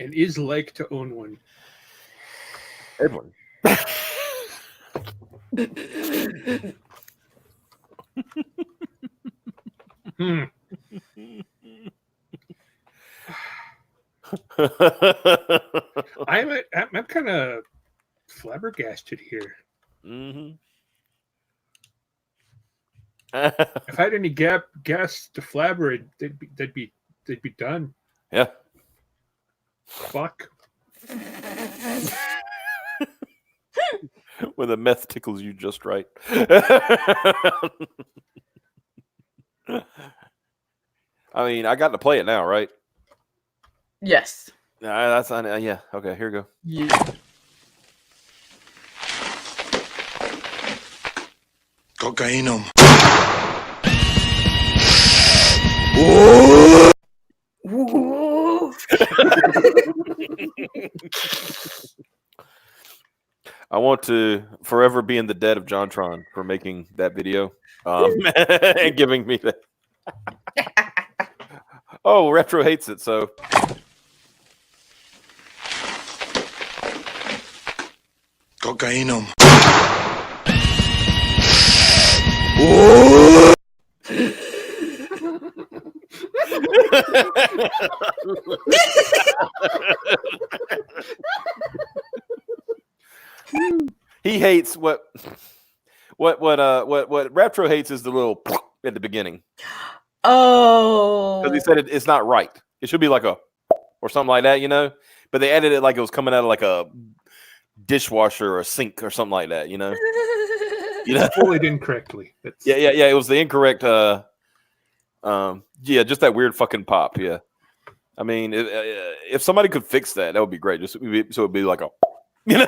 And is like to own one. Edwin. Hmm. I'm kind of flabbergasted here. Mm-hmm. If I had any gas to flabber, they'd be done. Yeah. Fuck. When the meth tickles you just right. I mean, I got to play it now, right? Yes. That's yeah. Okay, here we go. Yeah. Cocainum. Ooh. I want to forever be in the debt of JonTron for making that video and giving me that. Oh, Retro hates it, so. Cocainum. He hates what Retro hates is the little at the beginning. Oh. Because he said it's not right. It should be like a or something like that, you know. But they edited it like it was coming out of like a dishwasher or a sink or something like that, you know. You know? Fully incorrectly. Yeah. It was the incorrect. Yeah, just that weird fucking pop. Yeah. I mean, if somebody could fix that, that would be great. Just so it'd be like a, you know.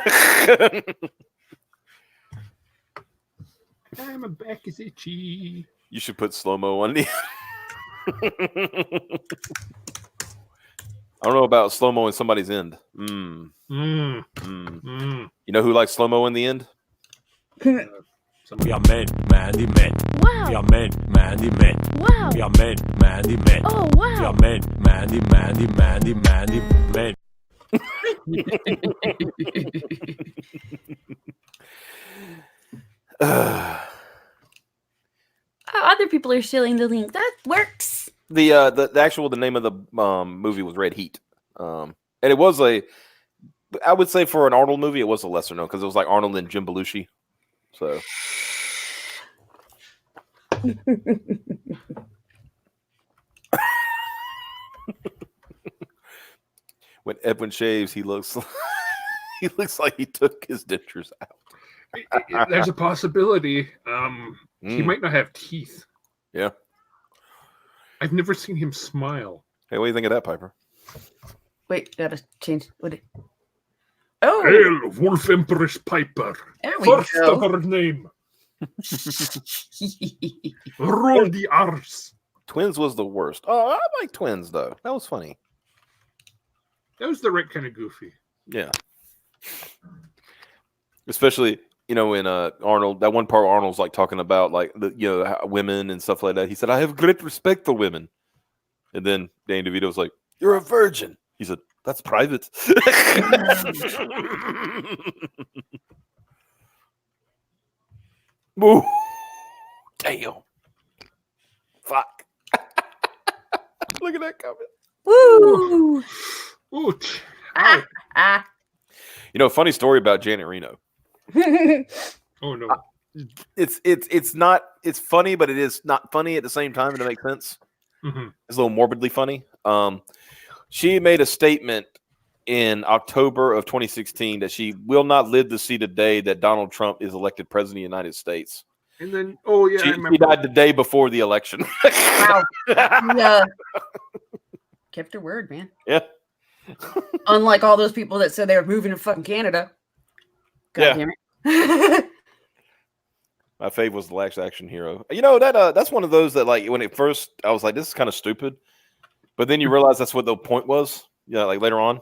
My back is itchy. You should put slow mo on the. I don't know about slow mo in somebody's end. You know who likes slow mo in the end? Vi har mænd, mænd. Wow. Vi har mænd, mænd. Wow. Vi har mænd, mænd. Oh, Vi wow. har mænd, mænd. Other people are stealing the link. That works. The name of the movie was Red Heat, and it was I would say for an Arnold movie, it was a lesser known because it was like Arnold and Jim Belushi. So. When Edwin shaves, he looks like he took his dentures out. There's a possibility. He might not have teeth. Yeah. I've never seen him smile. Hey, what do you think of that, Piper? Wait, gotta change. What? Oh, Hail, Wolf Empress Piper. there we First go. of her name. Roll the R's. Twins was the worst. Oh, I like Twins though. That was funny. That was the right kind of goofy. Yeah. Especially, you know, in Arnold, that one part where Arnold's like talking about like the women and stuff like that. He said, "I have great respect for women," and then Danny DeVito's like, "You're a virgin." He said, "That's private." Ooh, damn. Fuck. Look at that comment. Woo! Ouch. Ah. You know, funny story about Janet Reno. Oh no. It's not, it's funny, but it is not funny at the same time, to make sense. Mm-hmm. It's a little morbidly funny. She made a statement in October of 2016 that she will not live to see the day that Donald Trump is elected president of the United States. And then, oh yeah, I She remember. died the day before the election. Wow. Yeah. Kept her word, man. Yeah. Unlike all those people that said they were moving to fucking Canada. God Yeah. damn it. My fave was the Last Action Hero. You know, that's one of those that, like, when it first, I was like, this is kind of stupid. But then you realize that's what the point was. Yeah, like later on.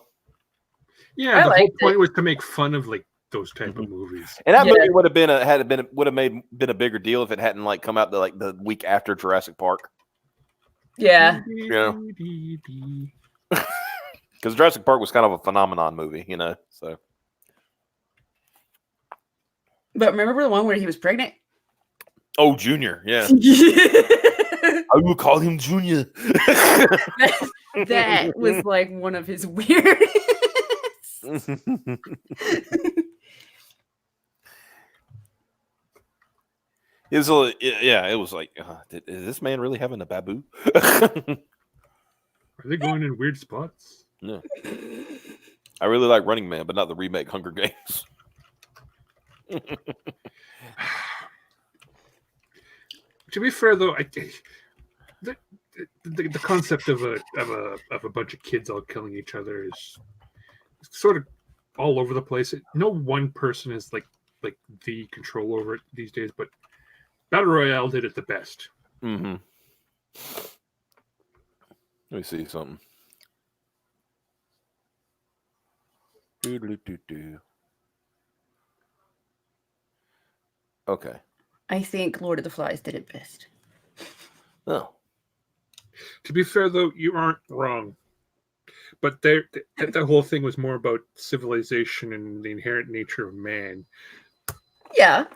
Yeah, I the whole liked point it. was to make fun of like those type of movies. And that Yeah. movie would have been been a bigger deal if it hadn't like come out the week after Jurassic Park. Yeah. Yeah. Because Jurassic Park was kind of a phenomenon movie, you know. So But remember the one where he was pregnant? oh, Junior, yeah. that I will call him Junior. was like one of his weirdest. It was yeah. It was like, is this man really having a babu? Are they going in weird spots? No. I really like Running Man, but not the remake Hunger Games. To be fair, though, the concept of a bunch of kids all killing each other is sort of all over the place. No one person is like the control over it these days, but Battle Royale did it the best. Mm-hmm. Let me see something. Okay. I think Lord of the Flies did it best. Oh. To be fair, though, you aren't wrong. But that whole thing was more about civilization and the inherent nature of man. Yeah,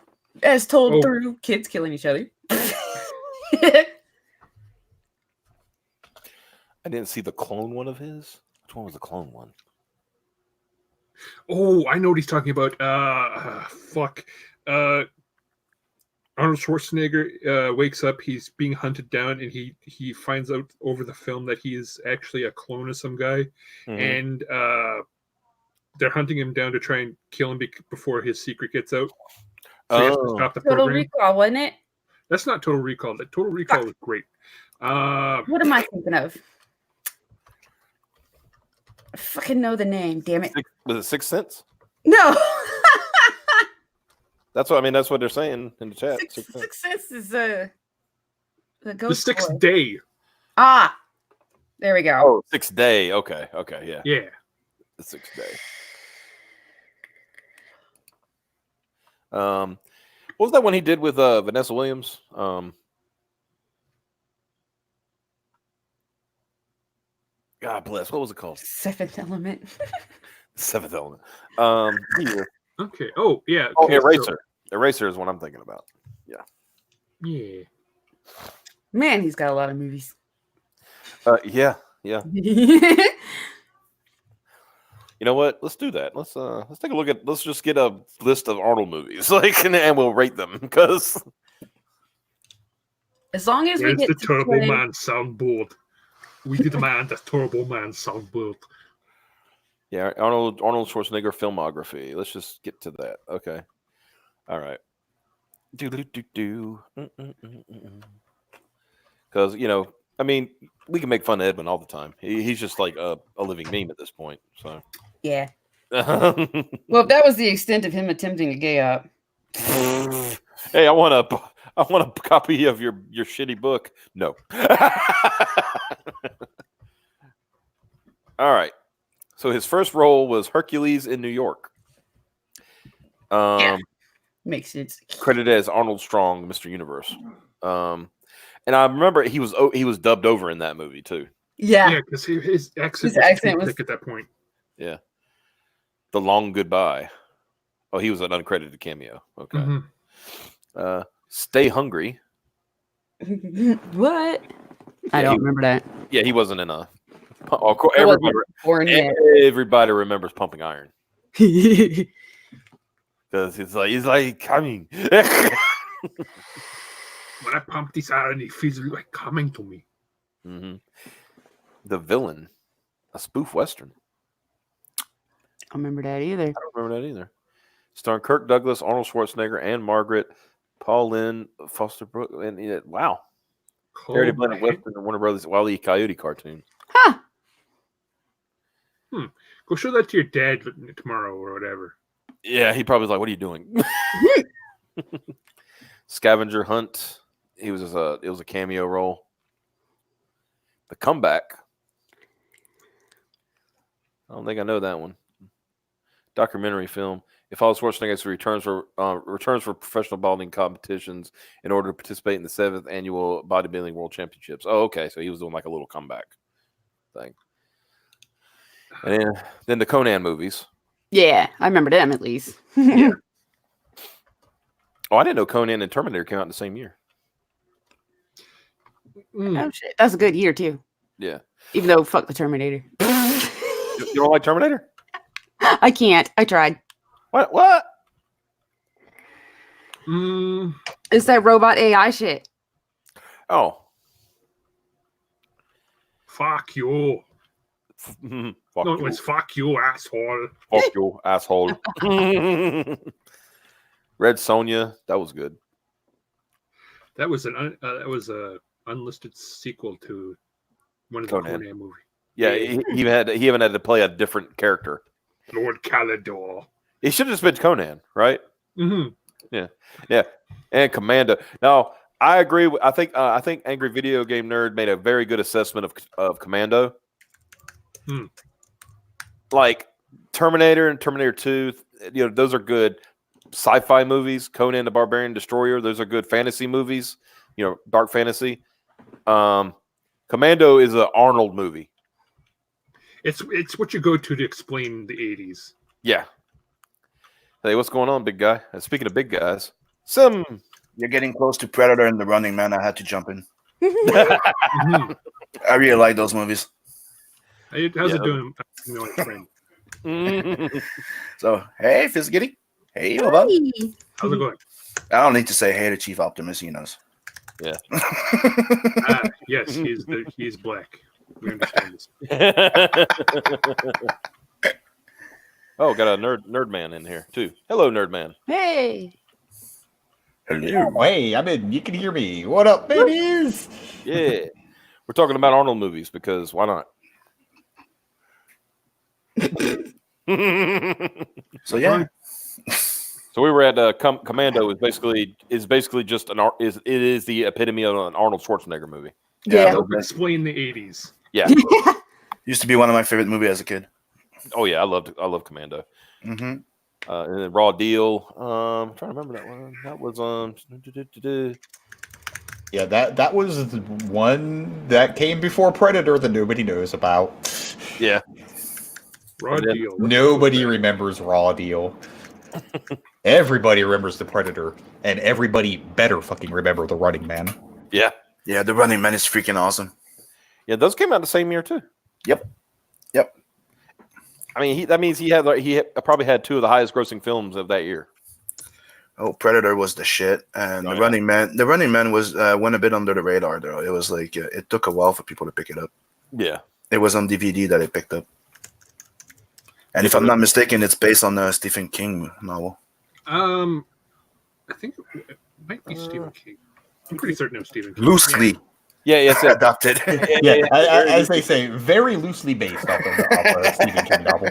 as told through kids killing each other. I didn't see the clone one of his. Which one was the clone one? Oh, I know what he's talking about. Arnold Schwarzenegger wakes up. He's being hunted down, and he finds out over the film that he is actually a clone of some guy, and they're hunting him down to try and kill him before his secret gets out. So he has to stop the Total program. Recall, wasn't it? That's not Total Recall. That Total Recall was great. What am I thinking of? I fucking know the name. Damn it! Was it Sixth Sense? No. That's what I mean. That's what they're saying in the chat. Sixth Sense is the ghost. The Sixth boy. Day. Ah, there we go. Oh, Sixth Day. Okay, yeah. Yeah. The Sixth Day. What was that one he did with Vanessa Williams? God bless. What was it called? Seventh Element. Seventh Element. Okay. Oh, yeah. Oh, Okay, Eraser. Eraser is what I'm thinking about. Yeah. Yeah. Man, he's got a lot of movies. Yeah. You know what? Let's do that. Let's take a look at. Let's just get a list of Arnold movies, and we'll rate them because. As long as we Where's get the to Turbo 20 Man soundboard? We demand the Turbo Man soundboard. Yeah, Arnold Schwarzenegger filmography. Let's just get to that. Okay. All right. Because I mean, we can make fun of Edwin all the time. He's just like a living meme at this point. So. Yeah. Well, if that was the extent of him attempting a gay up. Hey, I want a copy of your shitty book. No. All right. So his first role was Hercules in New York. Makes sense. Credited as Arnold Strong, Mr. Universe. And I remember he was dubbed over in that movie too. Yeah, because his accent was thick at that point. Yeah. The Long Goodbye. Oh, he was an uncredited cameo. Okay. Mm-hmm. Stay Hungry. What? I don't remember that. Yeah, he wasn't in a. Everybody remembers Pumping Iron because he's like coming. When I pump this iron, it feels like coming to me. Mm-hmm. The Villain, a spoof western. I don't remember that either. I don't remember that either. Starring Kirk Douglas, Arnold Schwarzenegger, and Margaret, Paul Lynn, Foster Brooke, and wow. Parody blended Western and Warner Brothers Wile E. Coyote cartoon. Huh. Go show that to your dad tomorrow or whatever. Yeah, he probably was like, "What are you doing?" Scavenger Hunt. It was a cameo role. The Comeback. I don't think I know that one. Documentary film. It follows Schwarzenegger's returns for professional bodybuilding competitions in order to participate in the 7th annual bodybuilding world championships. Oh, okay. So he was doing like a little comeback thing. And then the Conan movies. Yeah, I remember them at least. Yeah. Oh, I didn't know Conan and Terminator came out in the same year. Oh shit, that's a good year too. Yeah. Even though fuck the Terminator. You don't like Terminator? I can't. I tried. What? What? It's that robot AI shit. Oh. Fuck you. Fuck No, it you. was fuck you, asshole. Fuck you, asshole. Red Sonja, that was good. That was a unlisted sequel to one of the Conan. Conan movies. Yeah, he even had to play a different character. Lord Calador. It should have just been Conan, right? Mm-hmm. Yeah, and Commando. Now, I agree. I think Angry Video Game Nerd made a very good assessment of Commando. Like Terminator and Terminator 2, those are good sci-fi movies. Conan the Barbarian Destroyer, those are good fantasy movies. Dark fantasy. Commando is an Arnold movie. It's what you go to explain the 80s. Yeah. Hey, what's going on, big guy? Speaking of big guys, You're getting close to Predator and The Running Man. I had to jump in. I really like those movies. How's it doing? Friend? So, hey, Fizzgitty. Hey, what about? How's it going? I don't need to say hey to Chief Optimus. He knows. Yeah. Yes, he's black. We understand this. Oh, got a nerd man in here too. Hello, nerd man. Hey. Hello. Oh, hey, I'm in. You can hear me. What up, babies? Yeah, we're talking about Arnold movies because why not? So yeah. So we were at Commando is basically just it is the epitome of an Arnold Schwarzenegger movie. Yeah. Help explain the 80s. Yeah. Used to be one of my favorite movies as a kid. Oh yeah, I love Commando. Mm-hmm. And then Raw Deal. I'm trying to remember that one. That was Yeah, that was the one that came before Predator that nobody knows about. Yeah. Raw Deal. Nobody remembers Raw Deal. Everybody remembers the Predator, and everybody better fucking remember the Running Man. Yeah. Yeah, The Running Man is freaking awesome. Yeah, those came out the same year too. Yep. I mean, that means he probably had two of the highest grossing films of that year. Oh, Predator was the shit, and The Running Man was went a bit under the radar though. It was like it took a while for people to pick it up. Yeah. It was on DVD that it picked up. And if I'm not mistaken, it's based on a Stephen King novel. I think it might be Stephen King. I'm pretty certain it was Stephen King. Loosely. Yeah, yes, adopted. As they say, very loosely based off of a Stephen King novel.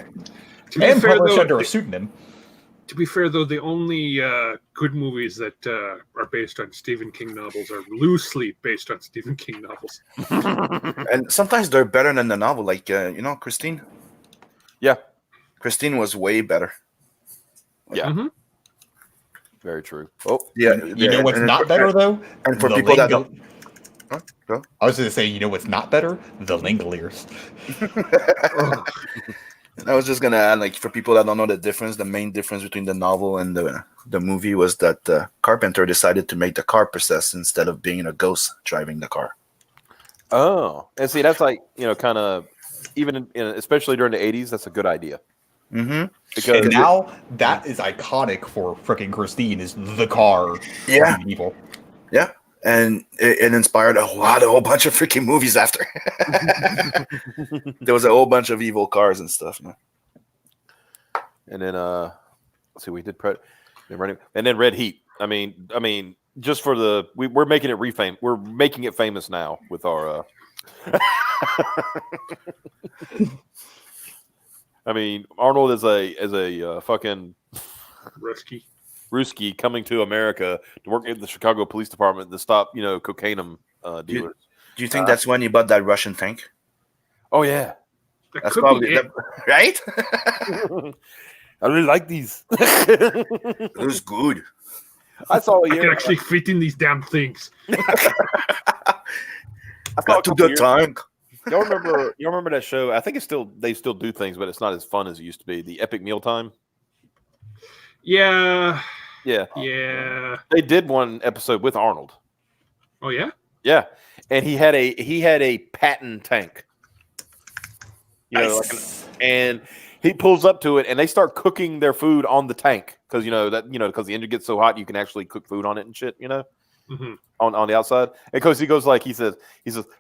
And published under a pseudonym. To be fair, though, the only good movies that are based on Stephen King novels are loosely based on Stephen King novels. And sometimes they're better than the novel. Like, Christine? Yeah. Christine was way better. Yeah. Mm-hmm. Very true. Oh, yeah. You know what's not better, though? And for people that don't... Huh? I was going to say, you know what's not better? The Langoliers. I was just going to add, like, for people that don't know the main difference between the novel and the movie was that Carpenter decided to make the car possessed instead of being a ghost driving the car. Oh. And see, that's like, kind of, even especially during the 80s, that's a good idea. Mm-hmm. Because now that is iconic for freaking Christine, is the car. Yeah. Evil. Yeah. And it inspired a whole bunch of freaking movies after. There was a whole bunch of evil cars and stuff. Man. And then, let's see, we did and then Red Heat. I mean, just for we're making it we're making it famous now with our. I mean, Arnold is a fucking Ruski coming to America to work in the Chicago Police Department to stop, cocaine dealers. Do you think that's when he bought that Russian tank? Oh yeah, that's probably right. I really like these. It was good. I saw. I can actually fit in these damn things. Got to the tank. Y'all remember that show? I think they still do things, but it's not as fun as it used to be. The Epic Mealtime. Yeah. Yeah. Yeah. They did one episode with Arnold. Oh yeah. Yeah, and he had a patent tank. You know, Nice. and he pulls up to it, and they start cooking their food on the tank because because the engine gets so hot, you can actually cook food on it and shit. Mm-hmm. On the outside, and because he says,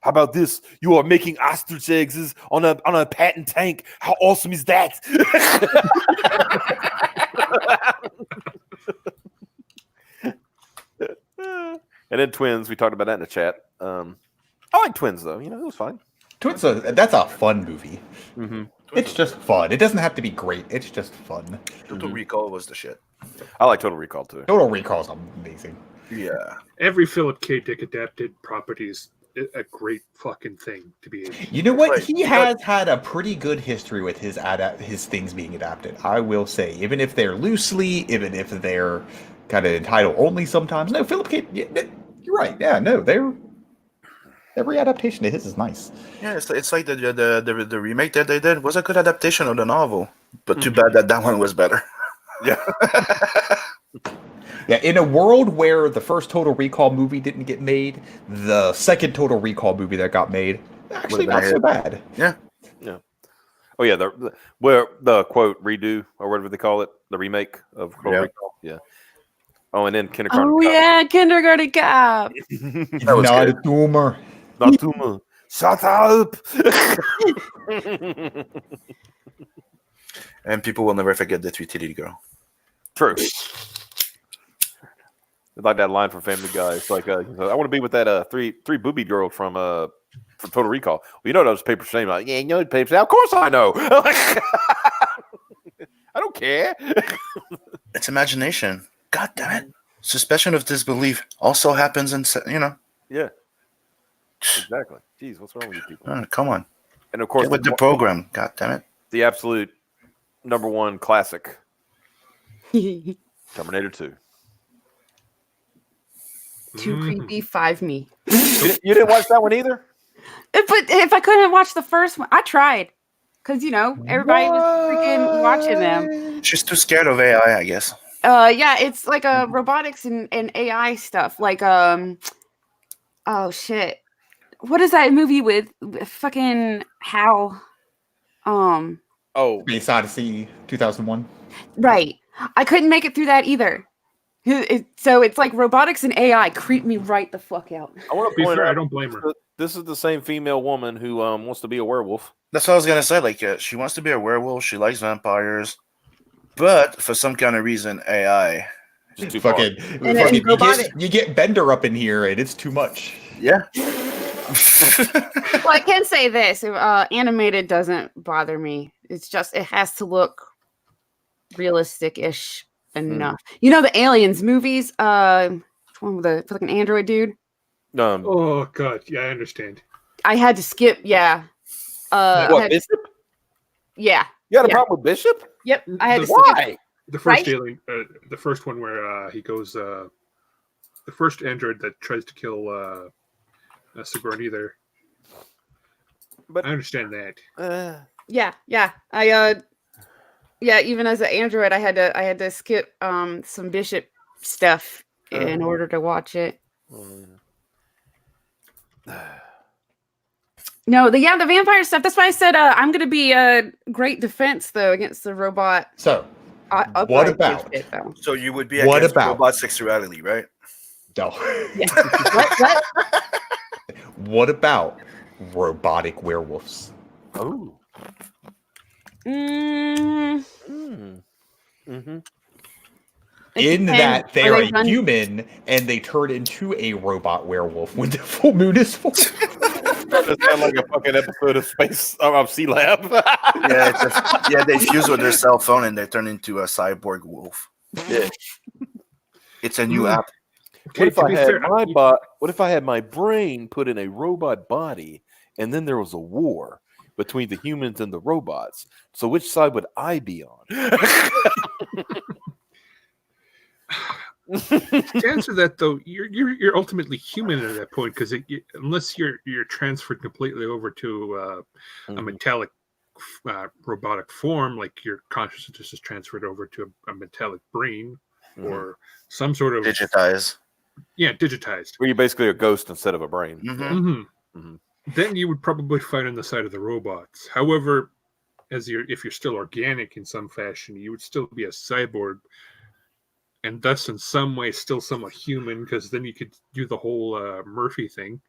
how about this? You are making ostrich eggs on a patent tank. How awesome is that? And then Twins, we talked about that in the chat. I like Twins though. It was fine. That's a fun movie. Mm-hmm. It's just fun. It doesn't have to be great. It's just fun. Total Recall was the shit. I like Total Recall too. Total Recall is amazing. Yeah. Every Philip K. Dick adapted property is a great fucking thing to be. You know what? Right. He has had a pretty good history with his things being adapted. I will say, even if they're loosely, even if they're kind of title only sometimes. No, Philip K. You're right. Yeah, no, every adaptation of his is nice. Yeah, it's like the remake that they did was a good adaptation of the novel, but too bad that one was better. Yeah. Yeah, in a world where the first Total Recall movie didn't get made, the second Total Recall movie that got made actually not so bad. Yeah. Yeah. Oh yeah, where the quote redo or whatever they call it, the remake of Total Recall. Yeah. Oh, and then Kindergarten. Oh Cop. yeah, Kindergarten Cop. That was Not good. a tumor. Not too much. Shut up. And people will never forget the 3 girl. True. It's like that line from Family Guy. It's like, I want to be with that three booby girl from Total Recall. Well, you know those paper shame. Like, yeah, you know paper shame. Of course I know. I don't care. It's imagination. God damn it. Suspension of disbelief also happens in, Yeah. Exactly. Jeez, what's wrong with you people? Come on. And of course, Get with the program. God damn it. the absolute #1 classic, Terminator 2. Too creepy, 5 me. You didn't watch that one either? But if I couldn't watch the first one, I tried. Because, everybody was freaking watching them. She's too scared of AI, I guess. Yeah, it's like robotics and AI stuff. Like, oh, shit. What is that movie with fucking Hal? Oh, Space Odyssey 2001. Right. I couldn't make it through that either. So it's like robotics and AI creep me right the fuck out. I want to Be point fair, out, I don't blame her. this is the same female woman who wants to be a werewolf. That's what I was going to say. Like, she wants to be a werewolf. She likes vampires. But for some kind of reation, AI. It's too far. You get Bender up in here, and it's too much. Yeah. Well, I can say this: animated doesn't bother me. It's just it has to look realistic-ish enough. The Aliens movies. Which one with the fucking android dude? Oh god, yeah, I understand. I had to skip. Yeah. Bishop? Yeah. You had a problem with Bishop? Yep. I had to skip. Why? The first Right? alien, the first one where he goes, the first android that tries to kill Sigourney there. But I understand that. Yeah. Even as an android, I had to skip some Bishop stuff in order to watch it. No, the vampire stuff. That's why I said I'm going to be a great defense though against the robot. So, what about? So you would be What against about? robot sexuality, right? No. Yeah. What? What about robotic werewolves? Oh. Mm, it In depends. that they're Are a they human and they turn into a robot werewolf when the full moon is full. That sounds like a fucking episode of Sea Lab. Yeah, they fuse with their cell phone and they turn into a cyborg wolf. Yeah. It's a new app. What if to I be had fair, What if I had my brain put in a robot body, and then there was a war between the humans and the robots? So which side would I be on? To answer that though, you're ultimately human at that point because unless you're transferred completely over to a metallic robotic form, like your consciousness is transferred over to a metallic brain or some sort of Digitize. Yeah, digitized. Where you're basically a ghost instead of a brain. Then you would probably fight on the side of the robots. However, if you're still organic in some fashion, you would still be a cyborg, and thus in some way still somewhat human, because then you could do the whole Murphy thing.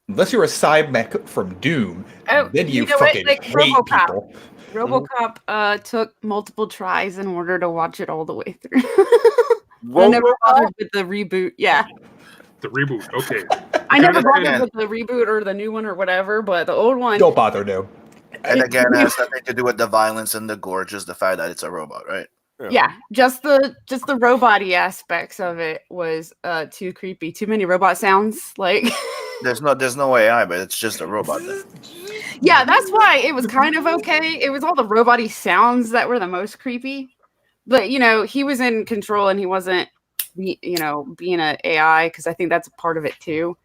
Unless you're a cybermech from Doom, then you know what? fucking Like hate RoboCop. people. RoboCop took multiple tries in order to watch it all the way through. I never bothered with the reboot. Yeah. The reboot. Okay. I never bothered with the reboot or the new one or whatever, but the old one. Don't bother, no. And again, it has nothing to do with the violence and the gore, just the fact that it's a robot, right? Yeah, just the robot-y aspects of it was too creepy. Too many robot sounds. Like there's no AI, but it's just a robot. Then. Yeah, that's why it was kind of okay. It was all the robot-y sounds that were the most creepy. But he was in control and he wasn't, being an AI, because I think that's a part of it too.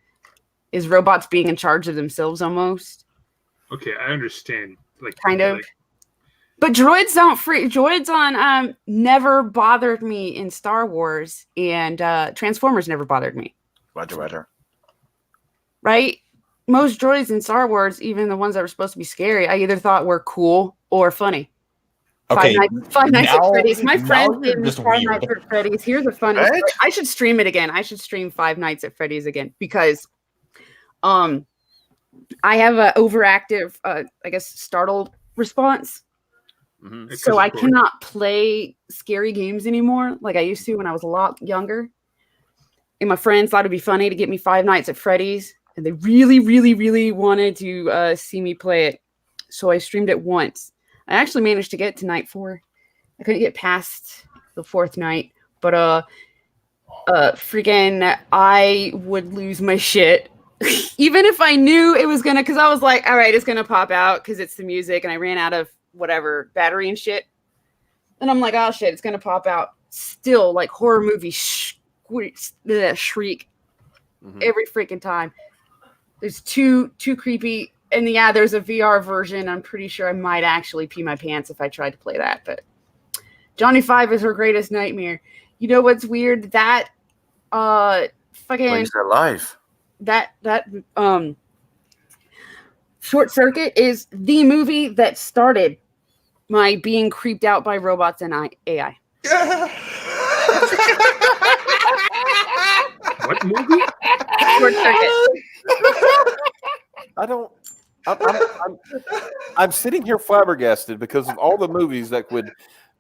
Is robots being in charge of themselves almost? Okay, I understand. Kind of. But droids on never bothered me in Star Wars, and Transformers never bothered me. Roger. Right? Most droids in Star Wars, even the ones that were supposed to be scary, I either thought were cool or funny. Okay, Five Nights at Freddy's. My friend you're did just Five weird. Nights at Freddy's. Here's a funny story. I should stream it again. I should stream Five Nights at Freddy's again because I have an overactive, startled response. So I cannot play scary games anymore like I used to when I was a lot younger. And my friends thought it'd be funny to get me Five Nights at Freddy's, and they really, really, really wanted to see me play it. So I streamed it once. I actually managed to get to night 4. I couldn't get past the 4th night, but freaking I would lose my shit. Even if I knew it was gonna, because I was like, all right, it's gonna pop out because it's the music, and I ran out of whatever battery and shit. And I'm like, oh shit, it's gonna pop out. Still, like horror movie shriek every freaking time. There's too creepy. And yeah, there's a VR version. I'm pretty sure I might actually pee my pants if I tried to play that. But Johnny 5 is her greatest nightmare. You know what's weird? That fucking alive. That Short Circuit is the movie that started my being creeped out by robots and AI. What movie? Short Circuit. I'm sitting here flabbergasted because of all the movies that would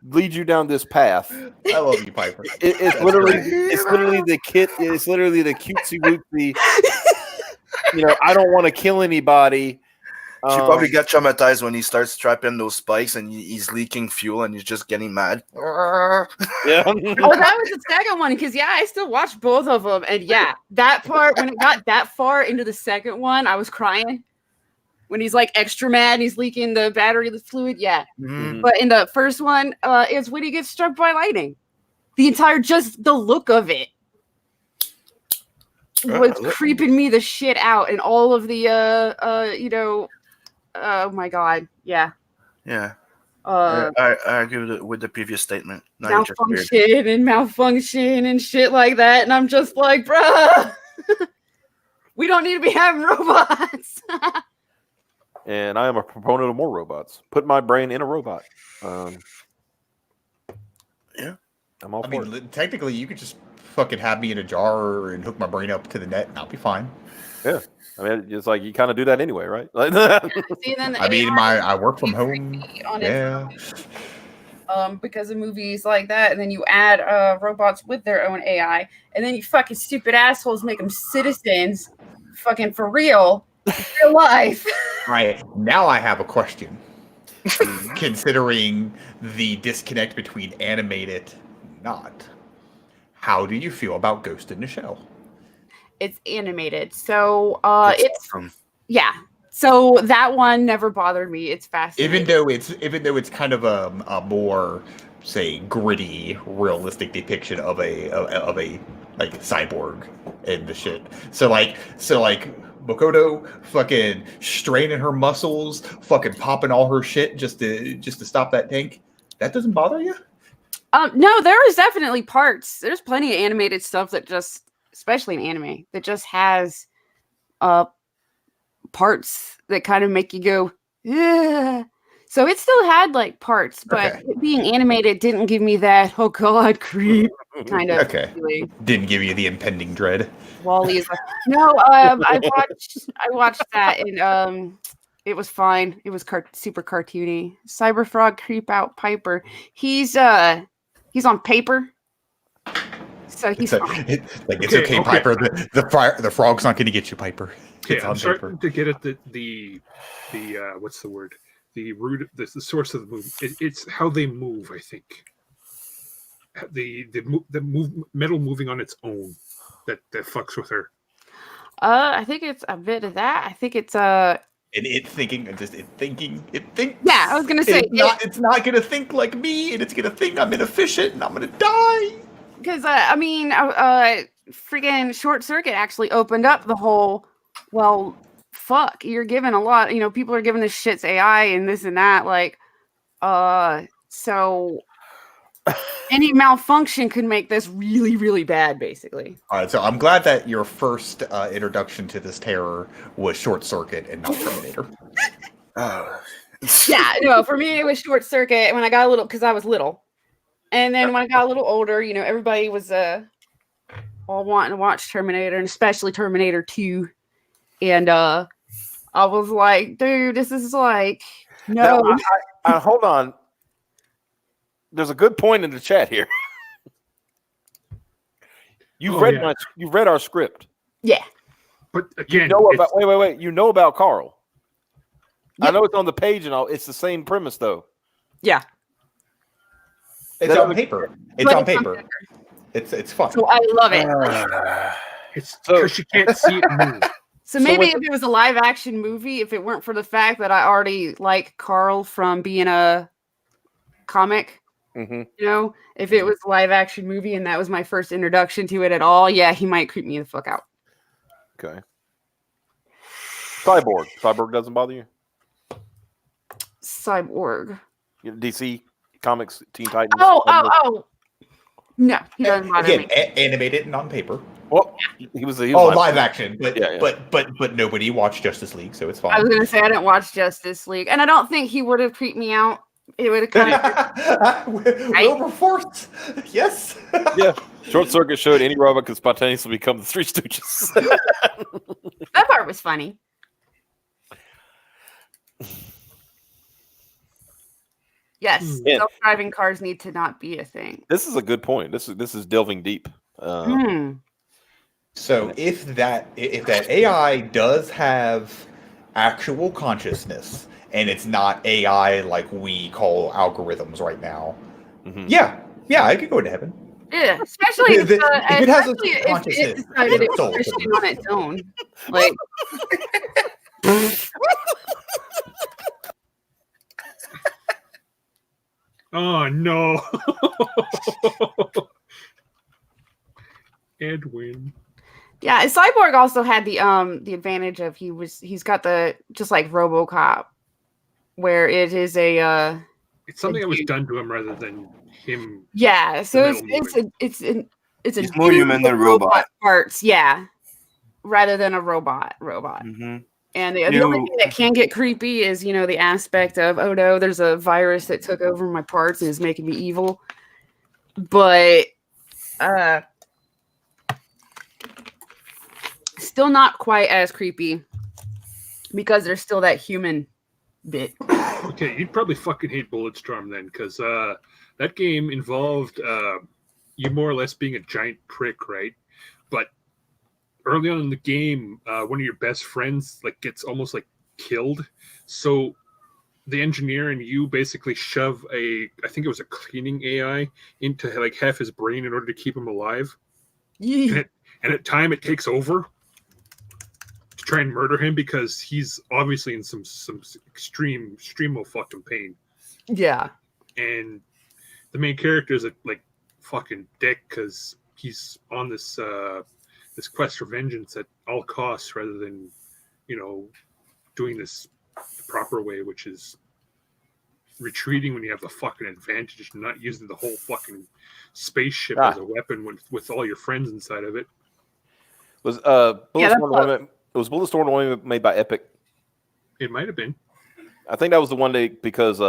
lead you down this path. I love you, Piper. It's literally the cutesy wootsy. I don't want to kill anybody. She probably got traumatized when he starts strapping those spikes and he's leaking fuel and he's just getting mad. Yeah. Oh, that was the second one because I still watched both of them, and that part when it got that far into the second one, I was crying when he's like extra mad and he's leaking the battery fluid. Yeah, but in the first one, it's when he gets struck by lightning. Just the look of it was creeping me the shit out, and all of the oh my god, yeah. I agree with the previous statement. Malfunction and shit like that, and I'm just like, bruh, we don't need to be having robots. And I am a proponent of more robots. Put my brain in a robot. I'm all for it. Technically, you could just fucking have me in a jar and hook my brain up to the net, and I'll be fine. Yeah. I mean, it's like you kind of do that anyway, right? I work from home. Yeah. Because of movies like that, and then you add robots with their own AI, and then you fucking stupid assholes make them citizens, fucking for real life. Right. Now I have a question. Considering the disconnect between animated and not, how do you feel about Ghost in the Shell? It's animated, so so that one never bothered me. It's fascinating. Even though it's kind of a more say, gritty, realistic depiction of a like cyborg and the shit. So like Makoto fucking straining her muscles, fucking popping all her shit just to stop that tank. That doesn't bother you? No, there is definitely parts. There's plenty of animated stuff that just, especially in anime, that just has parts that kind of make you go, yeah. So it still had like parts, but it being animated didn't give me that, oh god, creep kind of feeling. Didn't give you the impending dread. Wally is like, no, I watched that and it was fine. It was super cartoony. Cyberfrog creep out Piper. He's on paper. So he's fine. It's okay, Piper. The frog's not going to get you, Piper. Okay, I'm starting to get at the what's the word? The root, the source of the move. It's how they move. I think the metal moving on its own that fucks with her. I think it's a bit of that. I think it's and it thinking. Yeah, I was gonna say it's not gonna think like me, and it's gonna think I'm inefficient and I'm gonna die. Because freaking Short Circuit actually opened up the whole. Well, fuck, you're giving a lot. People are giving this shit's AI and this and that. Like, so any malfunction could make this really, really bad. Basically. All right, so I'm glad that your first introduction to this terror was Short Circuit and not Terminator. Yeah, no, for me it was Short Circuit when I got a little, because I was little, and then when I got a little older, everybody was all wanting to watch Terminator, and especially Terminator 2, and I was like, dude, this is like no. Now, hold on. There's a good point in the chat here. You've read our script. Yeah. But again, wait. You know about Carl. Yep. I know it's on the page and all. It's the same premise though. Yeah. It's on paper. It's on paper. It's fun. So I love it. It's because you can't see it move. So maybe if it was a live action movie, if it weren't for the fact that I already like Carl from being a comic, if it was a live action movie and that was my first introduction to it at all, yeah, he might creep me the fuck out. Okay. Cyborg doesn't bother you? Cyborg. DC Comics, Teen Titans. Oh. No, he doesn't bother me. Animated and on paper. Well, he was live action, but nobody watched Justice League, so it's fine. I was gonna say I didn't watch Justice League, and I don't think he would have creeped me out. It would have kind of Wilberforce. Yes. Yeah. Short Circuit showed any robot could spontaneously become the Three Stooges. That part was funny. Yes, self-driving cars need to not be a thing. This is a good point. This is delving deep. So if that AI does have actual consciousness and it's not AI like we call algorithms right now, yeah, I could go to heaven. Yeah, especially if it has a if it decided it was Christian on its own. Like, oh no, Edwin. Yeah, Cyborg also had the advantage of he's got the just like RoboCop, where it is a it's something that was done to him rather than him. Yeah, so it's He's more human than robot parts, yeah, rather than a robot. Mm-hmm. And the only thing that can get creepy is the aspect of, oh no, there's a virus that took over my parts and is making me evil. But still not quite as creepy because there's still that human bit. Okay, you'd probably fucking hate Bulletstorm then, because that game involved you more or less being a giant prick, right? But early on in the game, one of your best friends gets almost killed. So the engineer and you basically shove I think it was a cleaning AI into half his brain in order to keep him alive. Yeah. And at time it takes over to try and murder him because he's obviously in some extreme fucking pain. Yeah. And the main character is a like fucking dick because he's on this this quest for vengeance at all costs rather than, you know, doing this the proper way, which is retreating when you have the fucking advantage, not using the whole fucking spaceship as a weapon with all your friends inside of it. Was Bulletstorm the one made by Epic? It might have been. I think that was the one day because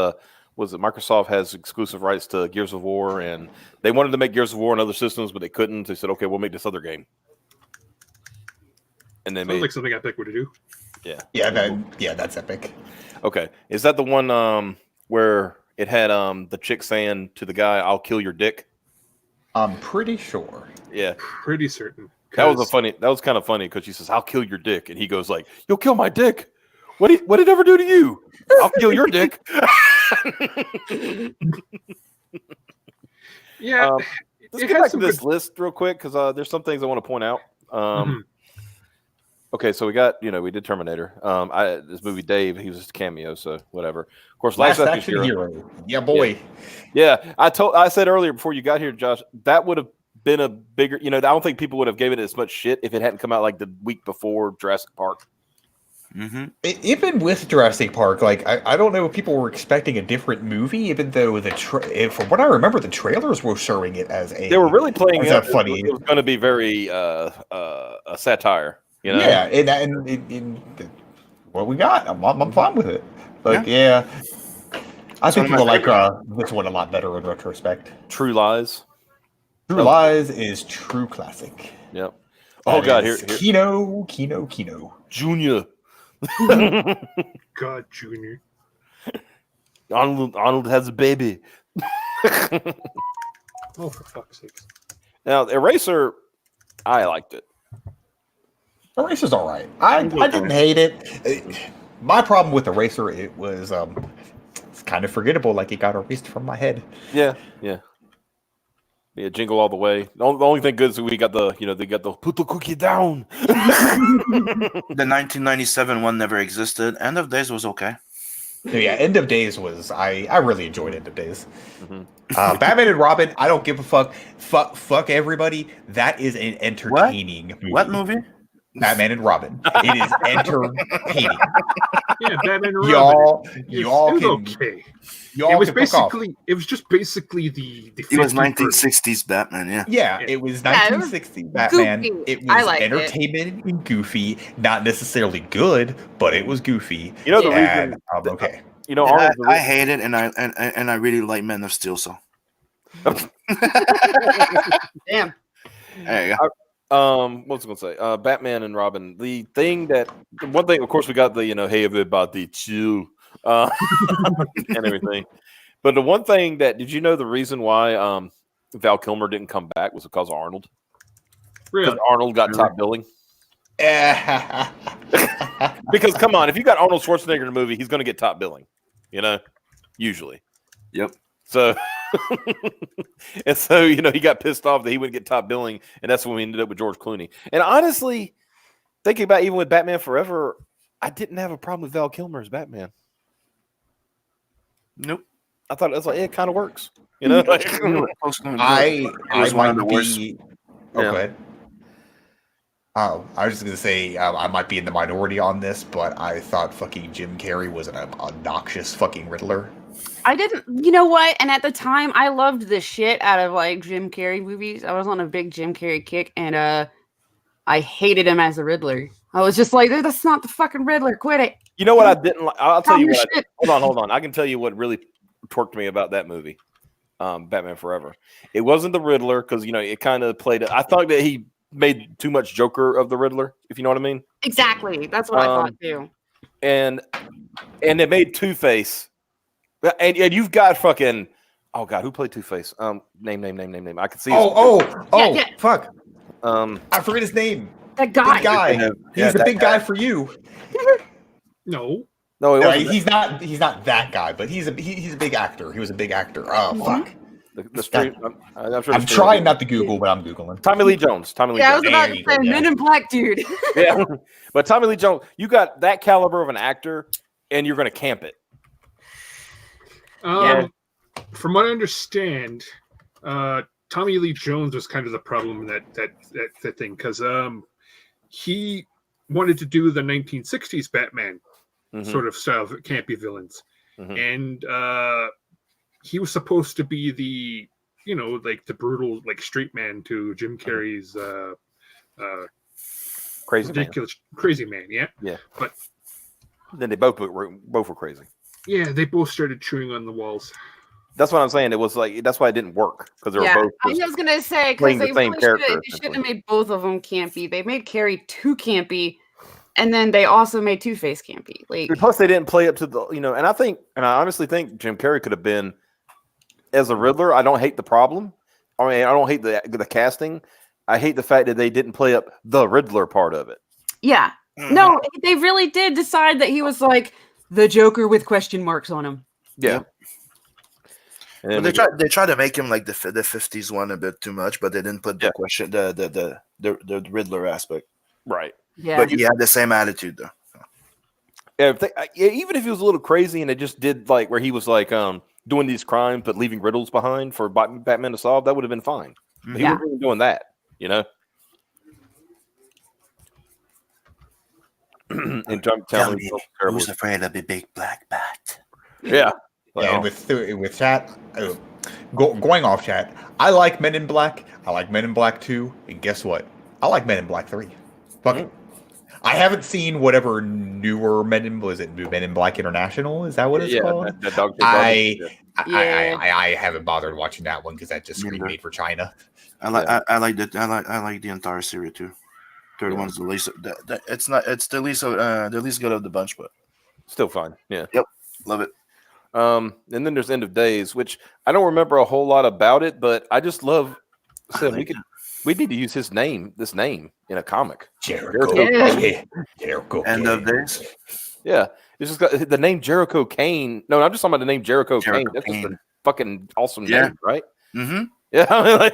was it Microsoft has exclusive rights to Gears of War, and they wanted to make Gears of War on other systems, but they couldn't. They said, "Okay, we'll make this other game." And they made like something Epic would do. Yeah, that's Epic. Okay, is that the one where it had the chick saying to the guy, "I'll kill your dick"? I'm pretty sure. Yeah, pretty certain. That was kind of funny because she says, "I'll kill your dick," and he goes like, "You'll kill my dick? What did it ever do to you? I'll kill your dick." Yeah. Let's get back to this list real quick because there's some things I want to point out. Okay, so we did Terminator. This movie, Dave, he was just a cameo, so whatever. Of course, Last Action Hero. Yeah, boy. Yeah, I said earlier before you got here, Josh, that would have been a bigger. I don't think people would have given it as much shit if it hadn't come out like the week before Jurassic Park. Mm-hmm. Even with Jurassic Park, like I don't know if people were expecting a different movie, even though from what I remember, the trailers were showing it as a. They were really playing it funny. It was going to be very a satire, Yeah, and what we got, I'm fine with it. But yeah I think people like this one a lot better in retrospect. True Lies. True Lies is true classic. Yep. Oh God, here. Kino. Junior. God, Junior. Arnold has a baby. Oh, for fuck's sake! Now, Eraser, I liked it. Eraser's all right. I didn't hate it. My problem with Eraser, it was it's kind of forgettable. Like it got erased from my head. Yeah. Jingle All the Way. The only thing good is we got they got the put the cookie down. The 1997 one never existed. End of Days was okay. Yeah, End of Days was I really enjoyed End of Days. Mm-hmm. Batman and Robin, I don't give a fuck. Fuck everybody. That is an entertaining movie. What movie? Batman and Robin. It is entertaining. Yeah, Batman and Robin. Y'all can. Okay. It was just basically the it was 1960s Batman, yeah, it was 1960s Batman. Goofy. It was entertainment and goofy, not necessarily good, but it was goofy. The reason, okay. I hate it, and I really like Man of Steel. So, damn. There you go. What was I gonna say? Batman and Robin. The one thing, of course, we got the hey everybody chill. And everything. But the one thing did you know the reason why Val Kilmer didn't come back was because of Arnold? Really? Because Arnold got top billing. Because come on, if you got Arnold Schwarzenegger in a movie, he's going to get top billing. Usually. Yep. So and so he got pissed off that he wouldn't get top billing, and that's when we ended up with George Clooney. And honestly, thinking about even with Batman Forever, I didn't have a problem with Val Kilmer as Batman. Nope. I thought it was like it kind of works. I might be. Oh, go ahead. Oh, I was just gonna say I might be in the minority on this, but I thought fucking Jim Carrey was an obnoxious fucking Riddler. I didn't. You know what? And at the time, I loved the shit out of like Jim Carrey movies. I was on a big Jim Carrey kick, and I hated him as a Riddler. I was just like, that's not the fucking Riddler. Quit it. You know what I didn't like? I'll tell you what. Hold on. I can tell you what really torqued me about that movie, Batman Forever. It wasn't the Riddler because it kind of played. I thought that he made too much Joker of the Riddler, if you know what I mean. Exactly. That's what I thought too. And it made Two-Face, and you've got fucking. Oh God, who played Two-Face? Name. I can see. Yeah. Fuck. I forget his name. That guy. Big guy. He's the big guy for you. No, he's not. He's not that guy, but he's a big actor. He was a big actor. Oh fuck. The stream. I'm trying not to Google, but I'm Googling. Tommy Lee Jones. I was about to say Men in Black dude. Yeah, but Tommy Lee Jones, you got that caliber of an actor, and you're going to camp it. from what I understand, Tommy Lee Jones was kind of the problem in that thing because he wanted to do the 1960s Batman sort of style of campy villains, and he was supposed to be the like the brutal like straight man to Jim Carrey's crazy man, yeah. But then they both were crazy. Yeah, they both started chewing on the walls. That's what I'm saying. It was like that's why it didn't work because they were both. I was gonna say because they shouldn't have made both of them campy. They made Carrey too campy, and then they also made Two-Face campy. Like plus they didn't play up to the and I honestly think Jim Carrey could have been as a Riddler. I don't hate the problem. I mean, I don't hate the casting. I hate the fact that they didn't play up the Riddler part of it. Yeah, no, they really did decide that he was like the Joker with question marks on him. Yeah. But they tried to make him like the 50s one a bit too much, but they didn't put the question the Riddler aspect. Right. Yeah. But he had the same attitude though. Yeah, even if he was a little crazy and it just did like where he was like doing these crimes but leaving riddles behind for Batman to solve, that would have been fine. But he wasn't doing that, And Tell me, who's afraid of a big black bat? Yeah. And with chat, going off chat, I like Men in Black. I like Men in Black 2. And guess what? I like Men in Black 3. Fuck it. I haven't seen whatever newer Men in Black International? Is that what it's called? I haven't bothered watching that one because that just remade for China. I like the entire series too. Third one's the least. It's the least good of the bunch, but still fine. Yeah. Yep. Love it. And then there's End of Days, which I don't remember a whole lot about it, but I just love. We need to use this name in a comic. Jericho. End of Days. Yeah, it's just got the name Jericho Kane. No, I'm just talking about the name Jericho Kane. That's just a fucking awesome name, right? Mm-hmm. Yeah,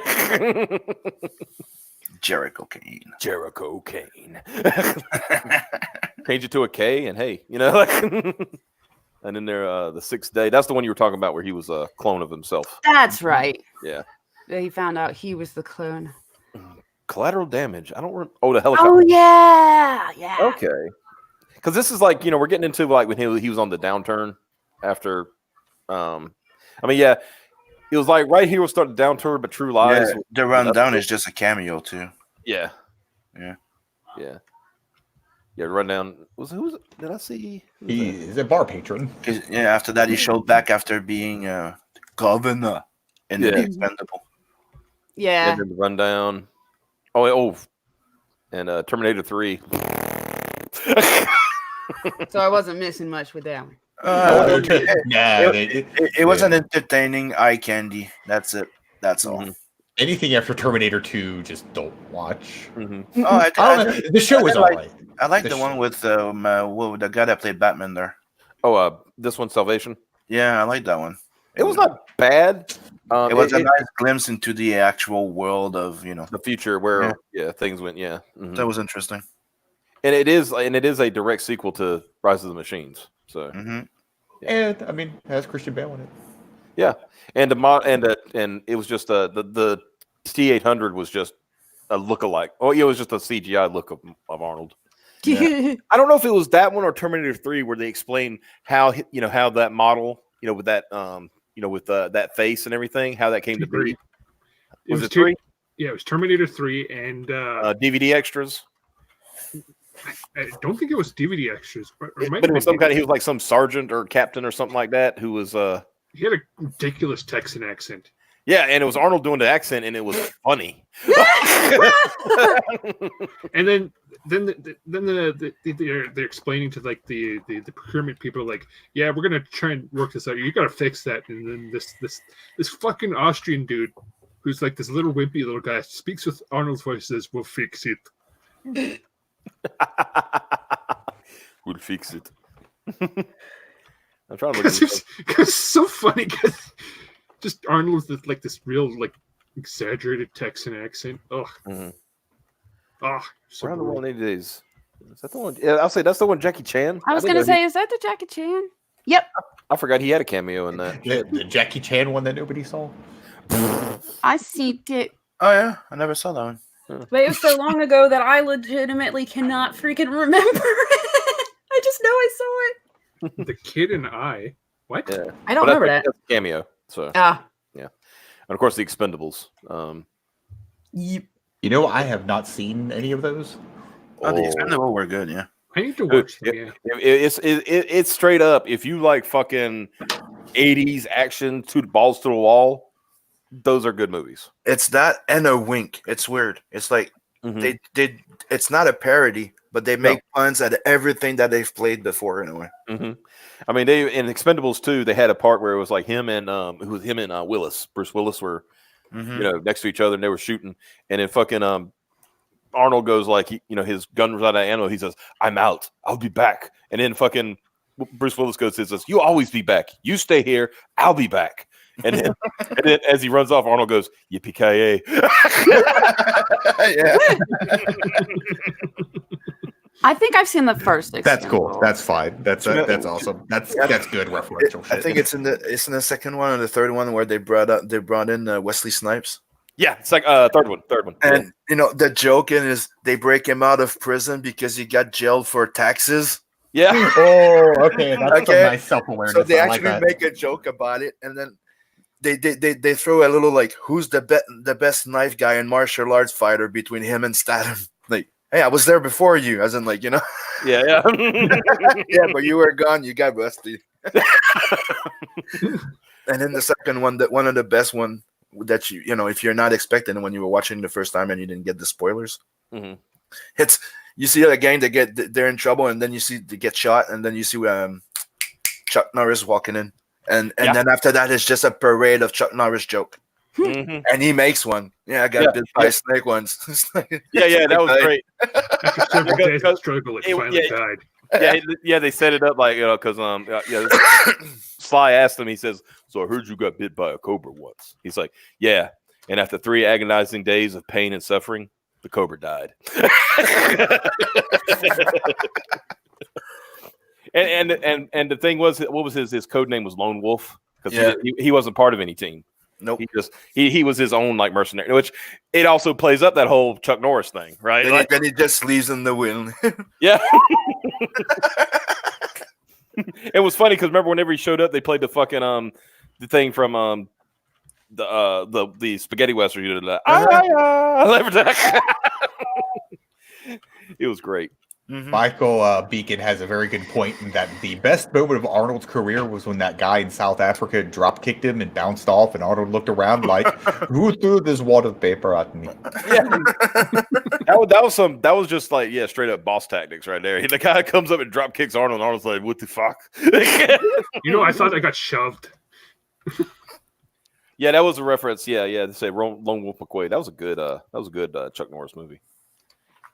Jericho Kane. Jericho Kane. Change it to a K, and hey, And then there, the 6th Day. That's the one you were talking about, where he was a clone of himself. That's right. Yeah. He found out he was the clone. Collateral Damage. I don't remember. Oh, the helicopter. Oh yeah. Okay. Because this is like we're getting into like when he was on the downturn after. It was like right here will start the downturn, but True Lies. Yeah, the rundown is just a cameo too. Yeah. Yeah. Yeah, Rundown. Did I see? He's a bar patron. Yeah, after that, he showed back after being governor in the Expendable. Yeah. And then the Rundown. And Terminator 3. So I wasn't missing much with that one. It was an entertaining eye candy. That's it. That's all. Anything after Terminator 2, just don't watch. Mm-hmm. The show is alright. I like the one with the guy that played Batman there. This one, Salvation. Yeah, I like that one. It was not bad. It was a nice glimpse into the actual world of the future where things went. Yeah, that was interesting. And it is a direct sequel to Rise of the Machines. So, and I mean, it has Christian Bale in it. Yeah, and and it was just the T-800 was just a lookalike. Oh, it was just a CGI look of Arnold. Yeah. I don't know if it was that one or Terminator 3 where they explain how how that model with that with that face and everything, how that came to be. Was it 3? Yeah, it was Terminator 3 and DVD extras. I don't think it was DVD extras, but it was some kind. He was like some sergeant or captain or something like that who was. He had a ridiculous Texan accent. Yeah, and it was Arnold doing the accent, and it was funny. And then they're explaining to like the procurement people like, yeah, we're gonna try and work this out. You gotta fix that. And then this fucking Austrian dude, who's like this little wimpy little guy, speaks with Arnold's voice, says, "We'll fix it." We'll fix it. I'm trying to look at it. It's so funny because just Arnold with like this real like exaggerated Texan accent. Oh, so Around the World in 80 Days. Is that the one? Yeah, I'll say that's the one. Jackie Chan. I was gonna say, is that the Jackie Chan? Yep. I forgot he had a cameo in that. The Jackie Chan one that nobody saw. I seen it. Oh yeah, I never saw that one. But it was so long ago that I legitimately cannot freaking remember it. I just know I saw it. The Kid and I. What? Yeah. I don't But remember think that. that's a cameo. So Ah. and of course the Expendables. Yep. You know, I have not seen any of those. Oh, the Expendables were good, yeah. I need to watch them. Yeah. It's straight up. If you like fucking 80s action, balls to the wall, those are good movies. It's that and a wink. It's weird. It's like they it's not a parody, but they make puns at everything that they've played before in a way. I mean, they in Expendables 2, they had a part where it was like him and Willis, Bruce Willis were next to each other and they were shooting, and then fucking Arnold goes like his gun was out of ammo. He says, "I'm out. I'll be back." And then fucking Bruce Willis goes, "says You always be back. You stay here. I'll be back." And then as he runs off, Arnold goes, "Yippee-ki-yay." Yeah. I think I've seen the first. That's cool. Expendables. That's fine. That's awesome. That's good referential shit. I think it's in the second one or the third one where they brought in Wesley Snipes. Yeah, it's like third one. And the joke is they break him out of prison because he got jailed for taxes. Yeah. Oh, okay. That's some nice self-awareness. So they I actually like that. make a joke about it, and then they throw a little like, who's the best knife guy and martial arts fighter between him and Statham? Like, hey, I was there before you, as in like Yeah. Yeah, but you were gone. You got rusty. And then the second one, one of the best one that if you're not expecting when you were watching the first time and you didn't get the spoilers, it's you see a gang they're in trouble, and then you see they get shot, and then you see Chuck Norris walking in, and then after that it's just a parade of Chuck Norris joke. And he makes one. Yeah, I got bit by a snake once. That was great. After several days of struggle, it finally died. Yeah, they set it up like because Sly asked him. He says, "So I heard you got bit by a cobra once." He's like, "Yeah," and after 3 agonizing days of pain and suffering, the cobra died. and the thing was, what was his code name was Lone Wolf because he wasn't part of any team. Nope. He was his own like mercenary, which it also plays up that whole Chuck Norris thing, right? Then he just leaves in the wind. Yeah. It was funny because remember whenever he showed up, they played the fucking the thing from the spaghetti western. You did that. It was great. Michael Beacon has a very good point in that the best moment of Arnold's career was when that guy in South Africa drop kicked him and bounced off, and Arnold looked around like, "Who threw this wad of paper at me?" Yeah, that was just like straight up boss tactics right there. The guy comes up and drop kicks Arnold, and Arnold's like, "What the fuck?" I thought I got shoved. Yeah, that was a reference. Yeah, to say Lone Wolf McQuaid. That was a good Chuck Norris movie.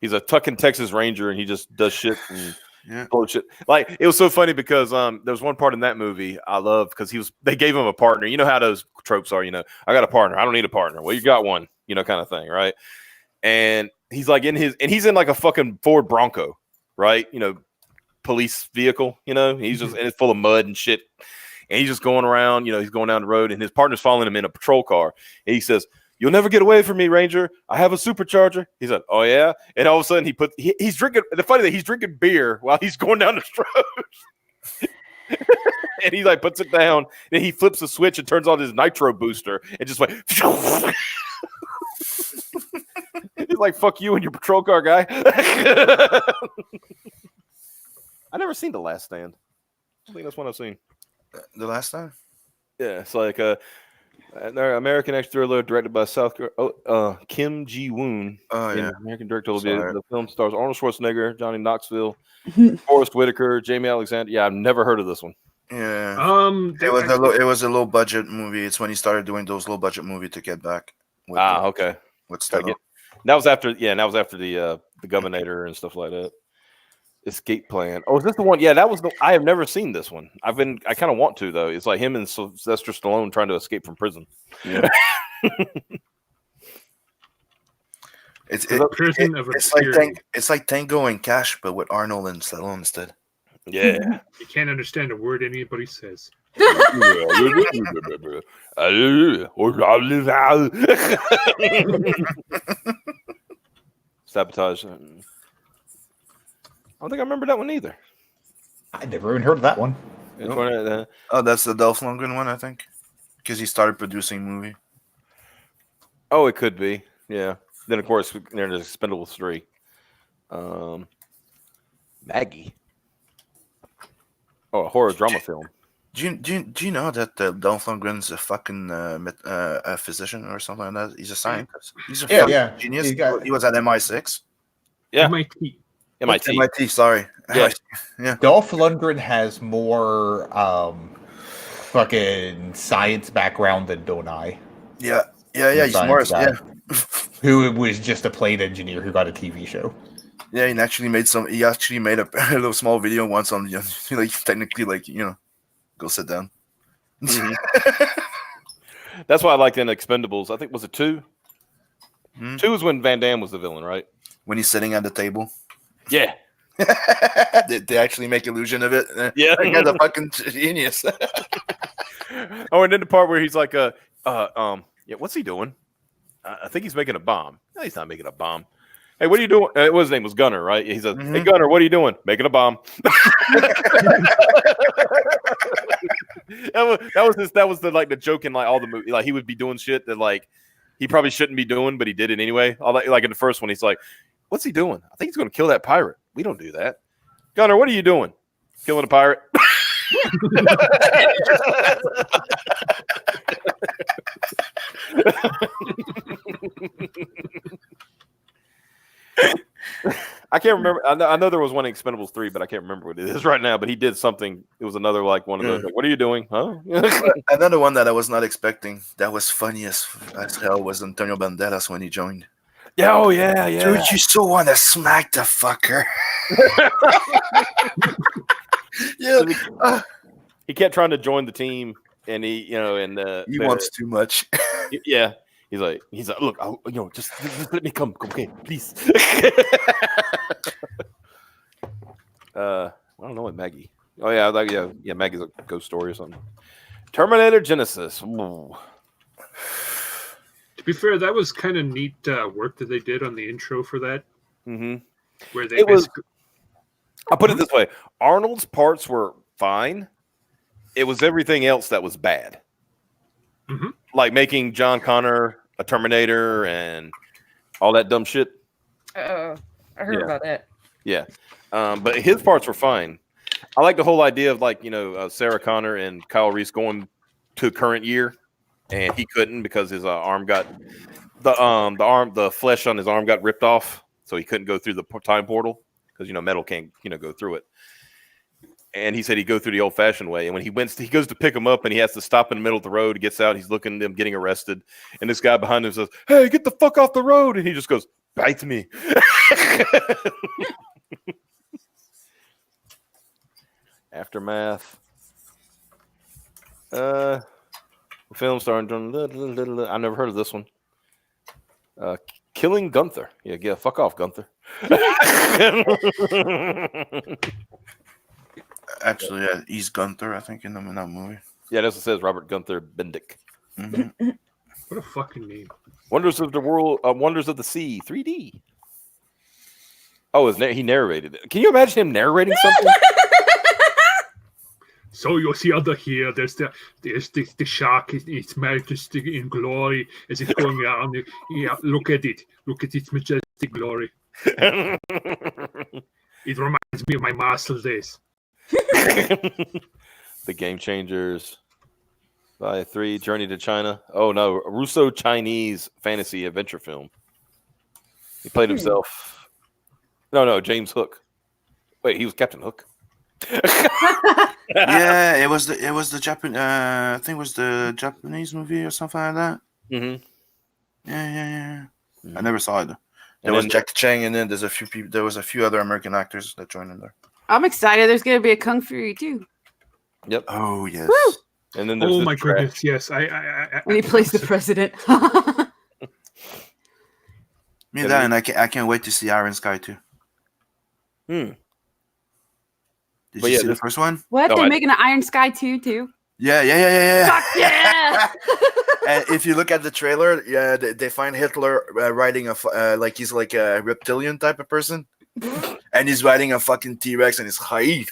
He's a tucking Texas Ranger, and he just does shit and bullshit. Like it was so funny because there was one part in that movie I love because they gave him a partner. You know how those tropes are. I got a partner. I don't need a partner. Well, you got one. Kind of thing, right? And he's like he's in like a fucking Ford Bronco, right? Police vehicle. He's just and it's full of mud and shit. And he's just going around. He's going down the road, and his partner's following him in a patrol car. And he says, "You'll never get away from me, Ranger. I have a supercharger." He said, "Oh yeah," and all of a sudden he's drinking. The funny thing, he's drinking beer while he's going down the road, and he like puts it down. Then he flips a switch and turns on his nitro booster and just went. He's like, "Fuck you and your patrol car guy." I never seen The Last Stand. I think that's one I've seen. The last time. Yeah, it's like an American action thriller directed by Kim Ji-woon. Oh yeah, American director. The film stars Arnold Schwarzenegger, Johnny Knoxville, Forrest Whitaker, Jamie Alexander. Yeah, I've never heard of this one. Yeah. It was a low budget movie. It's when he started doing those low budget movies to get back. Okay. With stuff. That was after. Yeah, that was after the Governator and stuff like that. Escape Plan. Oh, is this the one? Yeah, that was I have never seen this one. I kind of want to though. It's like him and Sylvester Stallone trying to escape from prison. Yeah. It's like Tango and Cash, but with Arnold and Stallone instead. Yeah. You can't understand a word anybody says. Sabotage. I don't think I remember that one either. I never even heard of that one. It's Nope. one of the- Oh, that's the Dolph Lundgren one, I think, because he started producing movie. Oh, it could be. Yeah. Then of course there's Expendables 3. Maggie. Oh, a horror drama film. Do you know that Dolph Lundgren's a fucking a physician or something like that? He's a scientist. He's a fucking genius. He was at MI6. Yeah. MIT. MIT. Sorry. Yeah. Yeah. Dolph Lundgren has more fucking science background than Donai. Yeah. He's more. Guy, Yeah. who was just a plane engineer who got a TV show. Yeah, he actually made a little small video once on like technically like go sit down. That's why I liked in Expendables. I think was it 2? Hmm? 2 was when Van Damme was the villain, right? When he's sitting at the table. Yeah. they actually make illusion of it. Yeah. That guy's a fucking genius. Oh, and then the part where he's like, what's he doing? I think he's making a bomb. No, he's not making a bomb. Hey, what are you doing? What his name was Gunner, right? He says, Hey, Gunner, what are you doing? Making a bomb. that was the like the joke in like all the movie. Like he would be doing shit that like he probably shouldn't be doing, but he did it anyway. Like in the first one, he's like, "What's he doing? I think he's going to kill that pirate. We don't do that." Gunner, what are you doing? Killing a pirate? I can't remember. I know there was one in Expendables 3, but I can't remember what it is right now. But he did something. It was another like one of those. Like, what are you doing? Huh? Another one that I was not expecting that was funny as hell was Antonio Banderas when he joined. Yeah. Oh yeah. Dude, you so want to smack the fucker. Yeah. He kept trying to join the team, and he wants too much. Yeah. He's like, look, just let me come, okay, please. I don't know what Maggie. Oh yeah, Maggie's a ghost story or something. Terminator Genesis. Ooh. To be fair, that was kind of neat work that they did on the intro for that. Mm-hmm. Where they I'll put it this way: Arnold's parts were fine. It was everything else that was bad. Mm-hmm. Like making John Connor a Terminator and all that dumb shit. I heard about that. Yeah. But his parts were fine. I like the whole idea of like, Sarah Connor and Kyle Reese going to current year, and he couldn't because his arm got the flesh on his arm got ripped off, so he couldn't go through the time portal because metal can't go through it. And he said he'd go through the old-fashioned way. And when he goes to pick him up, and he has to stop in the middle of the road. He gets out. He's looking at them getting arrested. And this guy behind him says, "Hey, get the fuck off the road!" And he just goes, "Bite me." Aftermath. The film starring I never heard of this one. Killing Gunther. Yeah, fuck off, Gunther. Actually, yeah, he's Gunther, I think, in that movie. Yeah, that's what it says. Robert Gunther Bendick. Mm-hmm. What a fucking name! Wonders of the World, Wonders of the Sea, 3D. Oh, he narrated it. Can you imagine him narrating something? So you see under here, there's the shark. Its majesty in glory as it's going around. Yeah, look at it. Look at its majestic glory. It reminds me of my martial days. The Game Changers. By 3, Journey to China. Oh no, Russo-Chinese fantasy adventure film. He played himself. No, James Hook. Wait, he was Captain Hook. Yeah, it was the Japanese. I think it was the Japanese movie or something like that. Mm-hmm. Yeah. I never saw it. There was Jackie Chan, and then there's a few people. There was a few other American actors that joined in there. I'm excited. There's gonna be a Kung Fury too. Yep. Oh yes. Woo! And then there's my goodness, yes. I when he plays the president. Me and I can't wait to see Iron Sky too. Did But you yeah, see the this- first one? What? Oh, They're I- making an Iron Sky 2 too? Yeah. Fuck yeah! And if you look at the trailer, yeah, they find Hitler riding like he's like a reptilian type of person, and he's riding a fucking T-Rex and it's high.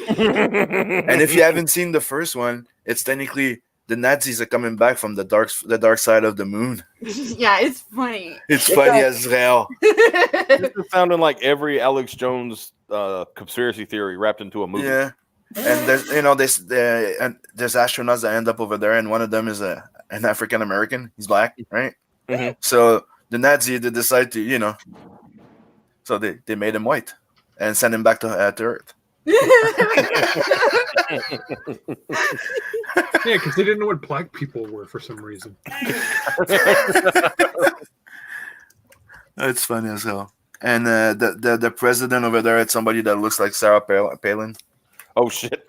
And if you haven't seen the first one, it's technically the Nazis are coming back from the dark side of the moon. Yeah, it's funny. It's funny as hell. This is sounding like every Alex Jones conspiracy theory wrapped into a movie. Yeah, and there's there's astronauts that end up over there, and one of them is an African American. He's black, right? Mhm. So the Nazi they decide to so they made him white and send him back to Earth. Yeah, because they didn't know what black people were for some reason. It's funny as hell. And the president over there, it's somebody that looks like Sarah Palin. Oh shit!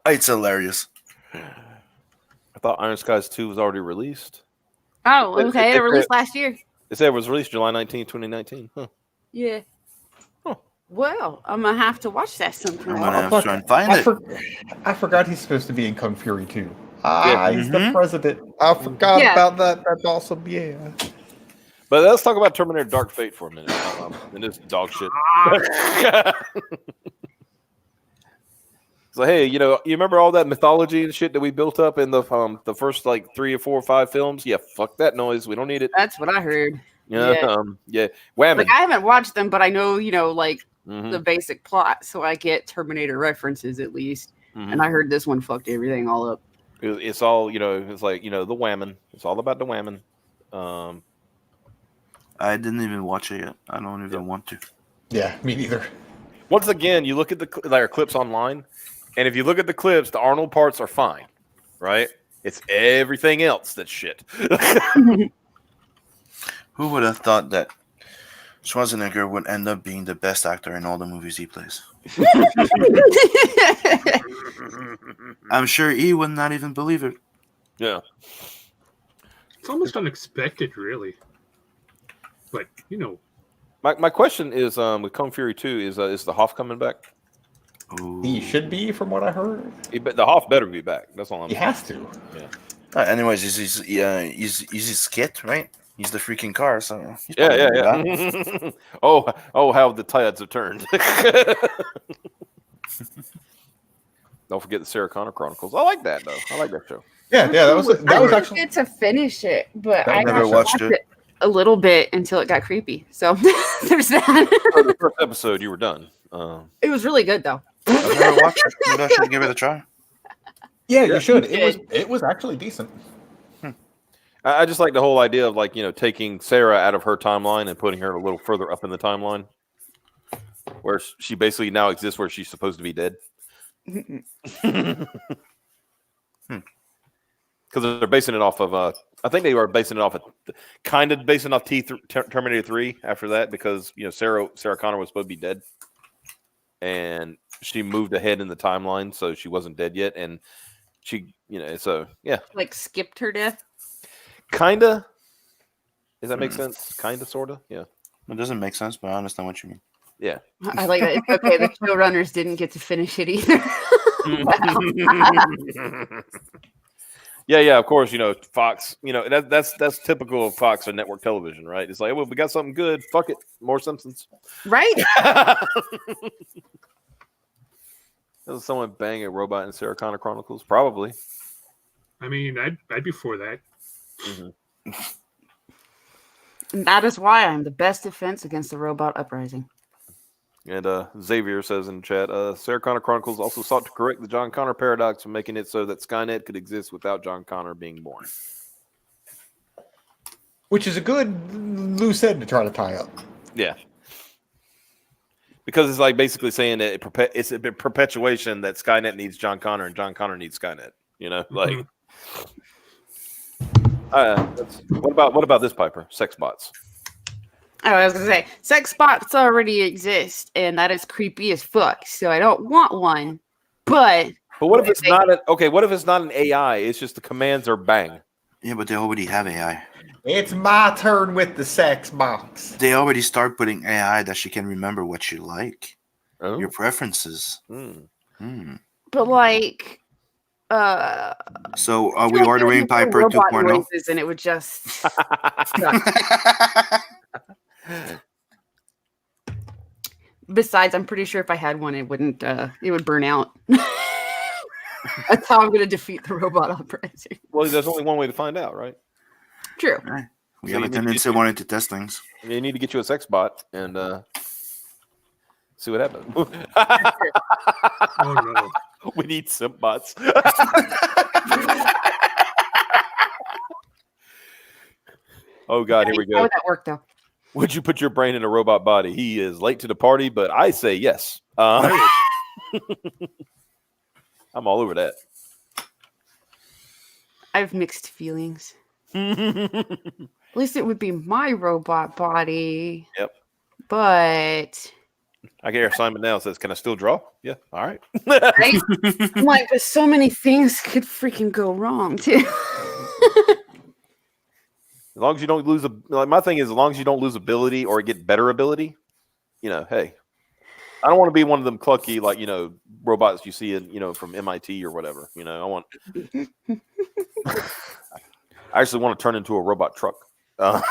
It's hilarious. I thought Iron Skies 2 was already released. Oh, okay. It released last year. It said it was released July 19, 2019. Huh. Yeah. Huh. Well, I'm gonna have to watch that sometime. I'm gonna have to try and find it. I forgot he's supposed to be in Kung Fury too. He's Mhm. the president. I forgot Yeah. about that. That's awesome. Yeah. But let's talk about Terminator Dark Fate for a minute. And this dog shit. So hey, you remember all that mythology and shit that we built up in the first like 3 or 4 or 5 films? Yeah, fuck that noise. We don't need it. That's what I heard. Yeah, whammon. Like I haven't watched them, but I know like Mhm. the basic plot, so I get Terminator references at least. Mhm. And I heard this one fucked everything all up. It's all it's like the whammon. It's all about the whammon. I didn't even watch it yet. I don't even want to. Yeah, me neither. Once again, you look at the clips online, and if you look at the clips, the Arnold parts are fine, right? It's everything else that's shit. Who would have thought that Schwarzenegger would end up being the best actor in all the movies he plays? I'm sure he would not even believe it. Yeah. It's almost unexpected, really. Like, My question is, with Kung Fury 2, is the Hoff coming back? Ooh. He should be, from what I heard. The Hoff better be back. That's all I'm He saying. has to. Anyways, he's his skit, right? He's the freaking car, so he's Yeah, probably yeah, gonna be back. oh, how the tides have turned. Don't forget the Sarah Connor Chronicles. I like that though. I like that show. Yeah, that was I didn't actually get to finish it, but I I never got to watched watch it. a little bit until it got creepy. So there's that. For the first episode, you were done. It was really good though. I've never watched it. Maybe I should give it a try. yeah, you should. you It was actually decent. I just like the whole idea of taking Sarah out of her timeline and putting her a little further up in the timeline, where she basically now exists where she's supposed to be dead. Because they're basing it off of I think they were basing it off of Terminator 3 after that, because Sarah Connor was supposed to be dead, and she moved ahead in the timeline, so she wasn't dead yet, and she so yeah, Like skipped her death. kinda. Does that make sense? Kinda, sorta, yeah. It doesn't make sense, but I understand what you mean. Yeah. I like that. It's okay. The showrunners didn't get to finish it either. Yeah, of course, Fox, that's typical of Fox or network television, right? It's like, well, we got something good, fuck it, more Simpsons. Right? Does someone bang a robot in Sarah Connor Chronicles? Probably. I mean, I'd be for that. Mm-hmm. And that is why I'm the best defense against the robot uprising. And Xavier says in chat, Sarah Connor Chronicles also sought to correct the John Connor paradox of making it so that Skynet could exist without John Connor being born. Which is a good loose end to try to tie up. Yeah. Because it's like basically saying that it's a perpetuation that Skynet needs John Connor and John Connor needs Skynet. Like. What about this, Piper? Sex bots. Oh, I was gonna say, sex bots already exist, and that is creepy as fuck. So I don't want one. But what if it's not what if it's not an AI? It's just the commands are bang. Yeah, but they already have AI. It's my turn with the sex box. They already start putting AI that she can remember what she like. Oh. Your preferences. But like, So are we feel like ordering there's no Piper robot 2.0? noises and it would just suck. Besides, I'm pretty sure if I had one, it wouldn't. It would burn out. That's how I'm going to defeat the robot uprising. Well, there's only one way to find out, right? True. Right. We So have you a need to tendency get wanting to test things. You need to get you a sex bot and see what happens. Oh no. We need simp bots. Oh God, here we How go. would that work, though? Would you put your brain in a robot body? He is late to the party, but I say yes. I'm all over that. I have mixed feelings. At least it would be my robot body. Yep. But I can hear Simon now says, "Can I still draw?" Yeah. All right. right? I'm like, but so many things could freaking go wrong too. As long as you don't lose my thing is, as long as you don't lose ability or get better ability, hey, I don't want to be one of them clucky, like, robots you see in, from MIT or whatever. I actually want to turn into a robot truck. I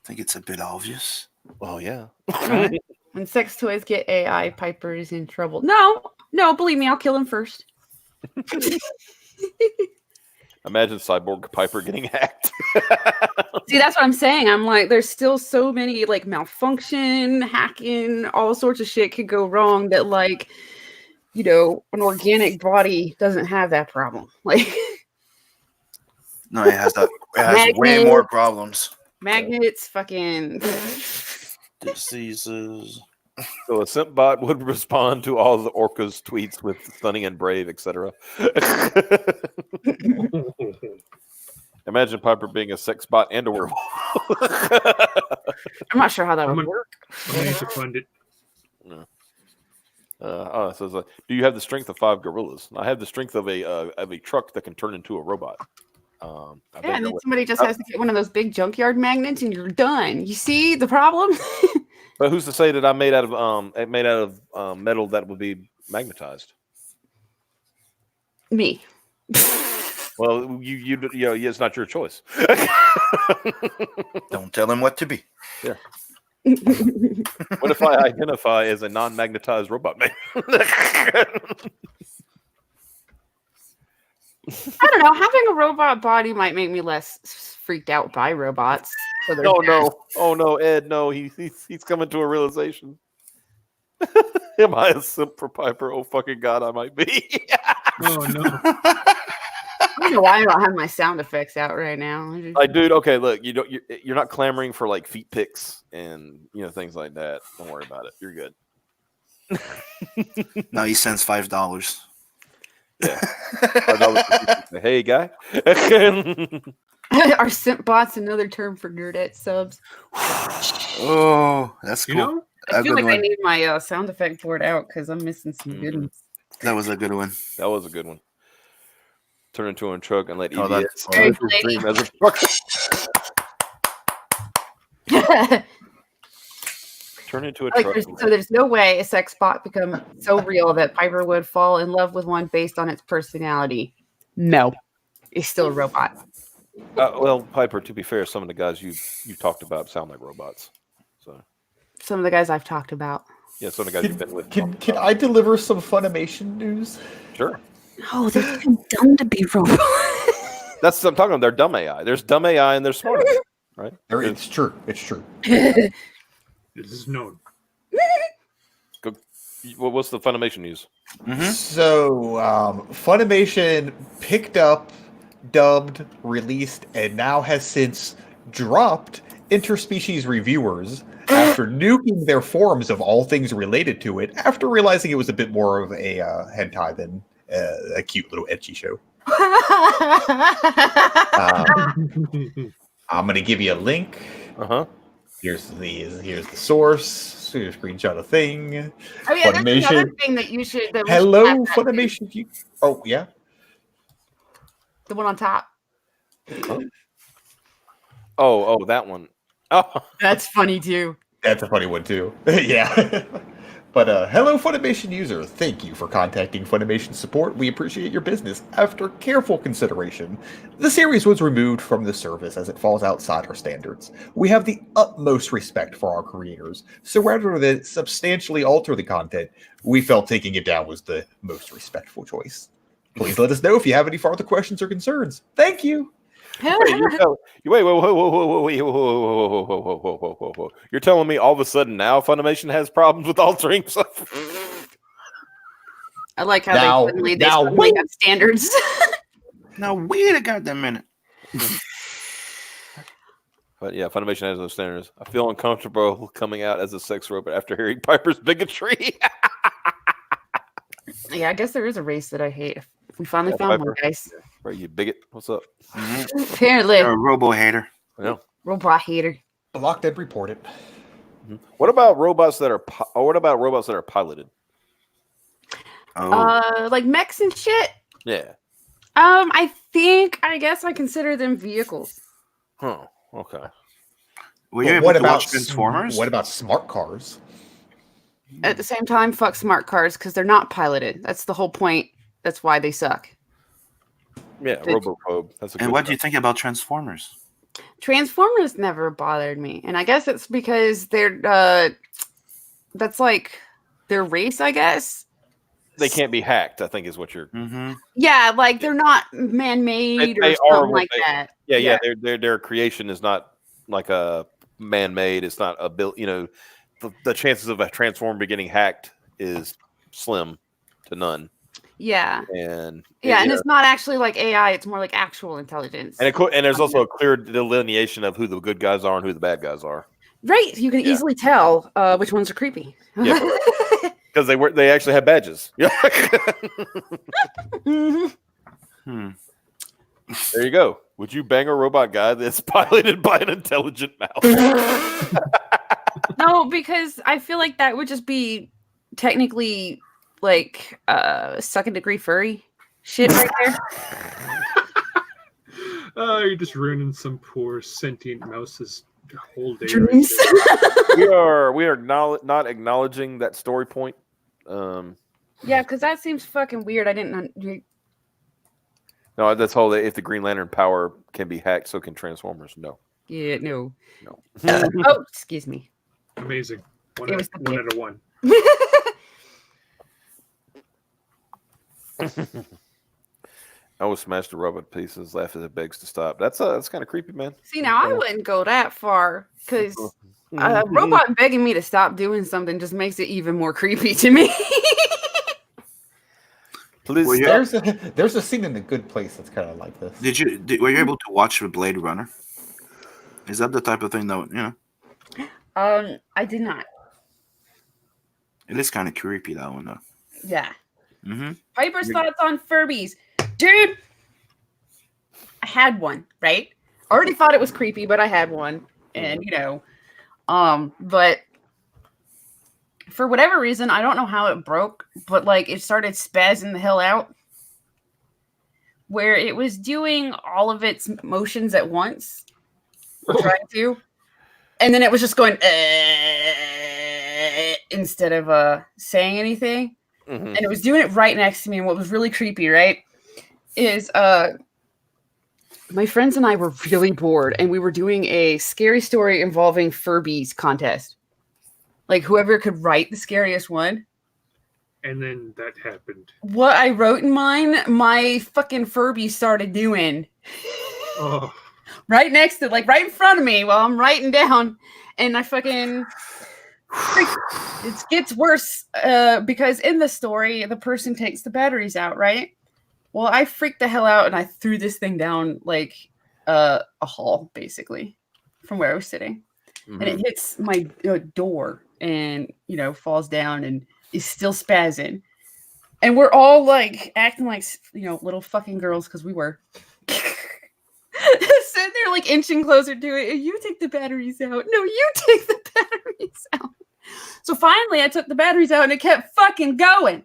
think it's a bit obvious. Oh yeah. When sex toys get AI, Piper is in trouble. No, believe me, I'll kill him first. Imagine Cyborg Piper getting hacked. See, that's what I'm saying. I'm like, there's still so many like malfunction, hacking, all sorts of shit could go wrong that like, an organic body doesn't have that problem. Like, No, it has that. It has way Magnets. more problems. Magnets, fucking. Diseases. So a simp bot would respond to all the orcas' tweets with stunning and brave, etc. Imagine Piper being a sex bot and a werewolf. I'm not sure how that would work. I'm going to fund it. No. It says, do you have the strength of 5 gorillas? I have the strength of a truck that can turn into a robot. Yeah, and then somebody just has to get one of those big junkyard magnets, and you're done. You see the problem? But who's to say that I'm made out of metal that would be magnetized? Me. Well, it's not your choice. Don't tell him what to be. Yeah. What if I identify as a non-magnetized robot man? I don't know. Having a robot body might make me less freaked out by robots. Oh no, Ed, no, he's coming to a realization. Am I a simp for Piper? Oh fucking God, I might be. Oh no. I don't know why I don't have my sound effects out right now. Like, dude, okay, look, you're not clamoring for like feet pics and things like that. Don't worry about it. You're good. Now he sends $5. Yeah. Hey, guy. Are simp bots another term for nerdette subs? Oh, that's cool. I feel like I need my sound effect board out because I'm missing some good ones. That was a good one. That was a good one. Turn into a truck and let Oh, EBS Very dream as a truck. Turn into a truck. So there's no way a sex bot become so real that Piper would fall in love with one based on its personality. No, it's still a robot. Well, Piper, to be fair, some of the guys you talked about sound like robots. So some of the guys I've talked about. Yeah, some of the guys you've been with. Can I deliver some Funimation news? Sure. Oh, they're too dumb to be robots. That's what I'm talking about. They're dumb AI. There's dumb AI and there's smart AI, right? It's true. It's true. This is known. What's the Funimation news? Mm-hmm. So, Funimation picked up, dubbed, released, and now has since dropped interspecies reviewers after nuking their forums of all things related to it, after realizing it was a bit more of a hentai than a cute little ecchi show. I'm going to give you a link. Uh-huh. Here's the source. Here's a screenshot of thing. Oh yeah, that's another thing that you should. That we Hello, should have that Funimation. Oh yeah, the one on top. Oh, that one. Oh, That's funny too. That's a funny one too. Yeah. But hello, Funimation user. Thank you for contacting Funimation support. We appreciate your business. After careful consideration, the series was removed from the service as it falls outside our standards. We have the utmost respect for our creators, so rather than substantially alter the content, we felt taking it down was the most respectful choice. Please let us know if you have any further questions or concerns. Thank you. Wait. You're telling me all of a sudden now Funimation has problems with altering stuff? I like how Now- they now suddenly wait. have standards. Now wait a goddamn minute. But yeah, Funimation has no standards. I feel uncomfortable coming out as a sex robot after hearing Piper's bigotry. Yeah, I guess there is a race that I hate. We finally Yeah, found Piper. one, guys. Right, you bigot. What's up? Apparently, You're a robo hater. Yeah. robot hater. Blocked and reported. What about robots that are? What about robots that are piloted? Oh, Like mechs and shit. Yeah. I guess I consider them vehicles. Huh. Okay. were you Well, able what to about watch Transformers? What about smart cars? At the same time, fuck smart cars because they're not piloted. That's the whole point. That's why they suck. Yeah. Roboprobe. That's a good And what do one. you think about Transformers? Transformers never bothered me, and I guess it's because they're that's like their race, I guess. They can't be hacked, I think is what you're. Mm-hmm. Yeah, like they're not man-made They or are something what like they- that. Yeah. Their creation is not like a man-made. It's not a built. The chances of a transformer getting hacked is slim to none. Yeah, And and it's not actually like AI; it's more like actual intelligence. and there's also a clear delineation of who the good guys are and who the bad guys are. Right, you can easily tell which ones are creepy. Yeah, because they actually have badges. Yeah. Mhm. There you go. Would you bang a robot guy that's piloted by an intelligent mouse? No, because I feel like that would just be technically like second degree furry shit right there. You're just ruining some poor sentient mouse's whole day. Dreams. we are not acknowledging that story point. Yeah, because that seems fucking weird. I didn't. No, that's whole. If the Green Lantern power can be hacked, so can Transformers. No. Yeah, no. No. Oh, excuse me. Amazing. One It out was the one out of one. I will smash the robot pieces, laugh as it begs to stop. That's kind of creepy, man. See, now I wouldn't go that far because a robot begging me to stop doing something just makes it even more creepy to me. Please Well, stop. There's a scene in The Good Place that's kind of like this. Were you able to watch the Blade Runner? Is that the type of thing that I did not. it is kind of creepy, that one though. Yeah. Mm-hmm. Piper's thoughts on Furbies. Dude, I had one, right? Already thought it was creepy, but I had one. And, but for whatever reason, I don't know how it broke, but like it started spazzing the hell out where it was doing all of its motions at once, trying to, and then it was just going instead of saying anything. Mhm. And it was doing it right next to me. And what was really creepy, right, is my friends and I were really bored, and we were doing a scary story involving Furbies contest. Like whoever could write the scariest one. And then that happened. What I wrote in mine, my fucking Furby started doing. Oh, Right next to, like right in front of me while I'm writing down. And I fucking... It gets worse because in the story, the person takes the batteries out, right? Well, I freaked the hell out and I threw this thing down like a hall, basically, from where I was sitting. Mm-hmm. And it hits my door and, falls down and is still spazzing. And we're all like acting like, little fucking girls because we were. Sitting there like inching closer to it. You take the batteries out. No, you take the batteries out. So finally, I took the batteries out and it kept fucking going.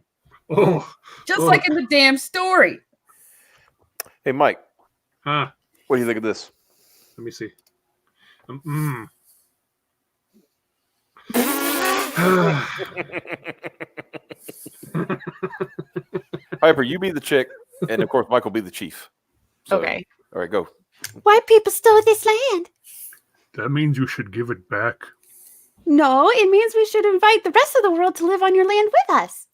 oh, Just oh. like in the damn story. Hey, Mike, Huh. what do you think of this? Let me see. Piper, you be the chick, and of course Michael be the chief. So, Okay. All right, go. White people stole this land. That means you should give it back. No, it means we should invite the rest of the world to live on your land with us.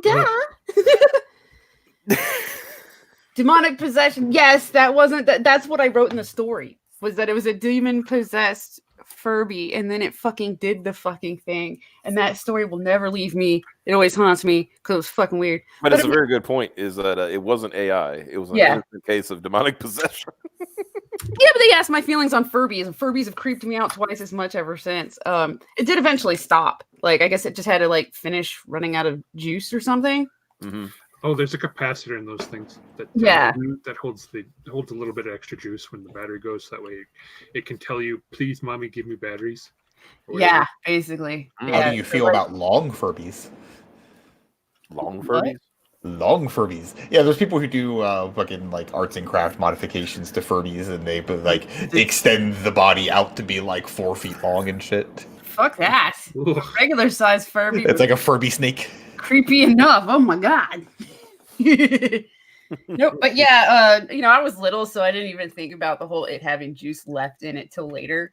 Duh. Demonic possession. Yes, that wasn't that's what I wrote in the story. Was that it was a demon possessed Furby, and then it fucking did the fucking thing. And that story will never leave me. It always haunts me because it was fucking weird. But it's a very good point. Is that it wasn't AI? It was an innocent case of demonic possession. Yeah, but they asked my feelings on Furbies, and Furbies have creeped me out twice as much ever since. It did eventually stop. Like, I guess it just had to like finish running out of juice or something. Mm-hmm. Oh, there's a capacitor in those things that that holds a little bit of extra juice when the battery goes. That way, it can tell you, "Please, mommy, give me batteries." Yeah, basically. How do you feel about long Furbies? Long Furbies? Long Furbies. Yeah, there's people who do fucking like arts and craft modifications to Furbies, and they like extend the body out to be like 4 feet long and shit. Fuck that. A regular size Furby. It's like a Furby snake. Creepy enough. Oh my god. Nope. But yeah, I was little, so I didn't even think about the whole it having juice left in it till later.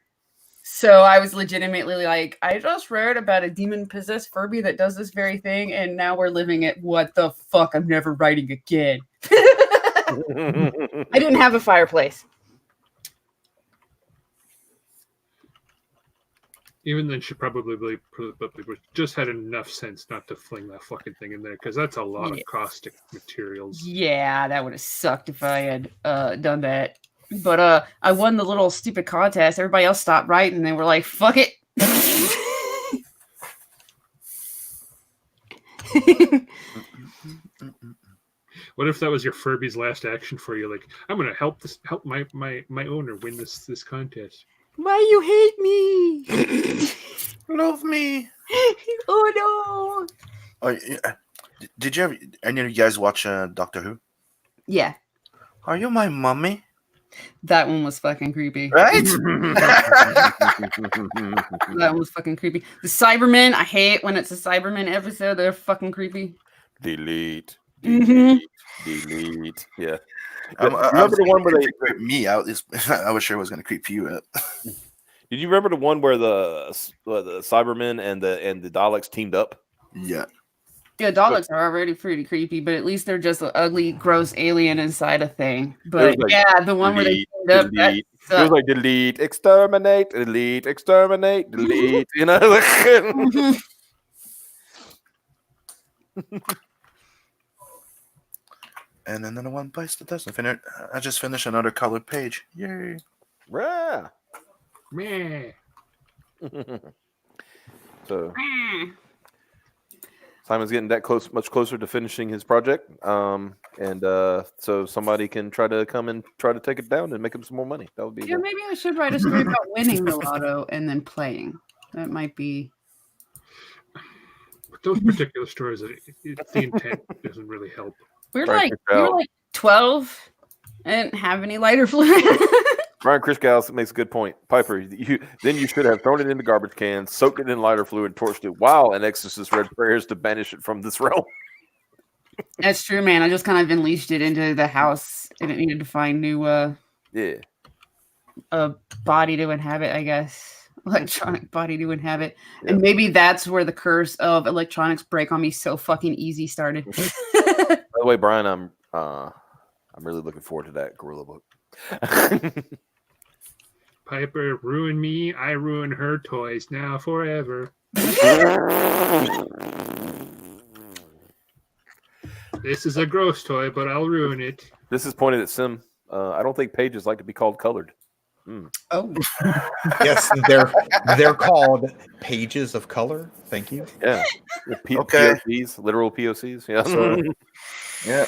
So I was legitimately like, I just read about a demon-possessed Furby that does this very thing, and now we're living it. What the fuck? I'm never writing again. I didn't have a fireplace. Even then, she probably just had enough sense not to fling that fucking thing in there, because that's a lot of caustic materials. Yeah, that would have sucked if I had done that. But I won the little stupid contest. Everybody else stopped writing, and they were like, fuck it. What if that was your Furby's last action for you? Like, I'm gonna help my owner win this contest. Why you hate me? Love me. Oh no. Oh, did you ever, any of you guys watch Doctor Who? Yeah. Are you my mummy? That one was fucking creepy. Right? That one was fucking creepy. The Cybermen, I hate when it's a Cybermen episode. They're fucking creepy. Delete. Mm-hmm. Delete. Yeah. Remember the one where they creep me out? I was sure it was going to creep you out. Did you remember the one where the Cybermen and the Daleks teamed up? Yeah. Yeah, Daleks are already pretty creepy, but at least they're just an ugly, gross alien inside a thing. But like, yeah, the one where they teamed up, it was like delete, exterminate, delete, exterminate, delete. You know. Mhm. And another one bites the dust. I just finished another colored page. Yay! Rah. Meh. So Simon's getting much closer to finishing his project, and so somebody can try to come and try to take it down and make him some more money. That would be. Yeah, maybe I should write a story about winning the lotto and then playing. That might be. But those particular stories, the intent doesn't really help. We were like 12. I didn't have any lighter fluid. Brian Krischgau makes a good point. Piper, you should have thrown it in the garbage can, soaked it in lighter fluid, torched it while an exorcist read prayers to banish it from this realm. That's true, man. I just kind of unleashed it into the house, and it needed to find new a body to inhabit, I guess. Electronic body to inhabit. Yep. And maybe that's where the curse of electronics break on me so fucking easy started. By the way, Brian, I'm really looking forward to that Gorilla book. Piper, ruin me, I ruin her toys now forever. This is a gross toy, but I'll ruin it. This is pointed at Sim. I don't think pages like to be called colored. Oh, yes, they're called pages of color. Thank you. Yeah. Okay. POCs, literal POCs. Yeah. So, yeah.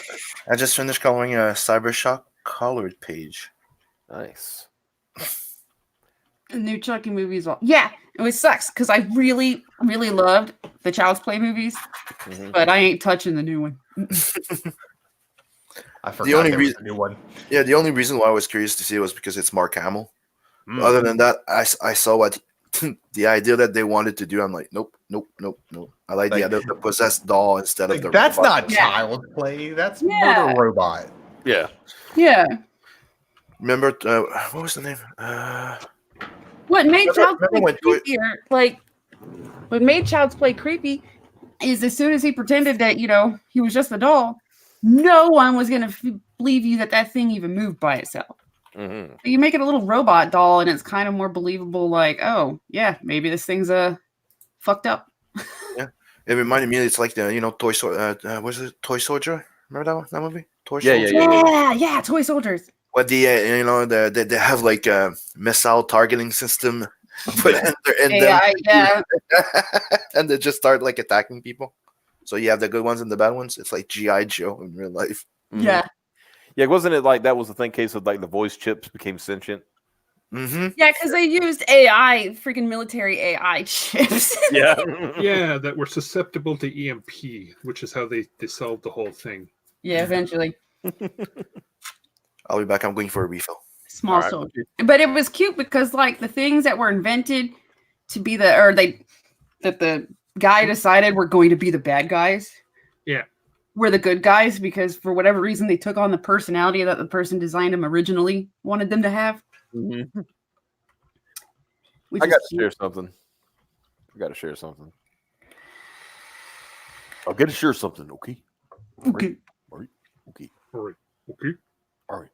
I just finished coloring a Cybershock colored page. Nice. The new Chucky movies. Yeah, it was sucks because I really, really loved the Child's Play movies, but I ain't touching the new one. I forgot there was a new one. Yeah, the only reason why I was curious to see it was because it's Mark Hamill. Other than that, I saw what the idea that they wanted to do. I'm like, nope. I like the idea of the possessed doll instead of the. That's robot. not child play. That's Yeah. murder robot. Yeah. Yeah. Remember what was the name? What made Child's Play remember when creepier, like, what made Child's Play creepy is as soon as he pretended that, he was just a doll, no one was going to believe you that thing even moved by itself. Mm-hmm. So you make it a little robot doll and it's kind of more believable, like, oh, yeah, maybe this thing's fucked up. Yeah. It reminded me, it's like the, Toy Soldier. Was it Toy Soldier? Remember that movie? Toy Soldier? Yeah, Toy Soldiers. What they have like a missile targeting system put in them. Yeah. And they just start like attacking people. So you have the good ones and the bad ones. It's like G.I. Joe in real life. Mm-hmm. Yeah. Yeah, wasn't it like that was the thing case of like the voice chips became sentient? Mm-hmm. Yeah, because they used AI, freaking military AI chips. Yeah. Yeah, that were susceptible to EMP, which is how they solved the whole thing. Yeah, eventually. I'll be back. I'm going for a refill. Small soldier. But it was cute because like the things that were invented to be that the guy decided were going to be the bad guys. Yeah. Were the good guys because for whatever reason they took on the personality that the person designed them originally wanted them to have. Mm-hmm. Which I is got to cute. share something. I'll get to share something, okay? Okay. All right. Okay. All right. Okay. All right.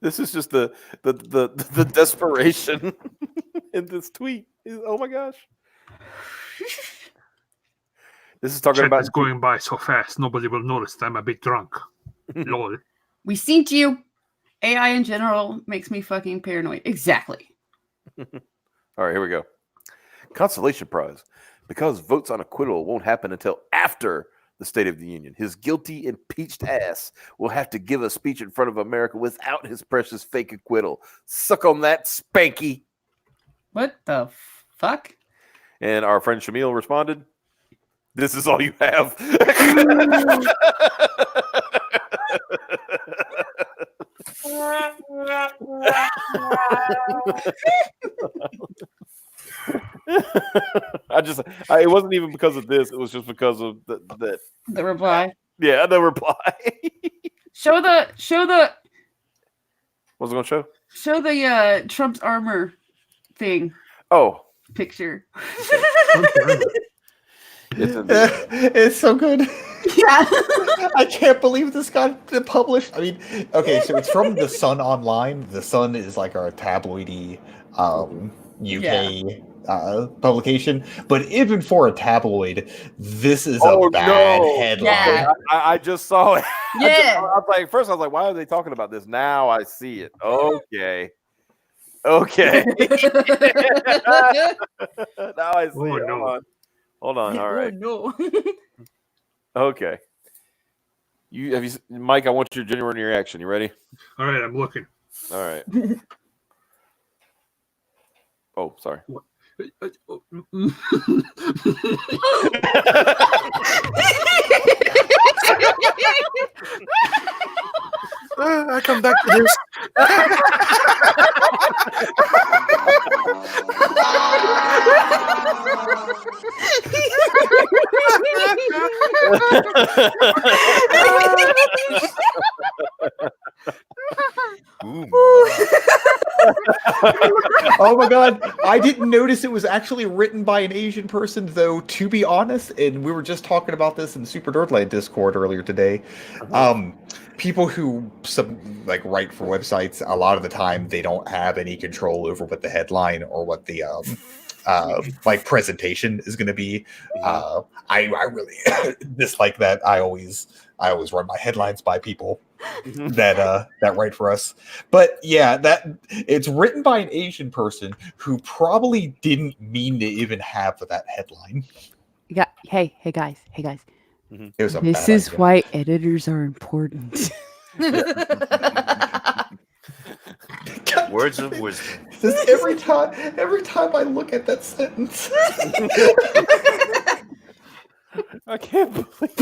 This is just the desperation in this tweet. Oh my gosh. This is talking Chat about is going by so fast, nobody will notice that I'm a bit drunk. Lol. We seen you. AI in general makes me fucking paranoid. Exactly. All right, here we go. Consolation prize. Because votes on acquittal won't happen until after the State of the Union, his guilty, impeached ass will have to give a speech in front of America without his precious fake acquittal. Suck on that, Spanky. What the fuck? And our friend Shamil responded, "This is all you have." It wasn't even because of this. It was just because of the reply. Yeah, the reply. Show the. What's it going to show? Show the Trump's armor thing. Oh, picture. It's so good. Yeah. I can't believe this got published. I mean, okay, so it's from The Sun Online. The Sun is like our tabloidy UK publication. But even for a tabloid, this is a bad headline. Yeah. I just saw it. Yeah. I was like, first I was like, why are they talking about this? Now I see it. Okay. Now I see it. No. Hold on. All right. Oh, no. Okay. Mike, I want your genuine reaction. You ready? All right, I'm looking. All right. Oh, sorry. I come back to this. Oh my god, I didn't notice it was actually written by an Asian person, though, to be honest, and we were just talking about this in the Super Nerdland Discord earlier today. People who write for websites, a lot of the time they don't have any control over what the headline or what the presentation is going to be. I really dislike that. I always run my headlines by people that write for us. But yeah, that it's written by an Asian person who probably didn't mean to even have that headline. Yeah. Hey guys. It was This is why editors are important. Words of wisdom. Just every time I look at that sentence. I can't believe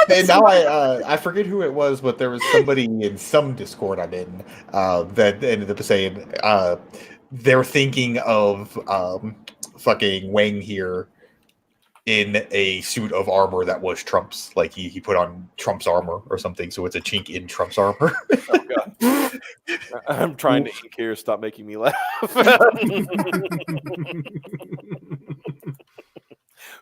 And now I forget who it was, but there was somebody in some Discord I'm in that ended up saying they're thinking of fucking Wang here in a suit of armor that was Trump's. Like he put on Trump's armor or something, so it's a chink in Trump's armor. Oh, God. I'm trying to ink here. Stop making me laugh.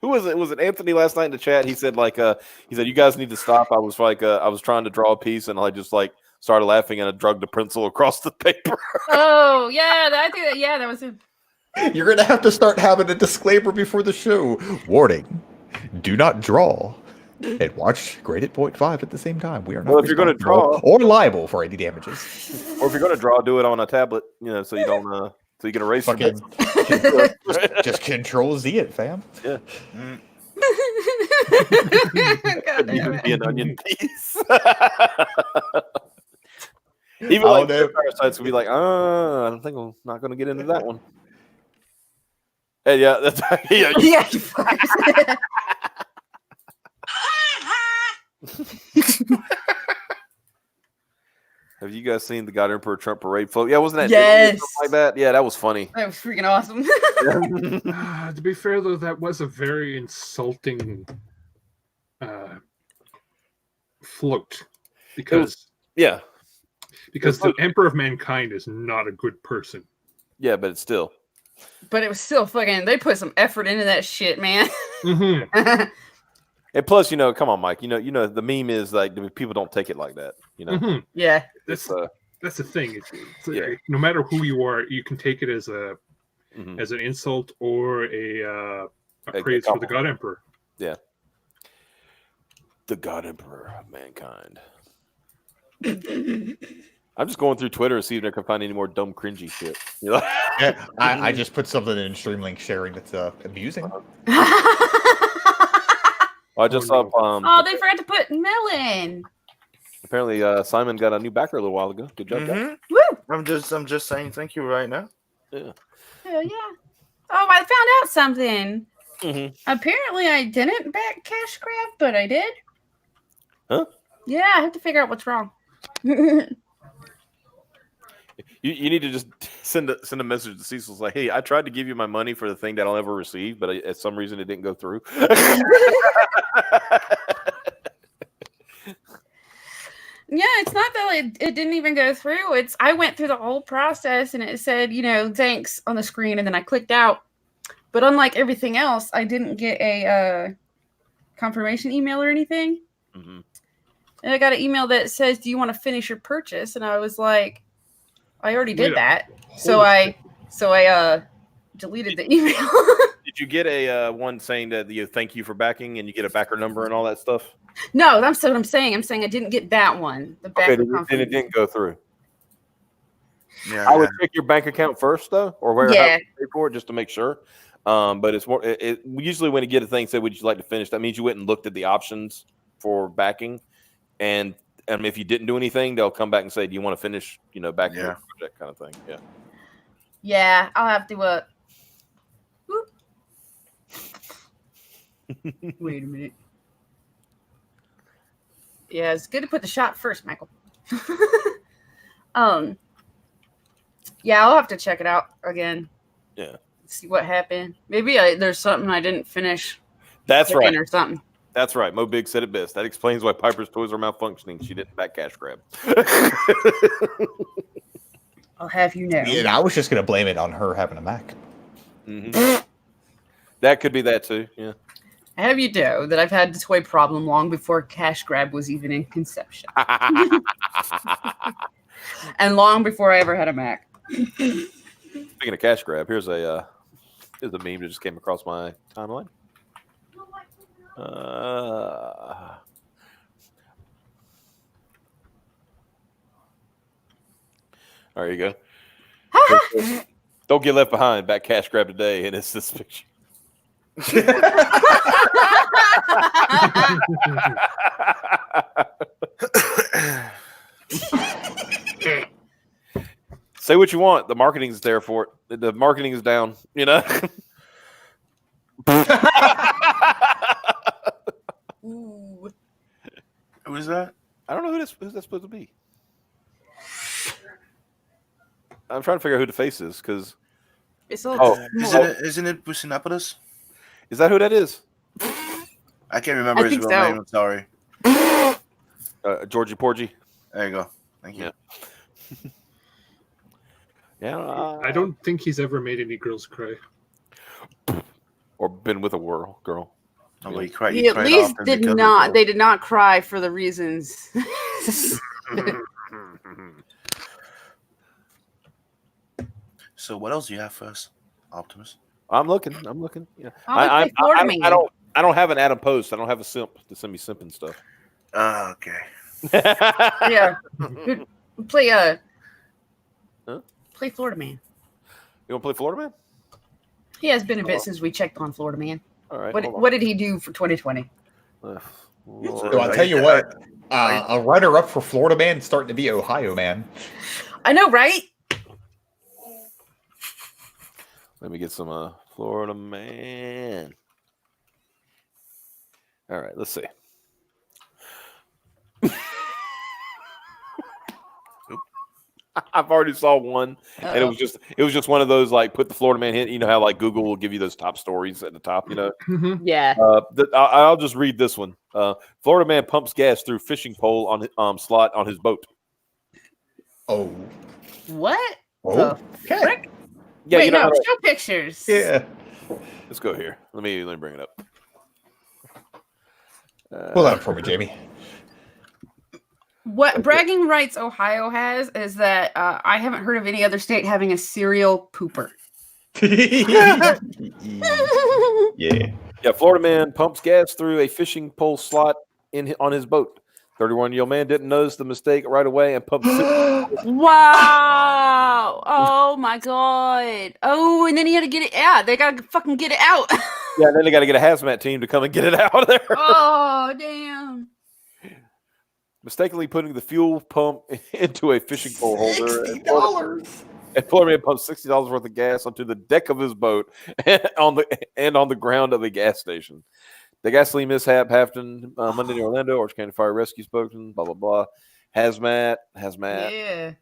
Who was it? Was it Anthony last night in the chat? He said you guys need to stop. I was trying to draw a piece and I just like started laughing and I drugged the pencil across the paper. Oh yeah, I think that was him. You're gonna have to start having a disclaimer before the show. Warning: do not draw and watch Graded Point 5 at the same time. We are not. Well, if you're going to draw or liable for any damages, or if you're going to draw, do it on a tablet. So you don't. So you can erase fucking just Control Z it, fam. Yeah. God, be an onion piece. Even like parasites would be like, I don't think I'm not going to get into that one. Hey, yeah, that's yeah. Yeah. Have you guys seen the God Emperor Trump parade float? Yeah, wasn't that yes like that? Yeah, that was funny. That was freaking awesome. To be fair, though, that was a very insulting float because the Emperor of Mankind is not a good person. Yeah, but it's still. But it was still fucking. They put some effort into that shit, man. Mm-hmm. And plus, come on, Mike. The meme is like people don't take it like that. Mm-hmm. Yeah, that's the thing. No matter who you are, you can take it as an insult or a praise for the God Emperor. Yeah, the God Emperor of Mankind. I'm just going through Twitter to see if I can find any more dumb, cringy shit. Yeah, I just put something in Streamlink sharing that's amusing. I just saw. Oh, they forgot to put Melon. Apparently, Simon got a new backer a little while ago. Good job, guys. Woo! I'm just saying thank you right now. Yeah. Hell yeah! Oh, I found out something. Mm-hmm. Apparently, I didn't back cash grab, but I did. Huh? Yeah, I have to figure out what's wrong. You need to just send a message to Cecil like, hey, I tried to give you my money for the thing that I'll never receive, but at some reason it didn't go through. Yeah, it's not that it didn't even go through. I went through the whole process and it said, thanks on the screen, and then I clicked out. But unlike everything else, I didn't get a confirmation email or anything. Mm-hmm. And I got an email that says, do you want to finish your purchase? And I was like, I already did that. So I deleted the email. Did you get a one saying that thank you for backing and you get a backer number and all that stuff? No, that's what I'm saying. I'm saying I didn't get that one. The backer then it didn't go through. Yeah, I would check your bank account first though, or where you pay for it just to make sure. But it's more. Usually when you get a thing said, would you like to finish? That means you went and looked at the options for backing, and if you didn't do anything, they'll come back and say, do you want to finish? Backing your project kind of thing. Yeah. Yeah, I'll have to. Wait a minute. Yeah, it's good to put the shot first, Michael. Yeah, I'll have to check it out again. Yeah. See what happened. Maybe there's something I didn't finish. That's right. Or something. That's right. Mo Big said it best. That explains why Piper's toys are malfunctioning. She didn't back cash grab. I'll have you know. Yeah, I was just going to blame it on her having a Mac. Mm-hmm. That could be that too. Yeah. I have you know that I've had the toy problem long before cash grab was even in conception. And long before I ever had a Mac. Speaking of cash grab, here's a meme that just came across my timeline. There you go. Don't get left behind. Back cash grab today, and it's this picture. Say what you want. The marketing's there for it. The marketing is down. Ooh. Who is that? I don't know who's that supposed to be. I'm trying to figure out who the face is because It's a little small. Isn't it Pusinopolis? is that who that is? I can't remember his think real so. name. I'm sorry. Georgie Porgy. There you go. Thank you. Yeah. Yeah. I don't think he's ever made any girls cry. Or been with a girl. Oh, well, he cried. He at cried least often did because of not. it. They did not cry for the reasons. So what else do you have for us, Optimus? I'm looking. Yeah. I like Florida Man. I don't have an Adam Post. I don't have a simp to send me simping stuff. Okay. Yeah. Play Huh? play Florida Man. You want to play Florida Man? He has been a bit since we checked on Florida Man. All right. What did he do for 2020? So I'll tell you what, a runner-up for Florida Man is starting to be Ohio Man. I know, right? Let me get some Florida Man. All right, let's see. I've already saw one, and it was just one of those like put the Florida Man hit. You know how like Google will give you those top stories at the top. You know. Yeah. I'll just read this one. Florida Man pumps gas through fishing pole on slot on his boat. Oh. What? Oh. Okay. Frick? Yeah, Wait, you know. no, show pictures. Yeah. Let's go here. Let me bring it up. Pull that up for me, Jamie. What bragging rights Ohio has is that I haven't heard of any other state having a serial pooper. Yeah. Yeah, Florida man pumps gas through a fishing pole slot on his boat. 31-year-old man didn't notice the mistake right away and pumped. Wow! Oh my god! Oh, and then he had to get it out. They gotta fucking get it out. Yeah, then they got to get a hazmat team to come and get it out of there. Oh damn! Mistakenly putting the fuel pump into a fishing pole holder. $60. And Florida man pumped $60 worth of gas onto the deck of his boat and on the ground of a gas station. The gasoline mishap happened Monday in Orlando. Orange County Fire Rescue spokesman. Blah blah blah. Hazmat. Yeah.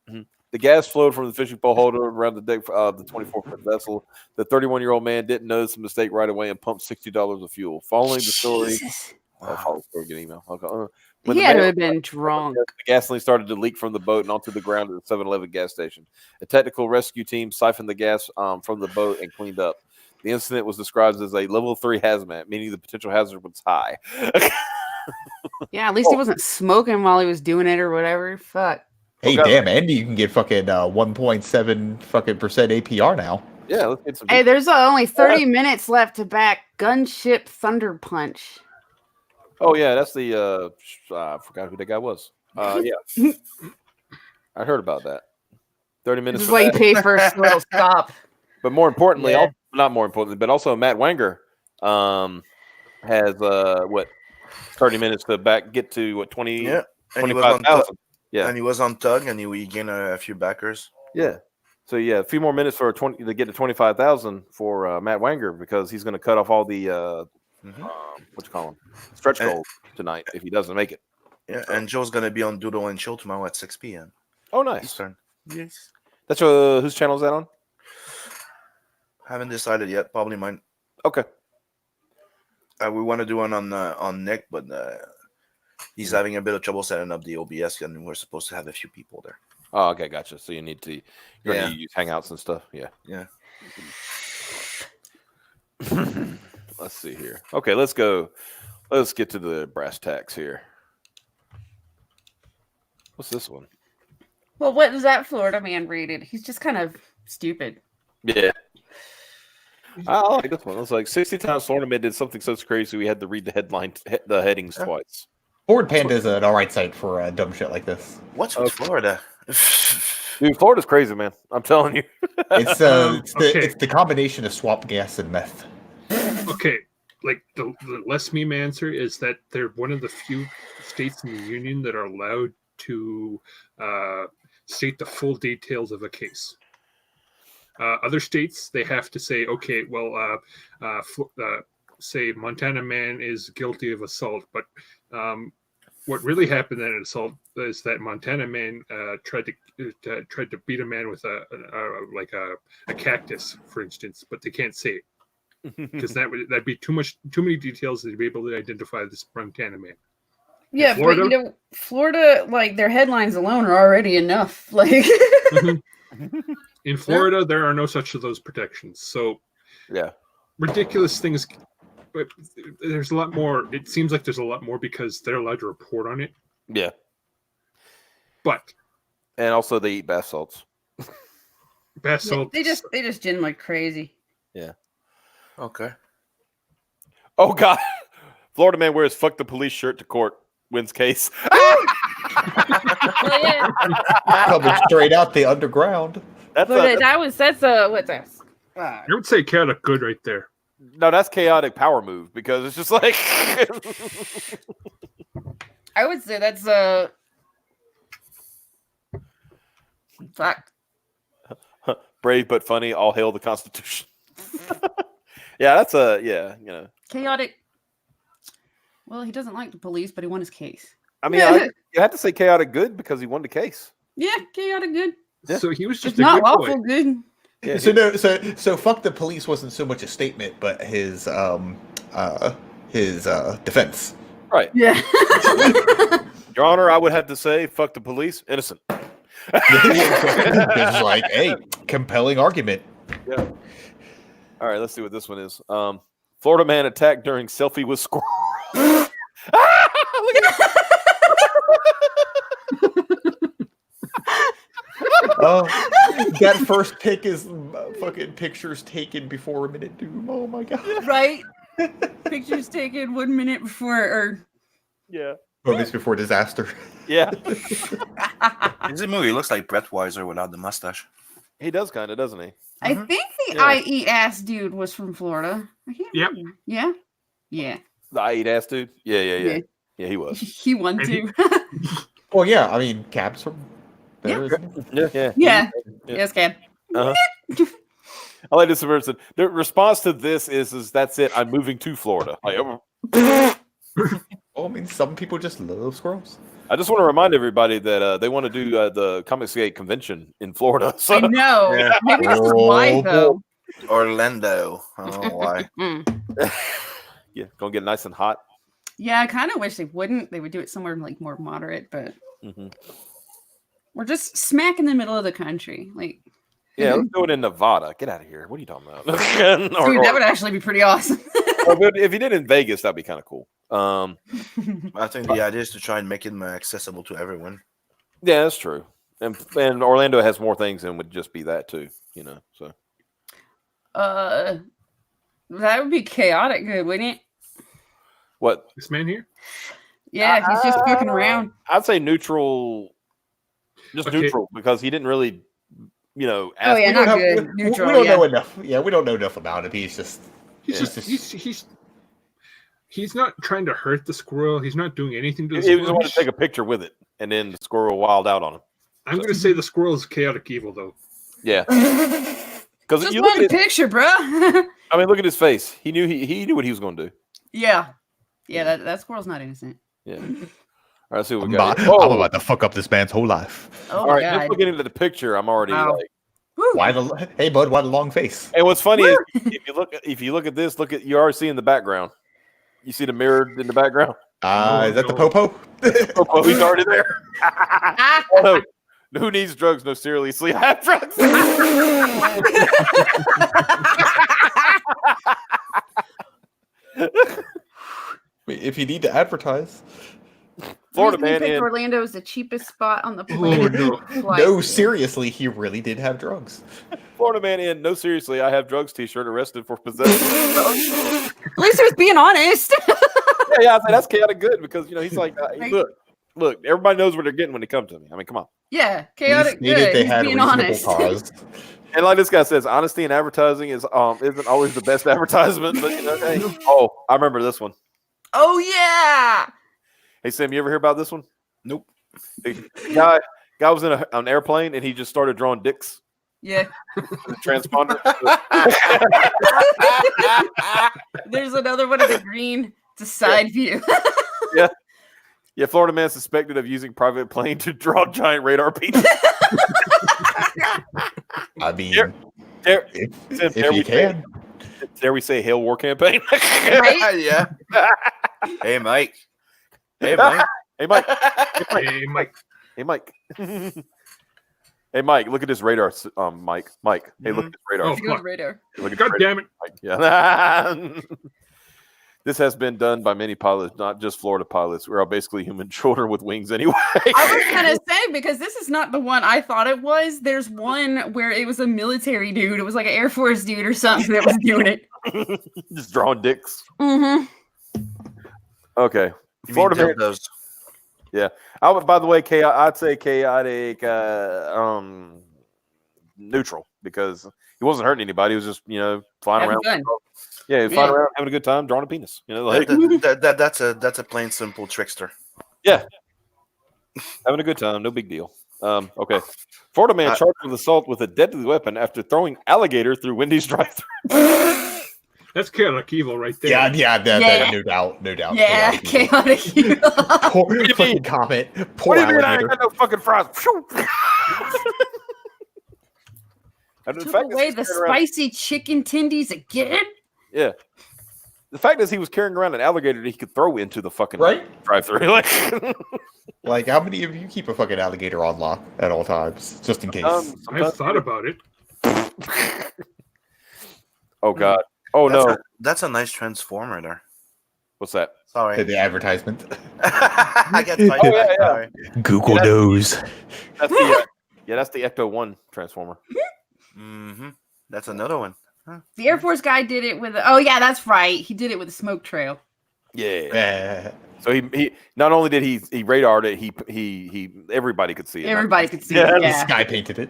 Mm-hmm. The gas flowed from the fishing pole holder around the deck of the 24-foot vessel. The 31-year-old man didn't notice the mistake right away and pumped $60 of fuel. Following the story, follow the story, get email. Okay. When He the had to man- have been drunk. The gasoline started to leak from the boat and onto the ground at the 7-Eleven gas station. A technical rescue team siphoned the gas from the boat and cleaned up. The incident was described as a level 3 hazmat, meaning the potential hazard was high. Yeah, at least he wasn't smoking while he was doing it or whatever. Fuck. Hey, Okay. damn, Andy, you can get fucking 1.7 fucking percent APR now. Yeah, let's get some. Hey, there's only 30 minutes left to back Gunship Thunder Punch. Oh yeah, that's the. I forgot who that guy was. Yeah, I heard about that. 30 minutes. This is for what you that. pay first, so it'll stop. But more importantly, Yeah. not more importantly, but also Matt Wanger has 30 minutes to get to 20. Yeah, and he was on 25,000. Yeah, and he was on Tug, and he gained a few backers. yeah. So yeah, a few more minutes for to get to 25,000 for Matt Wanger because he's going to cut off all the what you call them stretch goals tonight if he doesn't make it. Yeah, and Joe's gonna be on Doodle and Chill tomorrow at 6 p.m. Oh, nice. Eastern. Yes. That's whose channel is that on? Haven't decided yet. Probably mine. Okay. We want to do one on Nick, but he's having a bit of trouble setting up the OBS, and we're supposed to have a few people there. Oh, okay, gotcha. So you need to use Hangouts and stuff. Yeah. Yeah. Let's see here. Okay, let's go. Let's get to the brass tacks here. What's this one? Well, what is that Florida man rated? He's just kind of stupid. Yeah. I like this one. It's like 60 times Florida Man did something so crazy we had to read the headings twice. Forward Panda is an alright site for dumb shit like this. What's with Florida? Dude, Florida's crazy, man. I'm telling you. It's Okay. it's the combination of swamp gas and meth. Okay, like the less meme answer is that they're one of the few states in the union that are allowed to state the full details of a case. Other states, they have to say, okay, well, say Montana Man is guilty of assault, but what really happened in an assault is that Montana Man tried to beat a man with a cactus, for instance, but they can't say it because that'd be too many details to be able to identify this Montana Man. Yeah, but you know, Florida, like their headlines alone are already enough. Like in Florida, there are no such of those protections. So yeah, ridiculous things. But there's a lot more. It seems like there's a lot more because they're allowed to report on it. Yeah. And also they eat bath salts. Bath salts. They just gin like crazy. Yeah. Okay. Oh God. Florida man wears "fuck the police" shirt to court. Wins case. Coming straight out the underground. That's what's that? I would say chaotic good right there. No, that's chaotic power move because it's just like I would say that's fact. brave but funny. All hail the Constitution. Yeah, that's chaotic. Well, he doesn't like the police, but he won his case. I mean, you have to say chaotic good because he won the case. Yeah, chaotic good. Yeah. So he was just it's not lawful good. Yeah, so fuck the police wasn't so much a statement, but his defense. Right. Yeah. Your Honor, I would have to say, fuck the police, innocent. It's like, hey, compelling argument. Yeah. All right, let's see what this one is. Florida man attacked during selfie with squirrel. Look at that first pic is fucking pictures taken before a minute doom. Oh my God. Right? Pictures taken 1 minute before, or moments before disaster. Yeah. In this movie, he looks like Brett Weiser without the mustache. He does kind of, doesn't he? I think the IE ass dude was from Florida. Yep. Yeah. Yeah. The I eat ass dude? Yeah, he was. He won too. Well, yeah, I mean, Cab's from there, isn't he? Yeah. Yes, Cab. I like this person. The response to this is that's it. I'm moving to Florida. Like, well, I mean, some people just love squirrels. I just want to remind everybody that they want to do the Comicsgate convention in Florida. So. I know. Yeah. Maybe this is why, though. Orlando. I don't know why. Yeah, gonna get nice and hot. Yeah, I kind of wish they wouldn't. They would do it somewhere like more moderate, but we're just smack in the middle of the country. Like, yeah, let's do it in Nevada. Get out of here. What are you talking about? Dude, that would actually be pretty awesome. If you did it in Vegas, that'd be kind of cool. I think the idea is to try and make it more accessible to everyone. Yeah, that's true. And Orlando has more things and would just be that too, so. That would be chaotic good, wouldn't it? What? This man here? Yeah, he's just fucking around. I'd say neutral. Just neutral because he didn't really, ask. Not good. Neutral. We don't know enough. Yeah, we don't know enough about him. He's not trying to hurt the squirrel. He's not doing anything to the squirrel. He just wanted to take a picture with it, and then the squirrel wild out on him. I'm going to say the squirrel is chaotic evil, though. Yeah. Because just want a picture, bro. I mean, look at his face. He knew he knew what he was going to do. Yeah. Yeah, that squirrel's not innocent. Yeah. All right, let's see what we got. I'm about to fuck up this man's whole life. Oh, all right, God. just looking into the picture, I'm already like, why the long face? And what's funny is if you look at this, you already see in the background. You see the mirror in the background. Is that the popo? Popo, he's already there. Oh, no. Who needs drugs? No, seriously, I have drugs. If you need to advertise, Florida man in Orlando is the cheapest spot on the planet. No, seriously, he really did have drugs. Florida man in no, seriously, I have drugs T-shirt arrested for possession. At least he was being honest. Yeah, I say that's chaotic good because he's like, look, everybody knows what they're getting when they come to me. I mean, come on. Yeah, chaotic good. He's being honest. Cause. And like this guy says, honesty in advertising isn't always the best advertisement. But hey. Oh, I remember this one. Oh yeah. Hey Sam, you ever hear about this one? Nope. The guy was in an airplane and he just started drawing dicks. Yeah. Transponder. There's another one of the green. It's a side view. Yeah. Yeah, Florida man suspected of using private plane to draw giant radar pieces. I mean, Dare if you can. Dare we say hail war campaign? Right? Yeah. Hey, Mike. Hey, Mike. Hey, Mike. Hey, Mike. Hey, Mike. Hey, Mike, look at this radar. Mike. Hey, look at this radar. Oh, Go to fuck. radar. Look at God this damn it. radar. Yeah. This has been done by many pilots, not just Florida pilots. We're all basically human children with wings anyway. I was gonna say, because this is not the one I thought it was. There's one where it was a military dude. It was like an Air Force dude or something that was doing it. Just drawing dicks. Mm-hmm. Okay. You Florida mean man. dildos. Yeah. I would, by the way, I'd say chaotic, neutral, because he wasn't hurting anybody. He was just, flying Having around. fun. Yeah, he was flying around, having a good time, drawing a penis. Like That's a plain simple trickster. yeah, having a good time, no big deal. Okay. Florida man charged with assault with a deadly weapon after throwing alligator through Wendy's drive-thru. That's chaotic evil right there. Yeah, no doubt. Yeah, chaotic evil. Poor fucking comment. Poor What do you mean I ain't alligator. got no fucking fries? And the Took fact is away he's the carrying around- spicy chicken tendies again. Yeah. The fact is he was carrying around an alligator that he could throw into the fucking Right? drive-thru. Like, how many of you keep a fucking alligator on lock at all times, just in case? I've thought about it. Oh God. Oh no. That's a nice transformer there. What's that? Sorry. The advertisement. I got my yeah. sorry. Google Yeah, knows. That's the that's the Ecto 1 transformer. Mm-hmm. That's another one. Huh. The Air Force guy did it with. Oh yeah, that's right. He did it with a smoke trail. Yeah. So he not only did he radared it, he everybody could see it. Everybody could see Yeah, it. The Yeah. sky painted it.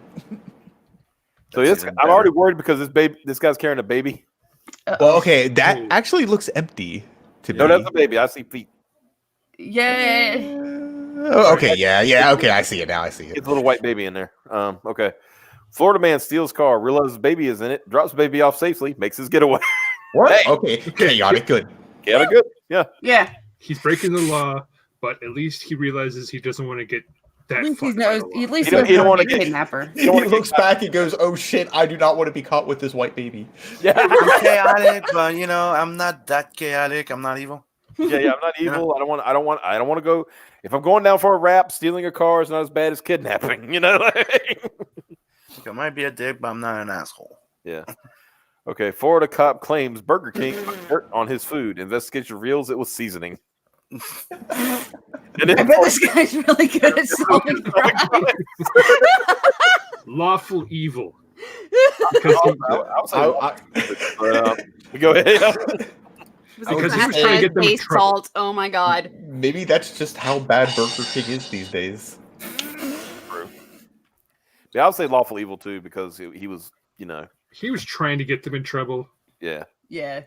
So That's this, even I'm better. already worried because this guy's carrying a baby. Well, okay, that Ooh. actually looks empty to me. No, that's a baby. I see feet. Yeah. Oh, okay, yeah, okay, I see it now. I see it. It's a little white baby in there. Okay. Florida man steals car, realizes baby is in it, drops baby off safely, makes his getaway. What? Hey. Okay, chaotic, good. Yeah, good. Yeah. Yeah. He's breaking the law, but at least he realizes he doesn't want to get that At least he fucked by knows. the law. At least He don't- he he don't knows wanna a get- kidnapper. He looks back and goes, "Oh shit! I do not want to be caught with this white baby." Yeah. I'm chaotic, but I'm not that chaotic. I'm not evil. Yeah, I'm not evil. I don't want to go. If I'm going down for a rap, stealing a car is not as bad as kidnapping. I might be a dick, but I'm not an asshole. Yeah. Okay. Florida cop claims Burger King put dirt on his food. Investigation reveals it was seasoning. And I then bet this guy's really good at solving crimes. Lawful evil. Because he, I'll say go ahead. because he was trying to get them in Taste trouble. salt. Oh my god. Maybe that's just how bad Burger King is these days. Yeah, I'll say lawful evil too because he was, He was trying to get them in trouble. yeah. Yeah.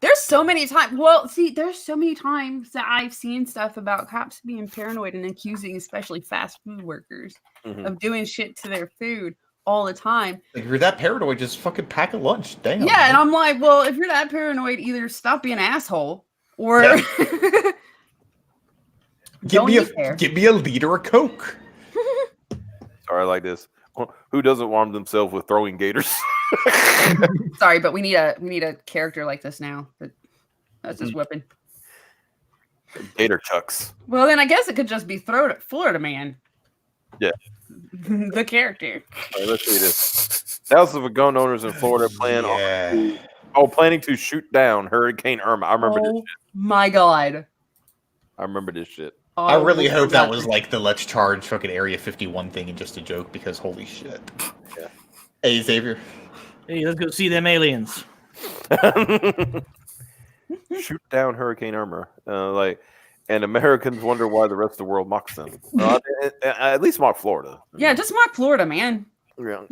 There's so many times. Well, see, there's so many times that I've seen stuff about cops being paranoid and accusing, especially fast food workers, Mhm. of doing shit to their food all the time. Like, if you're that paranoid, just fucking pack a lunch. Damn. Yeah, and I'm like, well, if you're that paranoid, either stop being an asshole or give me don't eat there. give me a liter of Coke. Sorry, I like this. Who doesn't warm themselves with throwing gators? Sorry, but we need a character like this now. That's his weapon. Gator chucks. Well, then I guess it could just be Florida Man. Yeah. The character. All right, let's see this. Thousands of gun owners in Florida planning to shoot down Hurricane Irma. I remember this Oh shit. my god. I remember this shit. I really hope that was. was like the Let's Charge fucking Area 51 thing and just a joke because holy shit. Yeah. Hey, Xavier. Hey, let's go see them aliens. Shoot down Hurricane Irma. And Americans wonder why the rest of the world mocks them. At least mock Florida. Yeah, just mock Florida, man. Yeah.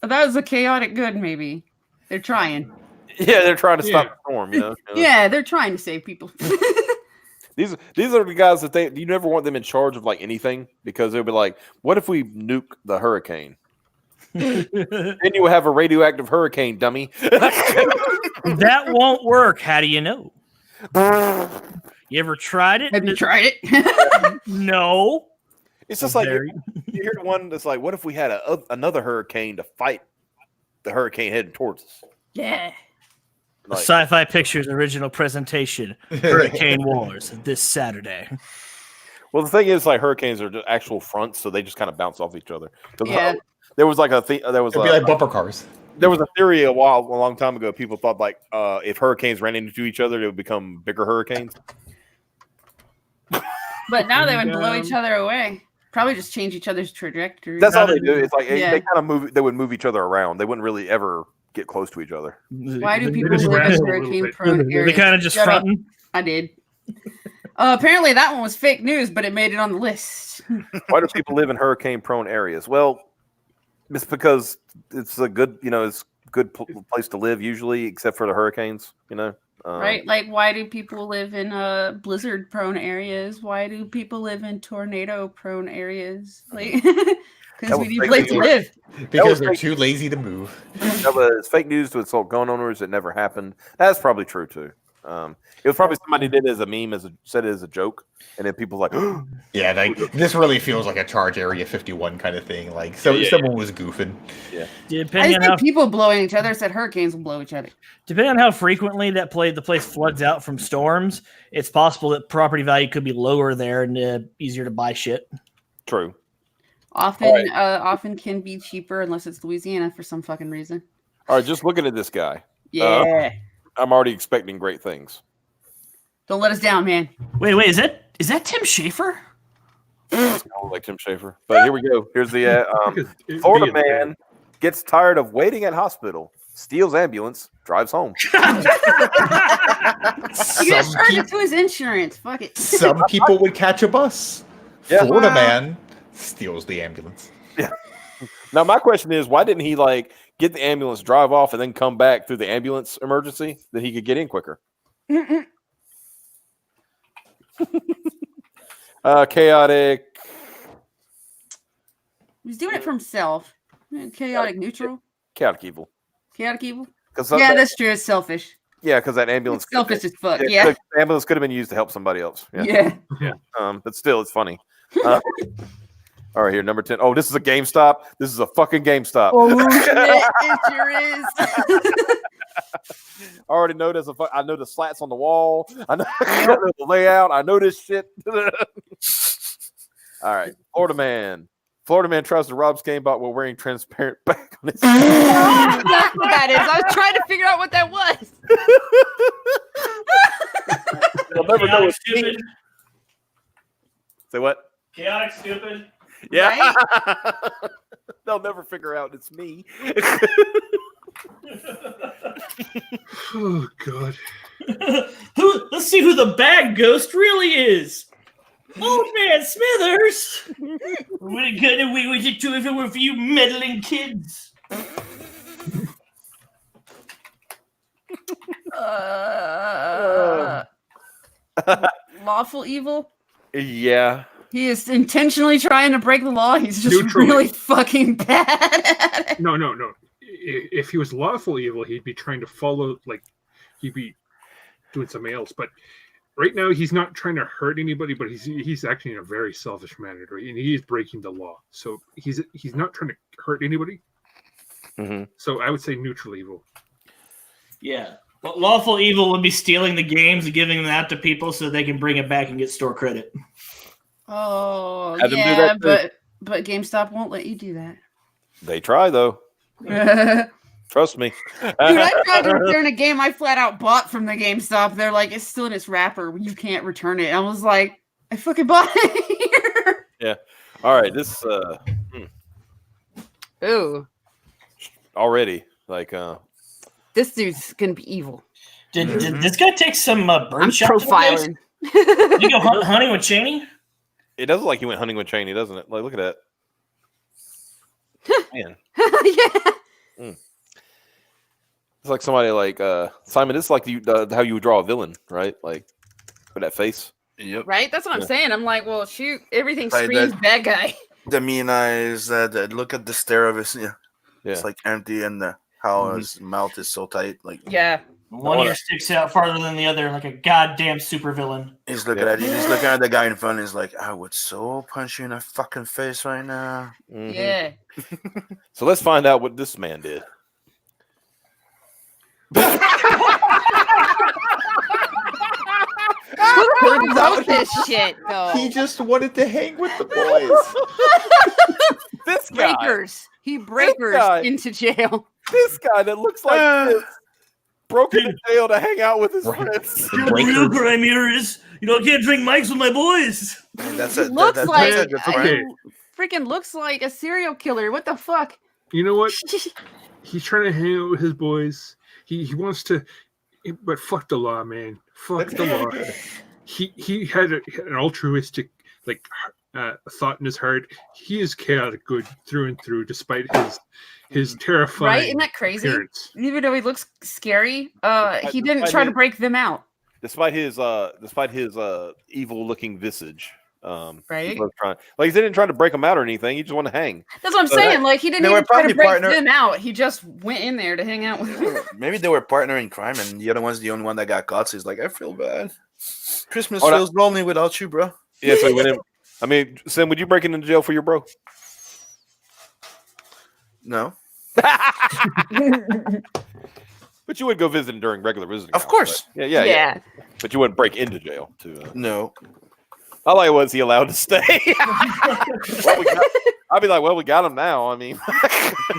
That was a chaotic good, maybe. They're trying. Yeah, they're trying to stop the storm, Yeah, they're trying to save people. These are the guys that you never want them in charge of like anything because they'll be like, what if we nuke the hurricane? Then you will have a radioactive hurricane, dummy. That won't work. How do you know? You ever tried it? Have you tried it? No. It's just like you hear the one that's like, what if we had another hurricane to fight the hurricane heading towards us? Yeah. Like, Sci-Fi Pictures original presentation, Hurricane Wars, this Saturday. Well, the thing is, like, hurricanes are just actual fronts, so they just kind of bounce off each other. Yeah. There was like it'd be like bumper cars. There was a theory a long time ago. People thought like if hurricanes ran into each other, they would become bigger hurricanes. But now they would blow each other away. Probably just change each other's trajectory. That's all they do. It's like they kind of move. They would move each other around. They wouldn't really ever get close to each other. Why do people live in hurricane-prone areas? They kind of just fronting. I did. Apparently, that one was fake news, but it made it on the list. Why do people live in hurricane-prone areas? Well, it's because it's a good, it's a good place to live usually, except for the hurricanes. Right? Like, why do people live in blizzard-prone areas? Why do people live in tornado-prone areas? Like, because we need a place to live. Because they're too lazy to move. That was fake news to insult gun owners. It never happened. That's probably true too. It was probably somebody did it as a meme, said it as a joke, and then people like, yeah, like this really feels like a Charge Area 51 kind of thing. Like someone was goofing. Yeah, I think people blowing each other said hurricanes will blow each other. Depending on how frequently the place floods out from storms, it's possible that property value could be lower there and easier to buy shit. True. Often can be cheaper unless it's Louisiana for some fucking reason. All right, just looking at this guy. Yeah. I'm already expecting great things. Don't let us down, man. Wait, is that Tim Schafer? I don't like Tim Schafer. But here we go. Here's the Florida man gets tired of waiting at hospital, steals ambulance, drives home. You just charge it to his insurance. Fuck it. Some people would catch a bus. Yeah. Florida man steals the ambulance. Yeah. Now my question is, why didn't he get the ambulance, drive off, and then come back through the ambulance emergency that he could get in quicker? Chaotic. He's doing it for himself. Chaotic neutral. Chaotic evil. Chaotic evil. Yeah, that's true. It's selfish. Yeah, because that ambulance. It's selfish as fuck. Yeah. The ambulance could have been used to help somebody else. Yeah. But still, it's funny. All right, here, number 10. Oh, this is a GameStop. This is a fucking GameStop. Oh, shit, it sure is. I already know I know the slats on the wall. I know the layout. I know this shit. All right, Florida man. Florida man tries to rob Gamebot while wearing transparent back on his. That's what that is. I was trying to figure out what that was. You'll never know it's stupid. Say what? Chaotic stupid. Yeah. Right? They'll never figure out it's me. Oh God. Let's see who the bad ghost really is. Old man Smithers. What good we would do if it were for you meddling kids? Lawful evil. Yeah. He is intentionally trying to break the law. He's just really fucking bad at it. No. If he was lawful evil, he'd be trying to follow, he'd be doing something else. But right now, he's not trying to hurt anybody, but he's acting in a very selfish manner, right? And he is breaking the law. So he's not trying to hurt anybody. Mm-hmm. So I would say neutral evil. Yeah. But lawful evil would be stealing the games and giving them out to people so they can bring it back and get store credit. Oh, yeah, but GameStop won't let you do that. They try, though. Trust me. Dude, I tried to return a game I flat out bought from the GameStop. They're like, it's still in its wrapper. You can't return it. I was like, I fucking bought it here. Yeah. All right. This, Ooh. Already. This dude's going to be evil. Did this guy take some bird shot? Profiling. Did he go hunting with Cheney? It does look like he went hunting with Cheney, doesn't it? Look at that. Man. Yeah. It's like somebody Simon. It's like how you would draw a villain, right? Like with that face. Yep. Right? That's what I'm saying. I'm like, well, shoot, everything Like screams that- bad guy. The mean eyes, that look at the stare of his. Yeah. Yeah. It's like empty, and how his mouth is so tight. Like Yeah. One ear sticks out farther than the other, like a goddamn supervillain. he's looking at he's looking at the guy in front. And he's like, I would so punch you in the fucking face right now. Yeah. So let's find out what this man did. Who wrote this shit though? He just wanted to hang with the boys. This guy. Breakers. He breakers guy. into jail. This guy that looks like this broke into jail to hang out with his friends. The real crime here is, I can't drink mics with my boys. That's He looks like that's a good point. Okay. freaking looks like a serial killer. What the fuck? You know what? He's trying to hang out with his boys. He wants to, but fuck the law, man. Fuck the law. He had an altruistic thought in his heart. He is chaotic good through and through, despite his terrifying Right? Isn't that crazy? appearance. Even though he looks scary, he didn't despite try to his- break them out. Despite his evil looking visage. Right? He didn't try to break them out or anything. He just wanted to hang. That's what I'm So saying. Like he didn't they were even try to probably break partner- them out. He just went in there to hang out with them. Maybe they were partner in crime, and the other one's the only one that got caught. So he's like, I feel bad. Christmas Oh, no. feels lonely without you, bro. Yeah, so he went in. I mean, Sam, would you break into jail for your bro? No, But you would go visiting during regular visiting. of hours, course, right? Yeah. But you wouldn't break into jail to. no. All I was he allowed to stay. I'd be like, well, we got him now. I mean,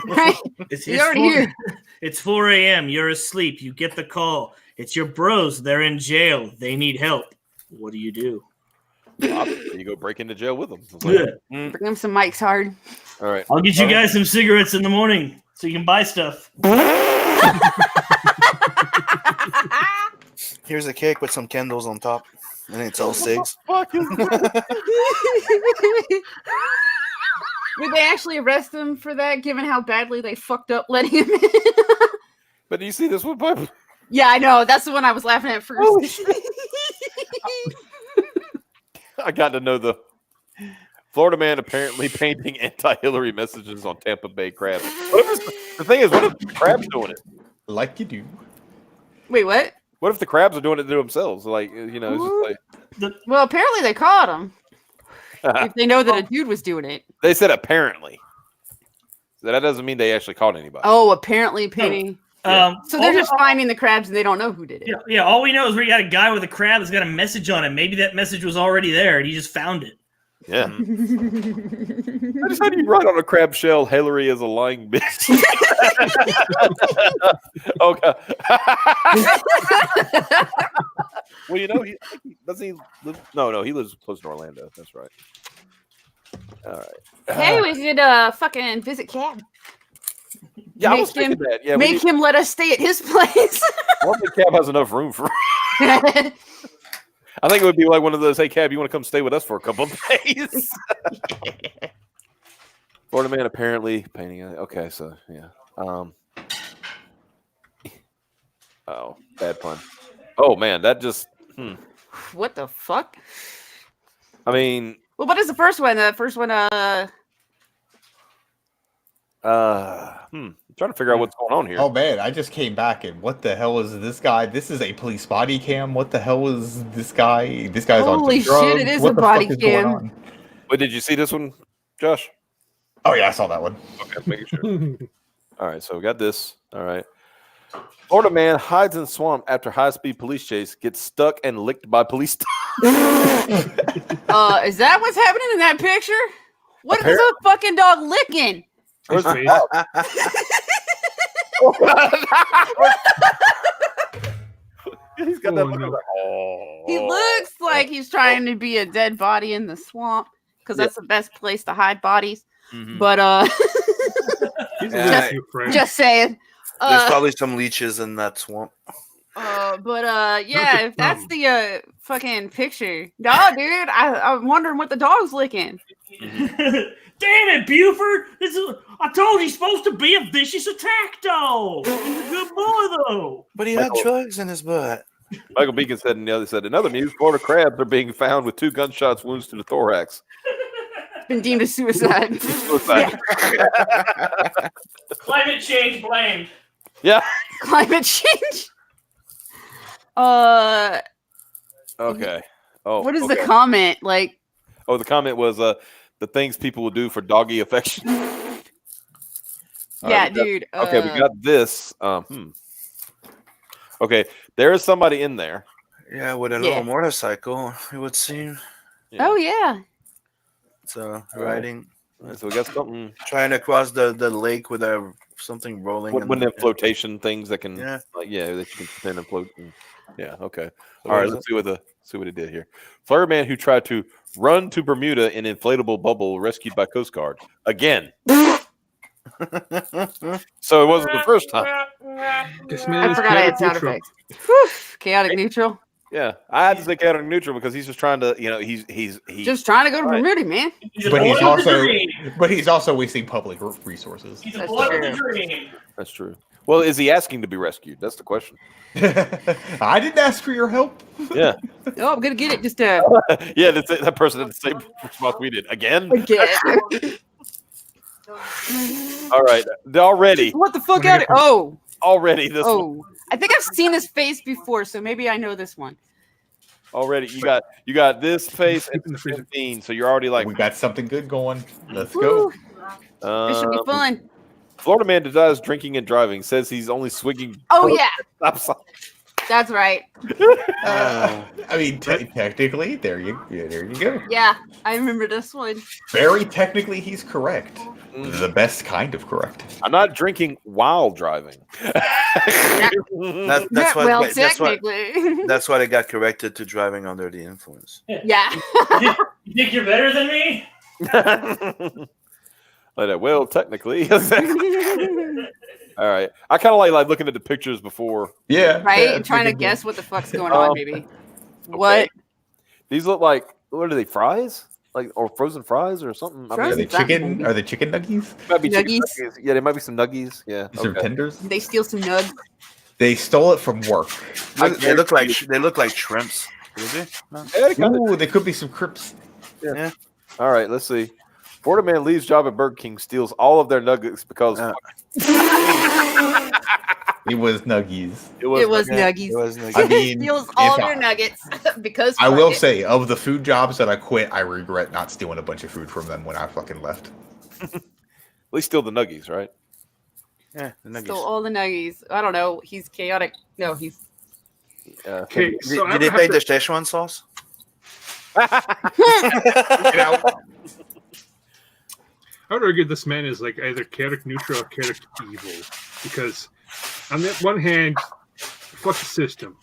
Right? It's He's already here. It's 4 a.m. You're asleep. You get the call. It's your bros. They're in jail. They need help. What do you do? you go break into jail with them. It's like, Yeah. Bring him some mics hard. all right. I'll get you guys some cigarettes in the morning so you can buy stuff. Here's a cake with some candles on top, and it's all cigs. Did they actually arrest him for that, given how badly they fucked up letting him in? But do you see this one, Piper? Yeah, I know. That's the one I was laughing at first. Holy shit. I got to know the Florida man apparently painting anti-Hillary messages on Tampa Bay crabs. The thing is, what if the crabs doing it? Like you do. Wait, what? What if the crabs are doing it to themselves? Like, it's just like Well, apparently they caught him. If they know that a dude was doing it. they said apparently. So that doesn't mean they actually caught anybody. Oh, apparently, Penny. So they're all- just finding the crabs and they don't know who did it. Yeah, all we know is we got a guy with a crab that's got a message on it. Maybe that message was already there and he just found it. Yeah. I just had you write on a crab shell, Hillary is a lying bitch. Okay. Well, you know, he live? No, he lives close to Orlando. That's right. All right. Hey, we could fucking visit Cab. Yeah, I Make was thinking him- that. Yeah, Make him let us stay at his place. I don't think Cab has enough room for. I think it would be like one of those. Hey, Cab, you want to come stay with us for a couple of days? Florida man apparently painting. Okay, so yeah. Oh, bad pun. Oh man, that just. What the fuck? I mean, Well, what is the first one? The first one, I'm trying to figure out what's going on here. Oh man, I just came back and what the hell is this guy? This is a police body cam. What the hell is this guy? This guy's on Holy some drugs. shit, it is What a the body fuck is going cam. on? Wait, did you see this one, Josh? Oh yeah, I saw that one. Okay, making sure. All right, so we got this. All right. Florida man hides in swamp after high-speed police chase, gets stuck and licked by police. is that what's happening in that picture? What is a fucking dog licking? Where's the face. dog? He's got that Oh, look no. of oh. He looks like he's trying to be a dead body in the swamp because that's the best place to hide bodies. Mhm. But He's Yeah. just, you, friend. just saying. There's probably some leeches in that swamp. Yeah, if that's the fucking picture, no, dude, I'm wondering what the dog's licking. Damn it, Buford! I told you he's supposed to be a vicious attack dog. He's a good boy, though. But he had drugs in his butt. Michael Beacon said in other news, Florida crabs are being found with 2 gunshots wounds to the thorax. been deemed a suicide. Suicide. Climate change blamed. Yeah. Climate change. Okay. Oh, What is okay. the comment? Like, Oh, the comment was the things people will do for doggy affection. All yeah, right, we got- dude. Okay, we got this. Okay, there is somebody in there. Yeah, with a Yeah. little motorcycle, it would seem. Oh yeah. So riding, All right, so we got something. trying to cross the lake with something rolling. One and- of them flotation things that can, Yeah. that you can spin and float. Yeah, okay. So All right, what is let's see what he did here. Florida man who tried to run to Bermuda in inflatable bubble rescued by Coast Guard again. So it wasn't the first time. This man I is forgot I had chaotic sound neutral. effects. Whew, chaotic neutral. Yeah, I had to say chaotic neutral because he's just trying to, he's Just trying to go to Right. Bermuda, man. He's a But boy he's with a also dream. wasting public resources. He's a That's boy with a true. dream. That's true. Well, is he asking to be rescued? That's the question. I didn't ask for your help. Yeah, Oh, I'm gonna get it. Just yeah. That person had the same response we did again. again. All right, already, What the fuck out of? Oh, already this one. oh. I think I've seen this face before, so maybe I know this one. Already, you got this face and in the freezer. 15, so you're already like. We got something good going. Let's Woo, go. this should be fun. Florida man denies drinking and driving. Says he's only swigging. Oh yeah, Stop sign. that's right. I mean, technically, there you go. Yeah, I remember this one. Very technically, he's correct. The best kind of correct. I'm not drinking while driving. That's why. Well, that's why. technically. That's why they got corrected to driving under the influence. Yeah. You think you're better than me? Well, technically. All right. I kind of like looking at the pictures before. Yeah. Right? yeah, Trying to good guess what the fuck's going on, maybe. Okay. What? These look like, what are they, fries? Like, or frozen fries or something? Are Frozen they chicken? Are they chicken nuggies? Might be chicken Nuggies? nuggies. Yeah, there might be some nuggies. Yeah. Some Okay. tenders? They steal some nugs. They stole it from work. They look like shrimps. Do they? No. Yeah, they kinda- Ooh, there could be some crips. Yeah. All right, let's see. Florida man leaves job at Burger King, steals all of their nuggets because It was nuggies. It was Yeah, nuggies. it was nuggies. I mean, Steals all if their nuggets because I fuck will it. say, of the food jobs that I quit, I regret not stealing a bunch of food from them when I fucking left. at least steal the nuggies, right? Yeah, the nuggies. Stole all the nuggies. I don't know. He's chaotic. No, he's Okay, Did, so did they take the Szechuan sauce? Get out. I would argue this man is like either chaotic neutral or chaotic evil, because on the one hand, fuck the system.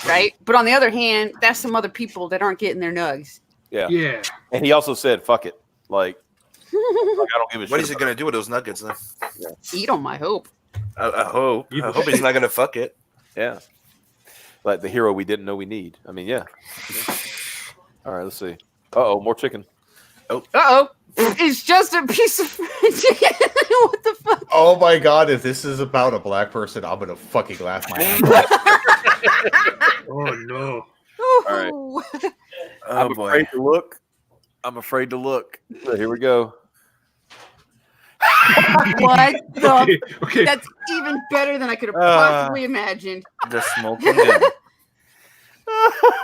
right. But on the other hand, that's some other people that aren't getting their nugs. Yeah. Yeah. And he also said, "Fuck it." Like, I don't give a shit. What is he about gonna do with those nuggets then? Eat them, I hope. I hope. I hope he's not gonna fuck it. it. Yeah. Like the hero we didn't know we need. I mean, yeah. All right, let's see. Uh-oh, more chicken. Uh-oh. It's just a piece of fried chicken. What the fuck? Oh my god, if this is about a black person, I'm gonna fucking laugh my ass off. Oh no. right. Ooh. Oh I'm boy. afraid to look. I'm afraid to look. So here we go. What the? Okay. Okay. That's even better than I could have possibly imagined. The smoking gun.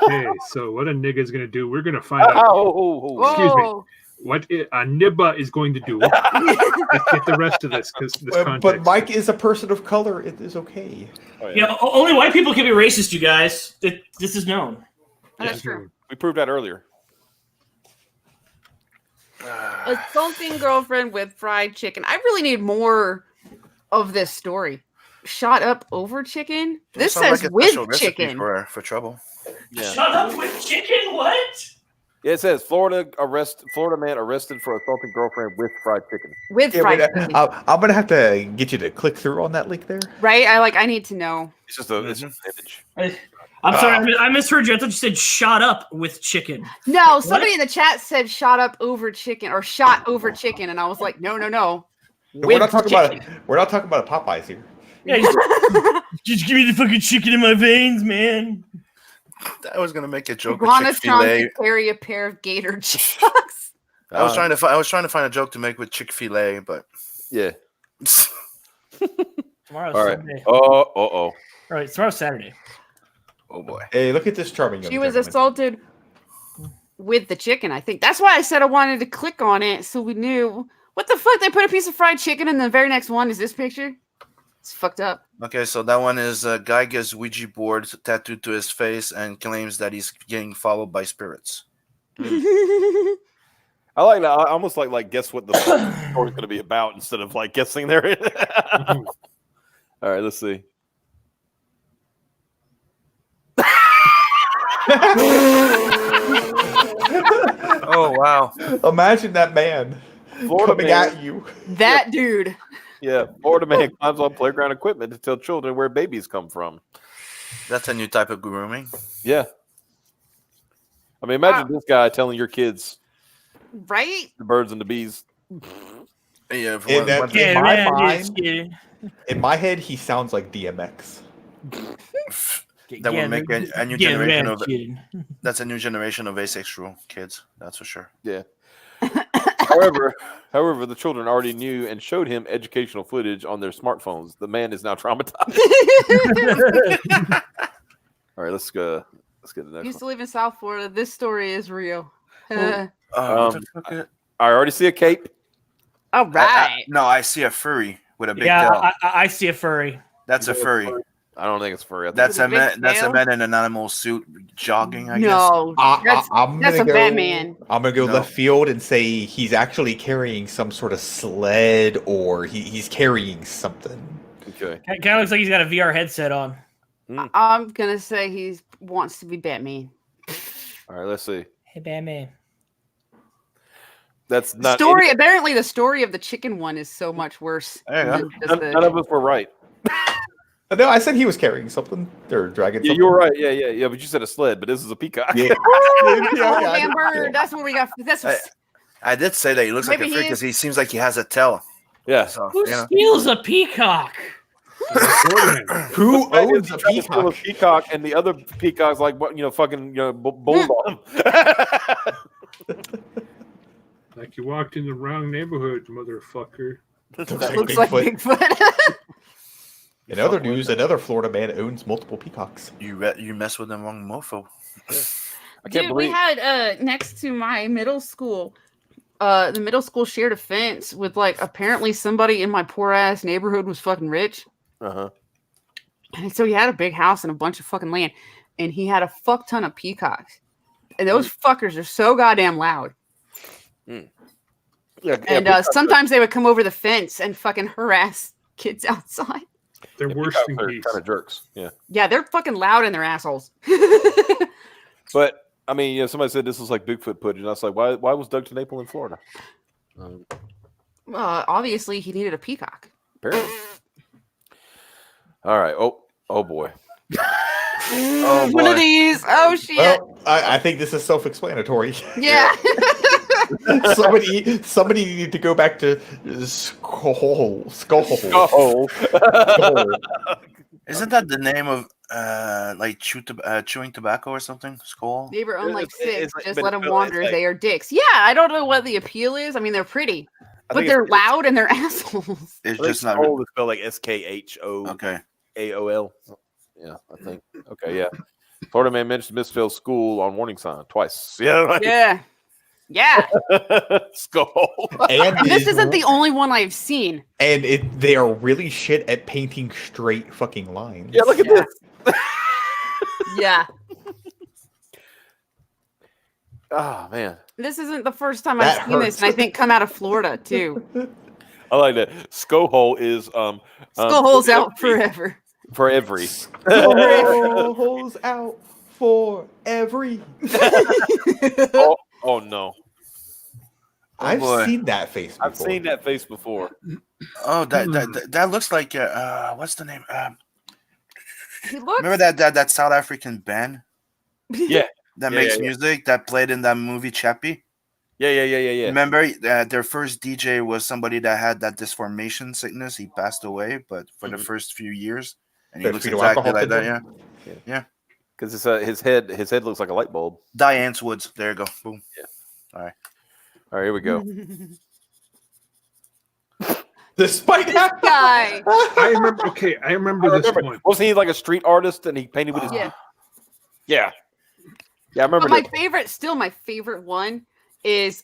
Okay. So what a nigga's gonna do? We're gonna find out Oh, Excuse me. Whoa. what a nibba is going to do. Let's get the rest of this because this context. But Mike is a person of color. It is okay. oh, yeah. Yeah, only white people can be racist, you guys. This is known. That's true. We proved that earlier. Assaulting girlfriend with fried chicken. I really need more of this story. Shot up over chicken? This Sounds says like a with special recipe chicken. for trouble. Yeah. Shut up with chicken. What? Yeah, it says Florida man arrested for assaulting girlfriend with fried chicken. With Yeah, fried but, chicken. I'm gonna have to get you to click through on that link there. Right? I need to know. It's just it's just an image. I'm sorry, I misheard you. I thought you said shot up with chicken. No, somebody in the chat said shot up over chicken or shot over chicken, and I was like, no. We're not talking about chicken. we're not talking about a Popeyes here. Yeah, just give me the fucking chicken in my veins, man. I was gonna make a joke with Iguana's trying Chick-fil-A. to carry a pair of gator chucks. I was trying to find a joke to make with Chick-fil-A, but yeah. Tomorrow's All right. Sunday. Oh. All right, tomorrow's Saturday. Oh boy. Hey, look at this charming young She was gentleman. assaulted with the chicken, I think. That's why I said I wanted to click on it so we knew. What the fuck? They put a piece of fried chicken in the very next one. Is this picture? It's fucked up. Okay, so that one is a guy gets Ouija board tattooed to his face and claims that he's getting followed by spirits. I like that. I almost like guess what the story's going to be about instead of like guessing there. All right, let's see. Oh wow! Imagine that man Florida coming man. at you. That dude. Yeah, Florida man climbs on playground equipment to tell children where babies come from. That's a new type of grooming. Yeah. I mean, imagine this guy telling your kids Right? the birds and the bees. Yeah, In, that, Get in my around mind, this, kid. in my head, he sounds like DMX. That will make a new Get generation around, of. kid. That's a new generation of asexual kids. That's for sure. Yeah. However, the children already knew and showed him educational footage on their smartphones. The man is now traumatized. All right, let's go. Let's get the next Used one. to live in South Florida. This story is real. I already see a cape. All right. No, I see a furry with a big Yeah, tail. I see a furry. That's a furry. I don't think it's furry. I think That's With a a big man. That's a tail? man in an animal suit jogging. I guess. No, I'm that's gonna a go, Batman. I'm gonna go No. left field and say he's actually carrying some sort of sled, or he's carrying something. Okay. Kind of looks like he's got a VR headset on. I'm gonna say he wants to be Batman. All right, let's see. Hey, Batman. That's not Story. Apparently, the story of the chicken one is so much worse. There you go. than just None of us were right. No, I said he was carrying something. They're dragging Yeah, something. you were right. Yeah. But you said a sled, but this is a peacock. Yeah. Oh, man, bird. That's what we got. That's I did say that he looks like a Maybe freak he because he seems like he has a tail. Yeah. So, Who you know. steals a peacock? Who Right, owns he's a trying to steal peacock? peacock, and the other peacock's like, what, fucking, bulled on him. Like you walked in the wrong neighborhood, motherfucker. looks like Bigfoot. In other news, another Florida man owns multiple peacocks. You mess with the wrong mofo. I can't Dude, we believe. had next to my middle school, the middle school shared a fence with like apparently somebody in my poor ass neighborhood was fucking rich. Uh-huh. And so he had a big house and a bunch of fucking land, and he had a fuck ton of peacocks. And those fuckers are so goddamn loud. Yeah, And sometimes they would come over the fence and fucking harass kids outside. They're worse than geese. kind of jerks. Yeah. Yeah, they're fucking loud and they're assholes. But I mean, somebody said this was like Bigfoot footage, and I was like, why was Doug TeNapel in Florida? Obviously, he needed a peacock. Apparently. All right. Oh boy. Oh One of boy. these. Oh shit. Well, I think this is self-explanatory. Yeah. somebody needed to go back to Skull. Isn't that the name of like chewing tobacco or something? Skull. Neighbor owned like six. like- Just but let them it's wander. like- They are dicks. Yeah, I don't know what the appeal is. I mean, they're pretty, I but think they're it's- loud and they're assholes. It's I think just not. Skull is spelled like SKHOAOL. Okay. Yeah, I think. Okay, yeah. Florida man mentioned Misfell School on warning sign twice. Yeah. Right. Yeah. Yeah. Skull. And This isn't the only one I've seen. And they are really shit at painting straight fucking lines. Yeah, look at this. Yeah. Oh man, This isn't the first time That I've seen this, hurts. and I think come out of Florida too. I like that. Skull is Skull holes out forever. for every. Holes out for every. Oh no, I've boy. seen that face before. I've seen that face before. Oh, that looks like what's the name? He looks. Remember that South African band Yeah, that Yeah, makes yeah, yeah. music that played in that movie Chappie? yeah. Remember their first DJ was somebody that had that disformation sickness. He passed away, but for the first few years, and he The looks fetal exactly alcohol like that. syndrome? Yeah, Because his head looks like a light bulb. Diane's Woods. There you go. Boom. Yeah. All right. All right, here we go. Despite This guy. I remember. Okay, I remember this one. Wasn't he like a street artist and he painted with his? Yeah. Yeah. Yeah, I remember. But my favorite one is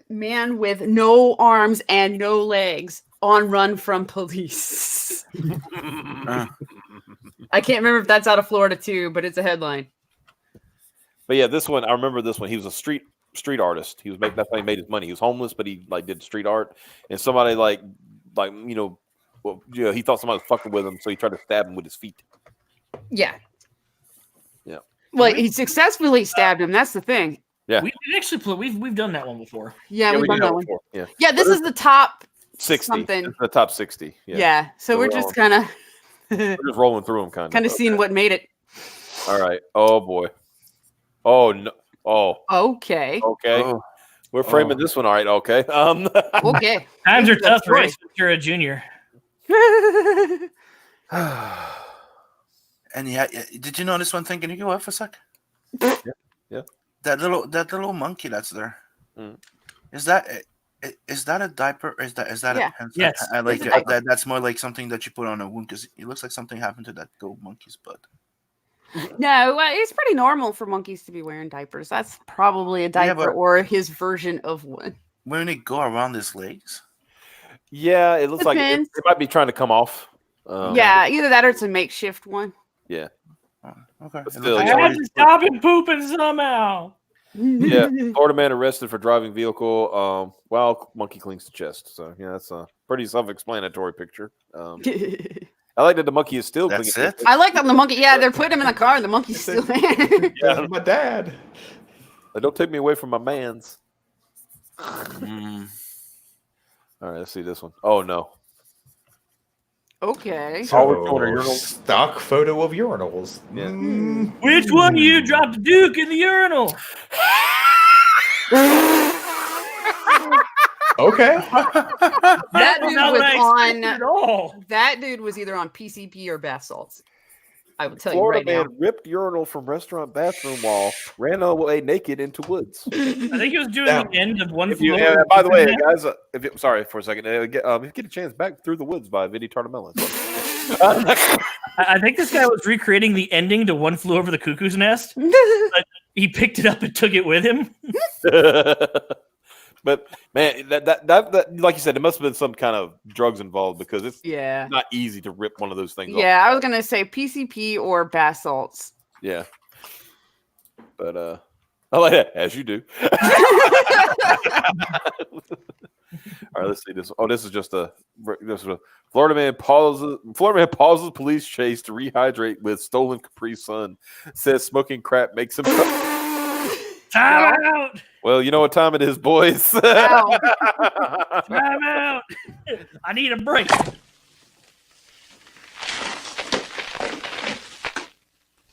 man with no arms and no legs on run from police. I can't remember if that's out of Florida too, but it's a headline. But yeah, this one I remember. This one, he was a street artist. He was making, that's how he made his money. He was homeless, but he like did street art. And somebody like he thought somebody was fucking with him, so he tried to stab him with his feet. Yeah. Yeah. Well, he successfully stabbed him. That's the thing. Yeah. We've actually we've done that one before. Yeah, we've done that one. Before. Yeah. Yeah, this is the top 60. something. It's the top 60. Yeah. Yeah. So we're just kind of we're just rolling through them, kind of seeing what made it. All right. Oh boy. Oh no. Oh. Okay. Okay. Oh. We're framing this one all right. Okay. Okay. Times are tough, right. right? You're a junior. And yeah, did you notice one thing? Can you go up for a sec? Yeah. That little monkey that's there. Mm. Is that a diaper? Or is that Yeah. a Yes. I like It's a diaper. that's more like something that you put on a wound because it looks like something happened to that gold monkey's butt. No, it's pretty normal for monkeys to be wearing diapers. That's probably a diaper but- or his version of one. When they go around his legs. Yeah, it looks like it Depends. might be trying to come off. Yeah, either that or it's a makeshift one. Yeah. Oh, okay. But It still, looks I like had to stop him pooping somehow. Yeah. Florida man arrested for driving vehicle while monkey cleans the chest. So yeah, that's a pretty self-explanatory picture. I like that the monkey is still That's cleaning. it? I like that the monkey. Yeah, they're putting him in the car and the monkey's still there. Yeah, my dad. Like, don't take me away from my mans. Mm. All right, let's see this one. Oh no. Okay. Oh, we're doing a urinal. Stock photo of urinals. Yeah. Which one of you dropped a Duke in the urinal? Okay. That dude not was what I expected at all. That dude was either on PCP or bath salts. I will tell Florida you right man ripped urinal from restaurant bathroom wall, ran away naked into woods. I think he was doing Now, the end of one. If you, Floor. by the way, guys, sorry for a second. If you get a chance, Back Through the Woods by Vinny Tartamella. I think this guy was recreating the ending to One Flew Over the Cuckoo's Nest. But he picked it up and took it with him. But man, that like you said, there must have been some kind of drugs involved because it's Yeah. not easy to rip one of those things off. Yeah, I was gonna say PCP or bath salts. Yeah. But I like that, as you do. All right, let's see this. Oh, this is a Florida man pauses police chase to rehydrate with stolen Capri Sun. Says smoking crack makes him. Time out! Well, you know what time it is, boys. Time out! I need a break.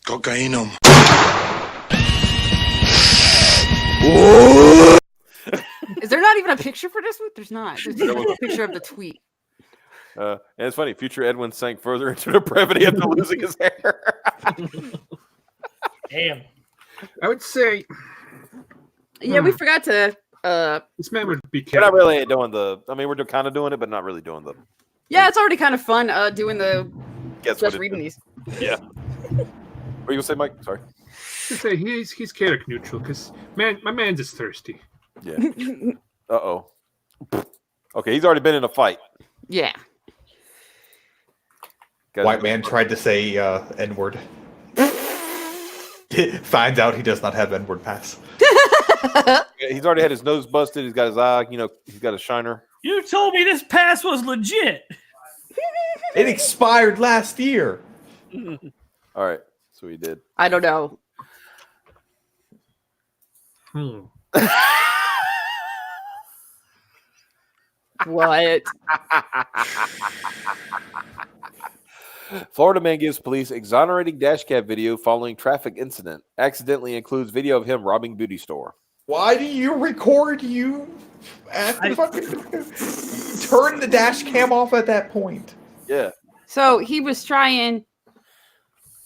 Cocainum. Is there not even a picture for this one? There's not. There's just a picture of the tweet. And it's funny. Future Edwin sank further into the depravity after losing his hair. Damn. I would say Yeah, we forgot to. this man would be We're not careful. really doing the. I mean, we're kind of doing it, but not really doing the. Yeah, it's already kind of fun doing the Guess just what it reading is. these. Yeah. What are you gonna say, Mike? Sorry. I'd say he's chaotic neutral because my man's is thirsty. Yeah. Uh-oh. Okay, he's already been in a fight. Yeah. Guys, White man tried to say N-word. Finds out he does not have N-word pass. he's already had his nose busted. He's got his eye, he's got a shiner. You told me this pass was legit. It expired last year. All right. So he did. I don't know. What? Florida man gives police exonerating dash cam video following traffic incident. Accidentally includes video of him robbing beauty store. Why do you record you at the fucking turn the dash cam off at that point? Yeah. So he was trying.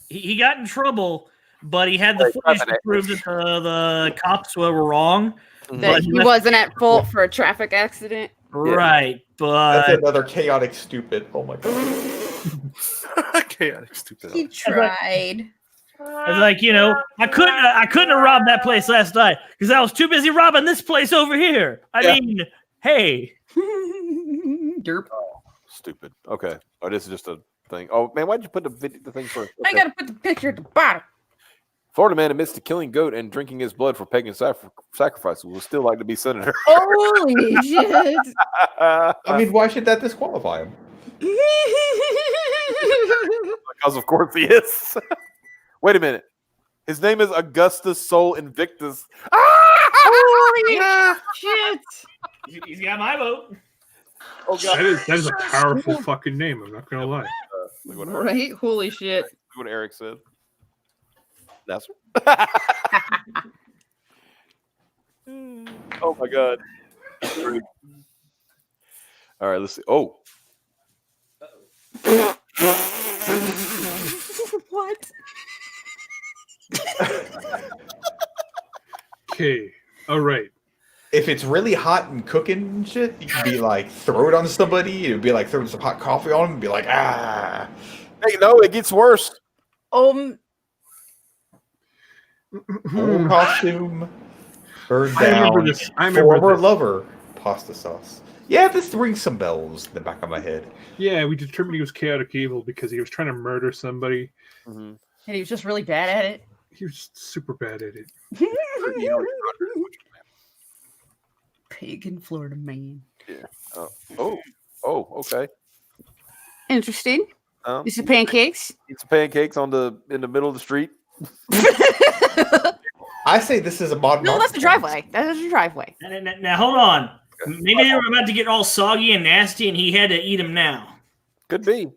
He got in trouble, but he had the footage to prove that the cops were wrong. That he wasn't at fault for a traffic accident. Right, but That's another chaotic stupid. Oh my god. Chaotic stupid. He tried. it's like, I couldn't have robbed that place last night because I was too busy robbing this place over here. I mean, hey. Derp. Stupid. Okay. Oh, this is just a thing. Oh man, why'd you put the thing first? I gotta put the picture at the bottom. Florida man admits to killing goat and drinking his blood for pagan sacrifices. Would still like to be senator. Holy shit! I mean, why should that disqualify him? Because of course he is. Wait a minute. His name is Augustus Sol Invictus. Holy shit! He's got my vote. Oh god. That is a powerful fucking name. I'm not gonna lie. Look what Right? Holy shit. Look what Eric said. That's oh my god. All right, let's see. Oh. What? Okay. All right. If it's really hot and cooking and shit, you can be like, throw it on somebody. It would be like throwing some hot coffee on them and be like, ah. Hey, no, it gets worse. Full costume. Bird I remember down. this. I remember Former this. lover. Pasta sauce. Yeah, this rings some bells in the back of my head. Yeah, we determined he was chaotic evil because he was trying to murder somebody. And he was just really bad at it. He was super bad at it. Pagan Florida man. Yeah. Oh, okay. Interesting. This is pancakes. Eat some pancakes in the middle of the street. I say this is a modern. No, that's the driveway. That is the driveway. Now hold on. Maybe they were about to get all soggy and nasty, and he had to eat them now. Could be.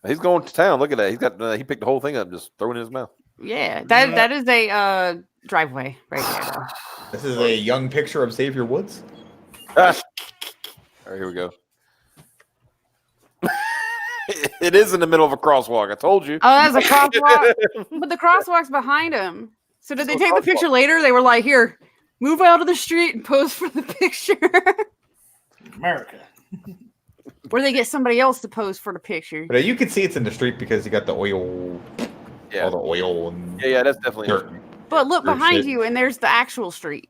He's going to town. Look at that. He picked the whole thing up, and just threw it in his mouth. Yeah, that is a driveway right there. Though. This is a young picture of Xavier Woods. All right, here we go. It is in the middle of a crosswalk. I told you. Oh, that's a crosswalk. But the crosswalk's behind him. So did they take the picture later? They were like, here, move out of the street and pose for the picture. America. Or they get somebody else to pose for the picture. But you can see it's in the street because you got the oil. Yeah. All the oil. And Yeah, that's definitely dirt. But look Or behind shit. you, and there's the actual street.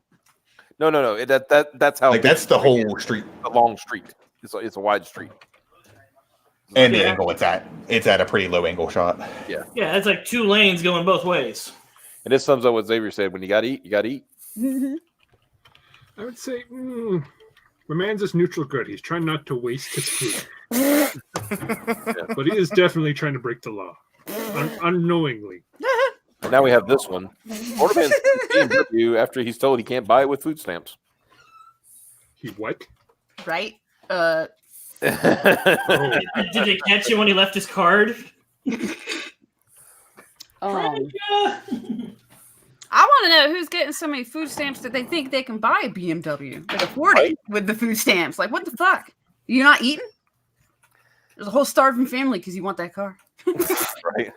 No. That's how. Like, that's the whole street. A long street. It's a wide street. And the angle it's at a pretty low angle shot. Yeah. Yeah, it's like 2 lanes going both ways. And this sums up what Xavier said: when you got to eat, you got to eat. I would say, my man's just neutral good. He's trying not to waste his food. But he is definitely trying to break the law. Unknowingly. Now we have this one. Orderman's BMW after he's told he can't buy it with food stamps. He what? Right? Oh. Did they catch him when he left his card? I want to know who's getting so many food stamps that they think they can buy a BMW, like afford it with the food stamps. Like, what the fuck? You not eating? There's a whole starving family because you want that car. Right.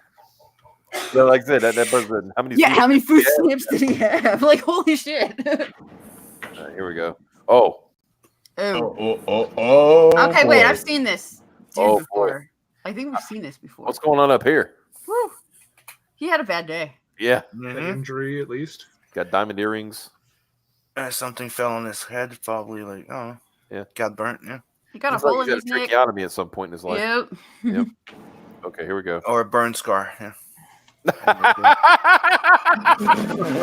So like I said, that person, how many? How many food stamps did he have? Like, holy shit. Here we go. Oh. Okay, wait, boy. I've seen this dude before. I think we've seen this before. What's going on up here? Whew. He had a bad day. Yeah. An injury, at least. Got diamond earrings. Something fell on his head, probably like, oh, yeah, got burnt. Yeah. He got Looks a hole like in he his got a neck. tracheotomy at some point in his life. Yep. Yep. Okay, here we go. Or a burn scar. Yeah. Oh,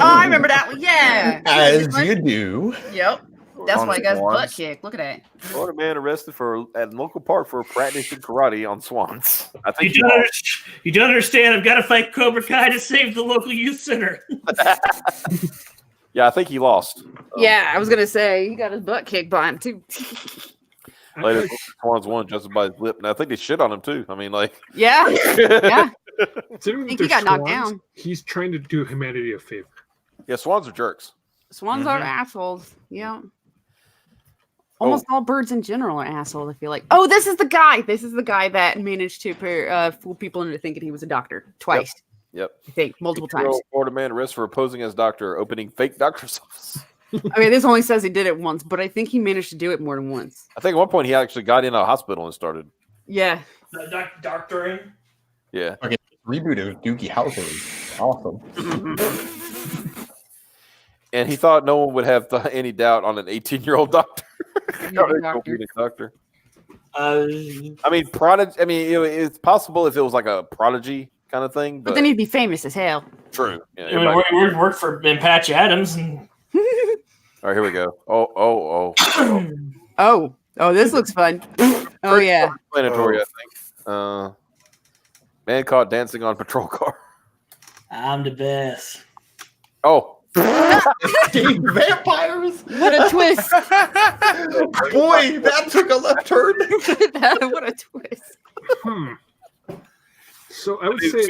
I remember that one. Yeah. As you do. Yep. That's On why he got his butt swans. kicked. Look at that. Florida man arrested at local park for practicing karate on swans. I think You don't understand. I've got to fight Cobra Kai to save the local youth center. Yeah, I think he lost. Yeah, I was gonna say he got his butt kicked by him too. Later, Swans won just by his lip, and I think they shit on him too. I mean, like, Yeah. Yeah. Considering I think that he got they're knocked swans, down. He's trying to do humanity a favor. Yeah, swans are jerks. Swans are assholes. Yeah. Almost all birds in general are assholes, I feel like. Oh, this is the guy. This is the guy that managed to fool people into thinking he was a doctor twice. Yep. I think multiple 18-year-old times. Florida man arrested for posing as doctor, opening fake doctor's office. I mean, this only says he did it once, but I think he managed to do it more than once. I think at one point he actually got in a hospital and started. Yeah. Doctoring. Yeah. Okay, reboot of Doogie Howser is awesome. And he thought no one would have any doubt on an 18-year-old doctor. Doctor. I mean, prodigy. I mean, it's possible if it was like a prodigy kind of thing, But then he'd be famous as hell. true. Yeah, I mean, we worked for Patch Adams, and all right, here we go. Oh. Oh, this looks fun. Oh yeah. Explanatory, I think. Man caught dancing on patrol car. I'm the best. Oh. Escape vampires. What a twist. Boy, that took a left turn. What a twist. So I would say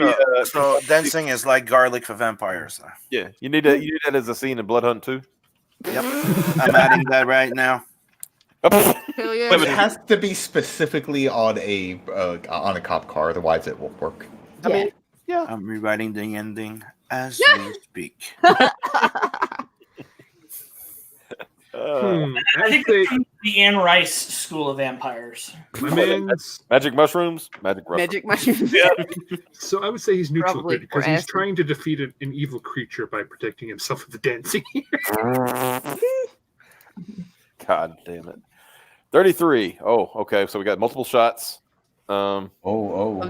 so dancing is like garlic for vampires. Yeah, you need that as a scene in Blood Hunt 2. Yep. I'm adding that right now. Hell yeah. But it has to be specifically on a cop car, otherwise it won't work. I mean, yeah. I'm rewriting the ending as we speak. I think it's the Anne Rice School of Vampires. my man's Magic mushrooms. magic mushrooms. Yeah. So I would say he's neutral Probably good because for he's acid. trying to defeat an evil creature by protecting himself with the dancing. God damn it. 33. Oh, okay. So we got multiple shots. Of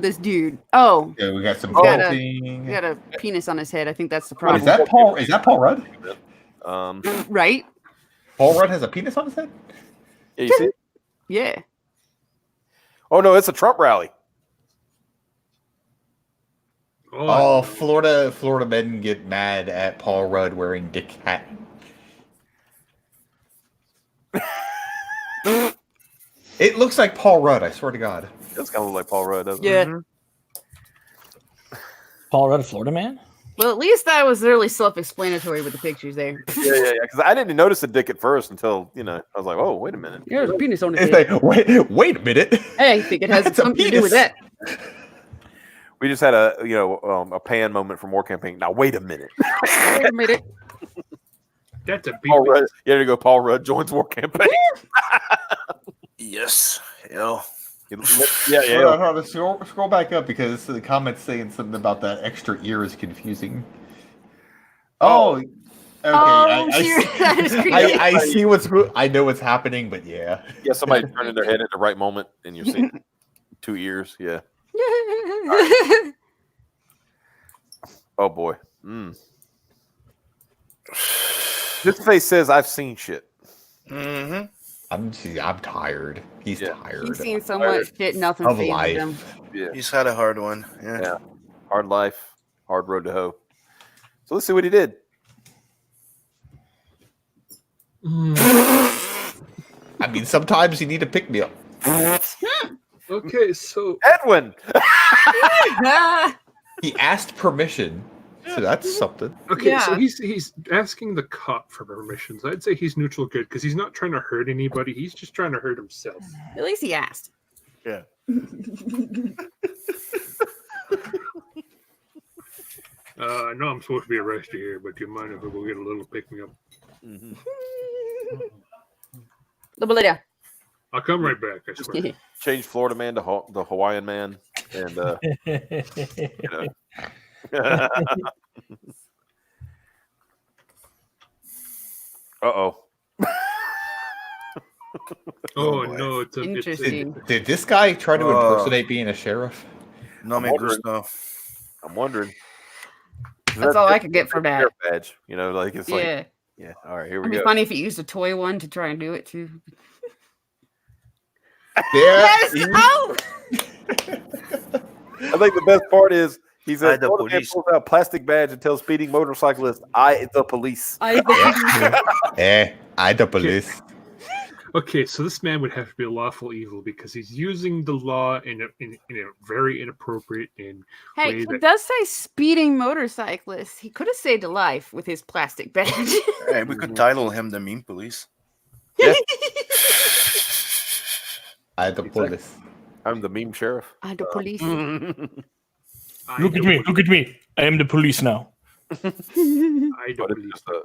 this dude. Oh, Yeah, we got some He's got a- belting. he got a penis on his head. I think that's the Wait, problem. is that Paul? Is that Paul Rudd? Right? Paul Rudd has a penis on his head. Yeah, you see it? Yeah. Oh no, it's a Trump rally. Oh, Florida men get mad at Paul Rudd wearing dick hat. It looks like Paul Rudd, I swear to God. That's kind of look like Paul Rudd, doesn't Yeah. it? Paul Rudd, Florida man. Well, at least that was really self-explanatory with the pictures there. Yeah. Because I didn't notice the dick at first until I was like, oh, wait a minute. There's a penis on his It's head. like, wait a minute. Hey, I think it has It's a something to do with penis. that. We just had a pan moment from War Campaign. Now wait a minute. Wait a minute. That's a Paul beat. Rudd. Yeah, there you go. Paul Rudd joins War Campaign. Yes. Hell. Yeah. Hold on, scroll back up because the comments saying something about that extra ear is confusing. Oh, okay. I see I know what's happening, but yeah. Yeah, somebody turning their head at the right moment, and you're seeing 2 ears. Yeah. Oh boy. This face says I've seen shit. Mm-hmm. I'm tired. He's tired. He's seen so much shit, nothing Of phases life. him. Yeah. He's had a hard one. Yeah. Hard life, hard road to hoe. So let's see what he did. I mean, sometimes you need to pick me up. Okay, so Edwin. He asked permission, so that's something. Okay, so Yeah. he's asking the cop for permissions. I'd say he's neutral good because he's not trying to hurt anybody. He's just trying to hurt himself. At least he asked. Yeah. I know I'm supposed to be arrested here, but do you mind if I go get a little pick me up? Double it. I'll come right back. I swear. Change Florida man to the Hawaiian man, and Uh-oh. Oh no, it's a Interesting. Did this guy try to impersonate being a sheriff? No me gusta. I'm wondering. That's all I could get from that. Sheriff badge, like it's like Yeah. yeah. All right, here we It'd be go. funny if he used a toy one to try and do it too. Yeah. Oh! I think the best part is he says the Florida man police. pulls out plastic badge and tells speeding motorcyclist, "I the police." I the police. Okay, so this man would have to be a lawful evil because he's using the law in a very inappropriate Hey, way it that does say speeding motorcyclist. He could have saved a life with his plastic badge. Hey, we could title him the meme police. Yeah. I the police. I'm the meme sheriff. I the police. Look at me. I am the police now. I don't But it's believe just a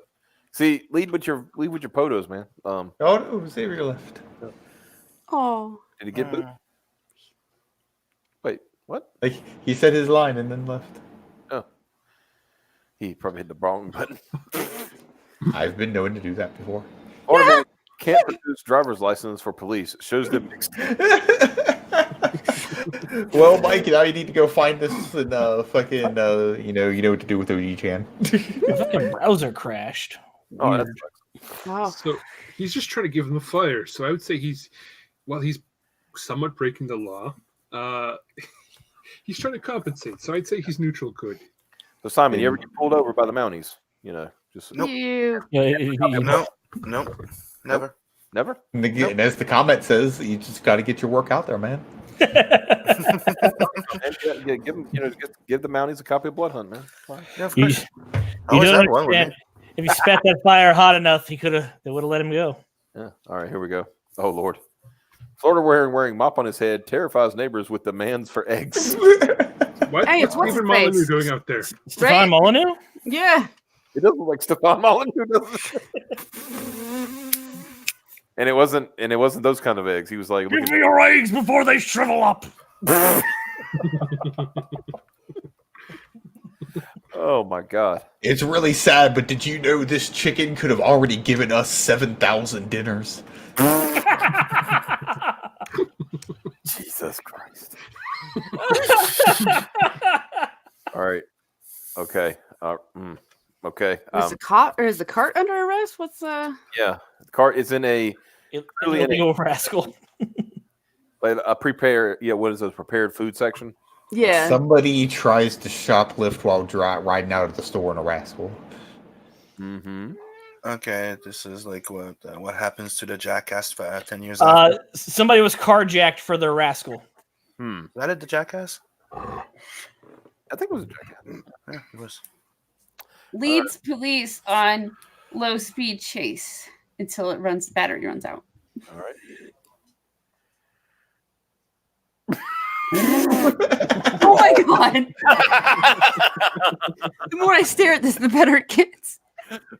See, lead with your potos, man. Oh no, Xavier left. Oh. Did he get booed? Wait, what? Like he said his line and then left. Oh, he probably hit the wrong button. I've been known to do that before. Or can't produce driver's license for police. Shows them mixed. Well, Mike, now you need to go find this and fucking you know what to do with OG-chan. My fucking browser crashed. Oh, that's Wow. So he's just trying to give him a fire. So I would say he's somewhat breaking the law. He's trying to compensate. So I'd say he's neutral good. So Simon, you ever get pulled over by the Mounties? You know, just Nope. You. No, never. Never. And as the comment says, you just got to get your work out there, man. And, give them, give the Mounties a copy of Blood Hunt, man. Fine. Yeah, of You, course. you I always don't had one with understand. me. If he spat that fire hot enough, they would have let him go. Yeah. All right, here we go. Oh Lord. Florida wearing mop on his head terrifies neighbors with demands for eggs. What? Hey, it's What's Stephen Molyneux doing out there? Stefan Molyneux? Yeah. It doesn't look like Stefan Molyneux, does it? And it wasn't those kind of eggs. He was like, Give me your eggs before they shrivel up. Oh my God. It's really sad, but did you know this chicken could have already given us 7,000 dinners? Jesus Christ. All right. Okay. Okay. Is the cop or is the cart under arrest? What's Yeah. The cart is in a clearly in Illegal rascal. like a prepared. Yeah. What is those prepared food section? Yeah. Somebody tries to shoplift while riding out of the store in a rascal. Mm-hmm. Okay, this is like what happens to the Jackass 10 years after. Somebody was carjacked for their rascal. Is that it, the Jackass? I think it was a Jackass. Yeah, it was. Leads police on low speed chase until battery runs out. All right. Oh my God. The more I stare at this, the better it gets.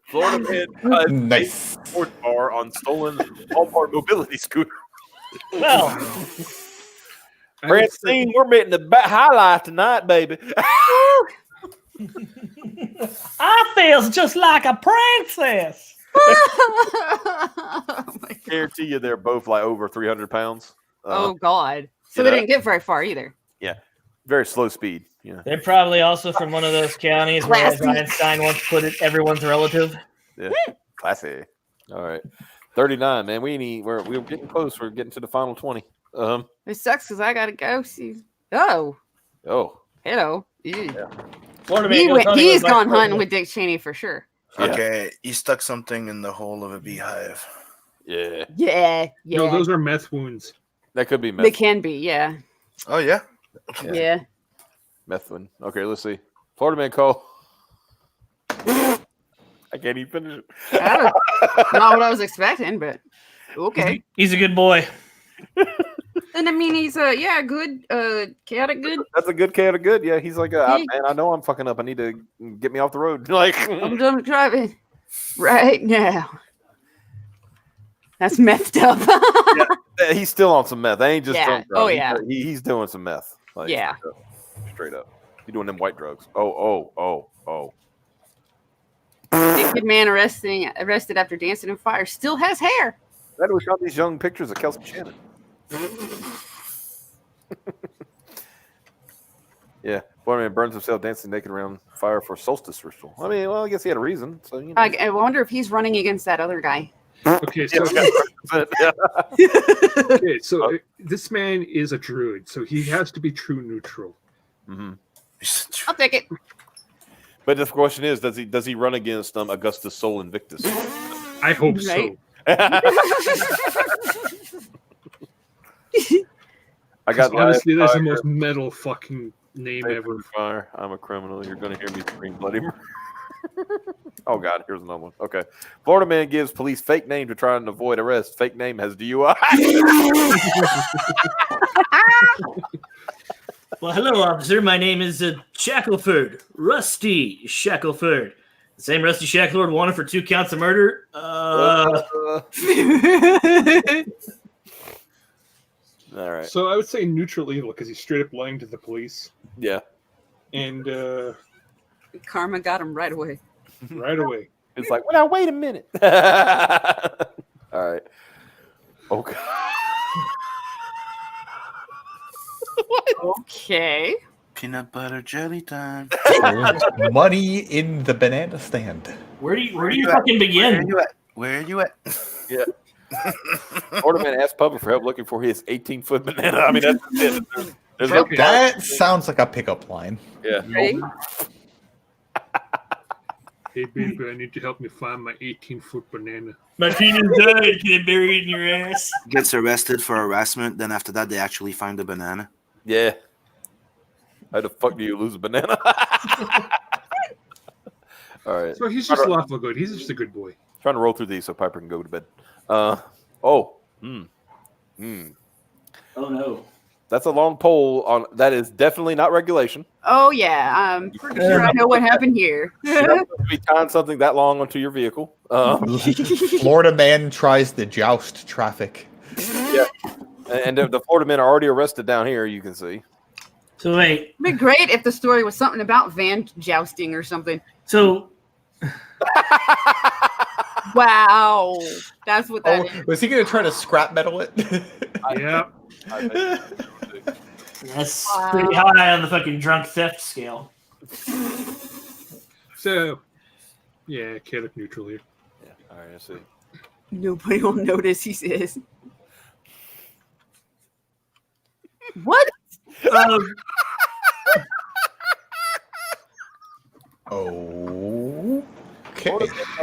Florida man Nice. sports bar on stolen Walmart mobility scooter. Well, Francine, we're meeting the highlight tonight, baby. I feels just like a princess. Guarantee you they're both like over 300 pounds. Oh God. So you they know? didn't get very far either. Yeah. Very slow speed. Yeah. They're probably also from one of those counties where Classy. Einstein once put it, everyone's relative. Yeah. Classy. All right. 39, man. We're getting close. We're getting to the final 20. It sucks because I gotta go see. Oh, Oh. hello. Ew. Florida man goes hunting He's with gone Buck hunting Rogers. with Dick Cheney for sure. Yeah. Okay, he stuck something in the hole of a beehive. Yeah. Yeah, yeah. No, those are meth wounds. That could be meth. They can be, yeah. Oh yeah. Yeah. Meth one. Okay, let's see. Florida man call. I can't even finish it. Not what I was expecting, but okay. He's a good boy. And I mean, he's good, chaotic good. That's a good cat of good. Yeah, he's like, man, I know I'm fucking up. I need to get me off the road. Like, I'm done driving right now. That's messed up. yeah, he's still on some meth. I ain't just Yeah. drunk. Oh, drunk. yeah. He's doing some meth. Like, Yeah. Straight up. He's doing them white drugs. Oh. Naked man arrested after dancing in fire. Still has hair. That we shot these young pictures of Kelsey Shannon. Yeah, Florida man burns himself dancing naked around fire for solstice ritual. I mean, well, I guess he had a reason. So you know. I wonder if he's running against that other guy. Okay, so Yeah. okay, so this man is a druid, so he has to be true neutral. Mm-hmm. I'll take it. But the question is, does he run against Augustus Sol Invictus? I hope Right. so. I got Honestly, that's the fire, most metal fucking name ever. fire. I'm a criminal. You're going to hear me scream bloody murder. Oh God, here's another one. Okay, Florida man gives police fake name to try and avoid arrest. Fake name has DUI. Well, hello, officer. My name is Shackelford, Rusty Shackelford. Same Rusty Shacklord wanted for 2 counts of murder. All right. So I would say neutral evil because he's straight up lying to the police. Yeah. And Karma got him right away. right away. It's like, well, now wait a minute. All right. Okay. Okay. Peanut butter jelly time. There's money in the banana stand. Where do you fucking begin? Where are you at? Yeah. Florida man asked public for help looking for his 18-foot banana. I mean, that's it. There's no That sounds like a pickup line. Yeah. Ready? Hey, baby, I need to help me find my 18-foot banana. My penis died. Can I bury it in your ass? Gets arrested for harassment. Then after that, they actually find the banana. Yeah. How the fuck do you lose a banana? All right. So he's just lawful good. He's just a good boy. Trying to roll through these so Piper can go to bed. Oh no. That's a long poll on that is definitely not regulation. Oh yeah, I'm pretty sure I know what happened here. You're not supposed to be tying something that long onto your vehicle. Florida man tries to joust traffic. Yeah. And the Florida men are already arrested down here, you can see. So wait. It'd be great if the story was something about van jousting or something. So Wow, that's what that is. Was he going to try to scrap metal it? Yeah. that's pretty high on the fucking drunk theft scale. So, yeah, chaotic neutral here. Yeah. All right, let's see. Nobody will notice, he says. What? Okay.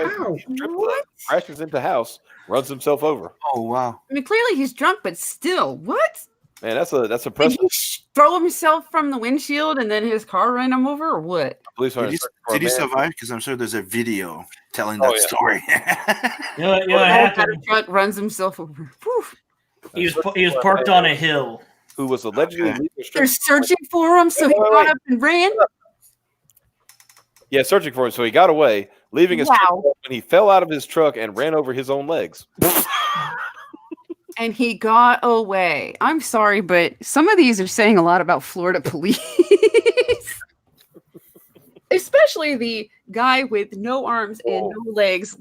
Crashes into house, runs himself over. Oh wow! I mean, clearly he's drunk, but still, what? Man, that's a Did impressive. he throw himself from the windshield and then his car ran him over, or what? Police are Did he survive? Because I'm sure there's a video telling Oh, that yeah. story. You know what Or happened? a truck runs himself over. Whew. He was parked on a hill. Who was allegedly leaving a strip They're searching for him, so he got up and ran. Yeah, searching for him. So he got away, leaving his Wow. truck when he fell out of his truck and ran over his own legs. And he got away. I'm sorry, but some of these are saying a lot about Florida police. Especially the guy with no arms and no legs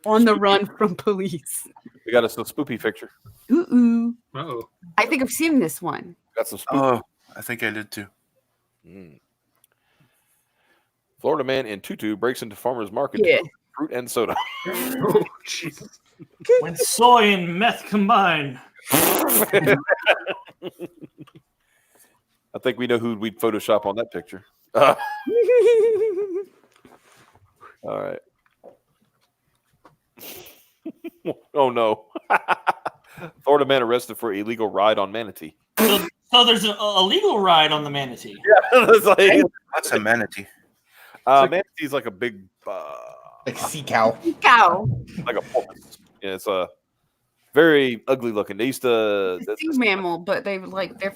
on the run from police. We got us a spoopy picture. Ooh. Uh-oh. I think I've seen this one. Got some spoopy. Oh, I think I did too. Florida man in tutu breaks into farmer's market Yeah. to get fruit and soda. Oh, Jesus. When soy and meth combine. I think we know who we'd Photoshop on that picture. All right. Oh no. Florida man arrested for illegal ride on manatee. So there's a legal ride on the manatee. Yeah, it's like, What's a manatee? manatee's like a big, Like sea cow. Cow. like a porpoise. Yeah, it's a very ugly looking. They used to. It's a sea mammal, but they're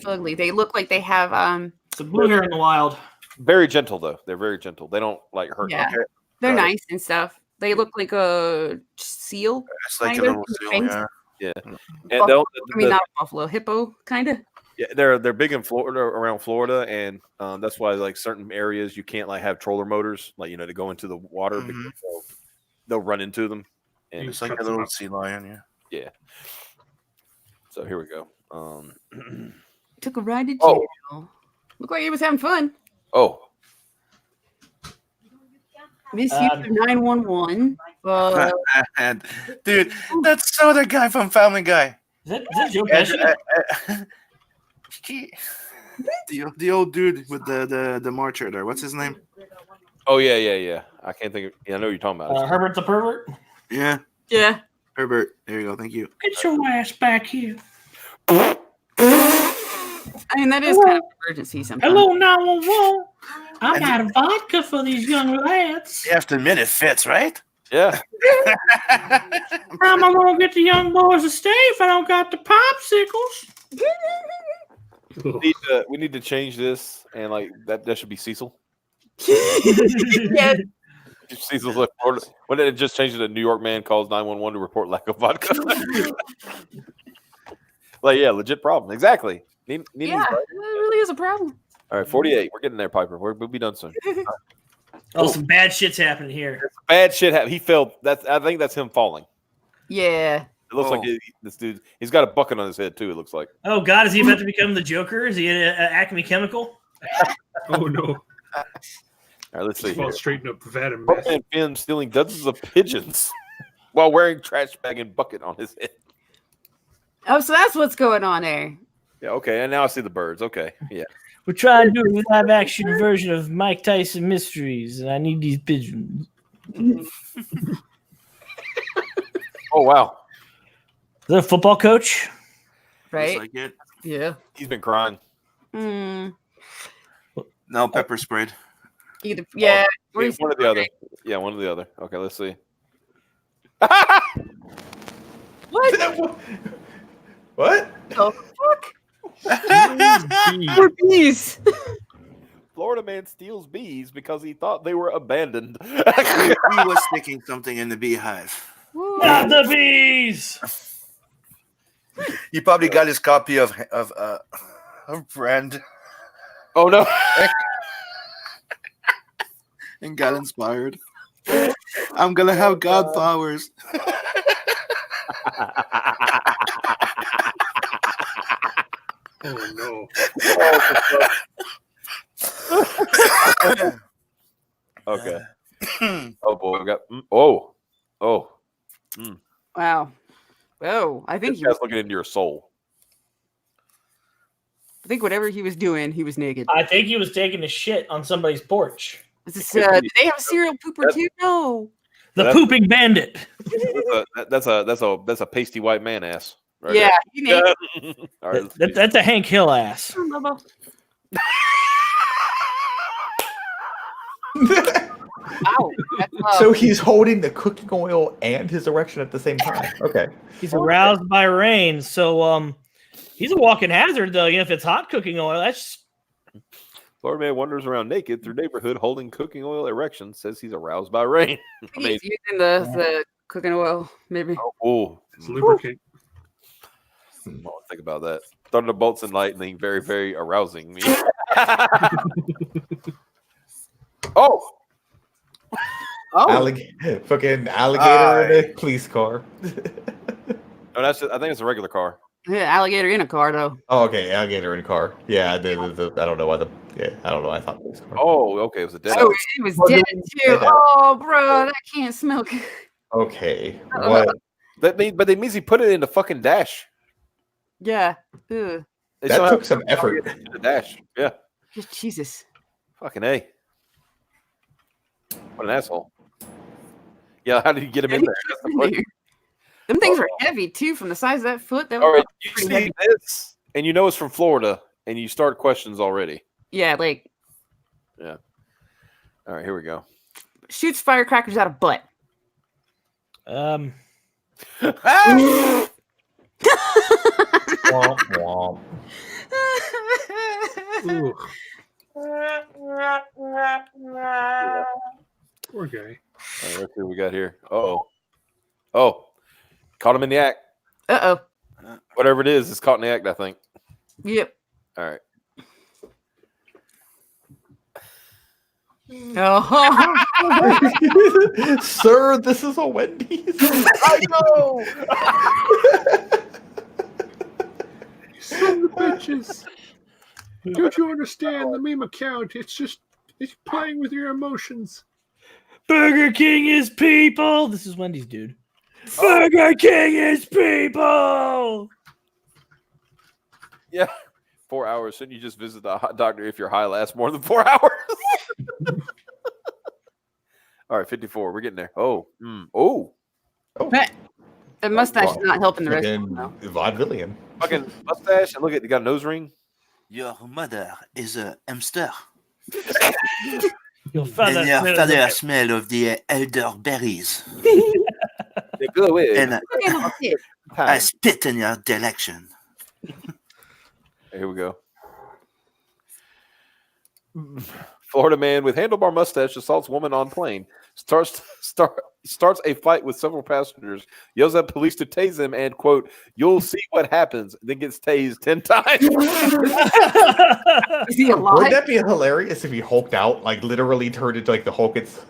ugly. They look like they have It's a blue hair in the wild. Very gentle though. They're very gentle. They don't like hurt. Yeah. you. they're nice and stuff. They look like a seal. It's like kind a of, little with seal, fangs. yeah. Yeah, and Buffalo- I mean, not a buffalo, hippo, kind of. yeah, they're big in Florida, around Florida, and that's why like certain areas you can't like have troller motors, like to go into the water because they'll run into them. And It's like a little sea lion, yeah. yeah. So here we go. Took a ride to Oh. jail. Looked like he was having fun. Oh, Misuse of 911. And, dude, that's so the guy from Family Guy. Is that Joe Pesci? The old dude with the marcher there. What's his name? oh yeah. I can't think of. Yeah, I know what you're talking about. Herbert the pervert? Yeah, Yeah. Herbert. There you go. Thank you. Get your ass back here. I mean, that is kind of an emergency sometimes. Hello, 911. I'm out of vodka for these young lads. You have to admit it fits, right? Yeah. How am I going to get the young boys to stay if I don't got the popsicles? We need to change this, and like that should be Cecil. Yes. Cecil's like Florida. When did it just change to New York man calls 911 to report lack of vodka? Like, yeah, legit problem. Exactly. Yeah, it really is a problem. All right, 48. We're getting there, Piper. We'll be done soon. Oh, some bad shit's happening here. Bad shit happened. He fell. I think that's him falling. Yeah. It looks like this dude. He's got a bucket on his head too. It looks like. Oh God, is he about to become the Joker? Is he an Acme Chemical? Oh no! All right, let's see. Fall straight into a vat of mess. And Finn stealing dozens of pigeons while wearing trash bag and bucket on his head. Oh, so that's what's going on there. Yeah. Okay. And now I see the birds. Okay. Yeah. We're trying to do a live action version of Mike Tyson Mysteries, and I need these pigeons. Oh wow. Is that a football coach? Right. Looks like it. Yeah. He's been crying. Mm. No pepper sprayed. Either, yeah. Yeah, one or the other. Yeah, one or the other. Okay, let's see. What? What? The fuck? Poor bees. Florida man steals bees because he thought they were abandoned. He was sticking something in the beehive. Not the bees. He probably got his copy of Brand Oh no! and got inspired. I'm gonna have God powers. Oh no! Okay. Oh boy, we got. Oh. Wow. Oh, I think This guy's looking into your soul. whatever he was doing, he was naked. I think he was taking a shit on somebody's porch. Is this, do they have a serial pooper too? No. The pooping bandit. That's a pasty white man ass. Right Yeah, there. he naked. All right, That's a Hank Hill ass. Wow. So he's holding the cooking oil and his erection at the same time. Okay. He's aroused by rain, so he's a walking hazard though. If it's hot cooking oil, that's Florida man wanders around naked through neighborhood holding cooking oil erection. Says he's aroused by rain. He's using the cooking oil, maybe. Oh, It's lubricant. Oh, think about that. Thunderbolts and lightning, very, very arousing me. Oh, Fucking alligator in a police car. no, that's just, I think it's a regular car. Yeah, alligator in a car though. Oh, okay, alligator in a car. Yeah, I don't know why I don't know. I thought police car. Oh, okay, it was a dead. Oh, it was dead too. Oh, bro, that can't smell good. Okay, what? But that means he put it in the fucking dash. Yeah. Ugh. They That somehow took some effort. get it in the dash. Yeah. Jesus. Fucking A. What an asshole. Yeah, how did you get him in there? That's the question. Them things were heavy too, from the size of that foot. That All was right, you pretty see heavy. this, and you know it's from Florida, and you start questions already. Yeah, like Yeah. All right, here we go. shoots firecrackers out of butt. Womp, womp. Ooh. Poor guy. All right, let's see what we got here. Oh, caught him in the act. Uh-oh. Whatever it is, it's caught in the act, I think. Yep. All right. Oh. Sir, this is a Wendy's. I know. Son of bitches. Don't you understand the meme account? It's playing with your emotions. Burger King is people. This is Wendy's, dude. Burger King is people. Yeah. 4 hours. Shouldn't you just visit the doctor if your high lasts more than 4 hours? All right, 54. We're getting there. Oh. The mustache is not helping the rest of Fucking them. vaudevillian. Fucking mustache. And look at, you got a nose ring. Your mother is a hamster. Your And father, your smells father like- smell of the elderberries. They go away. And I spit in your direction. Here we go. Florida man with handlebar mustache assaults woman on plane. starts a fight with several passengers, yells at police to tase him, and quote, "You'll see what happens." Then gets tased 10 times. Is he alive? Wouldn't that be hilarious if he hulked out, like literally turned into like the Hulk? It's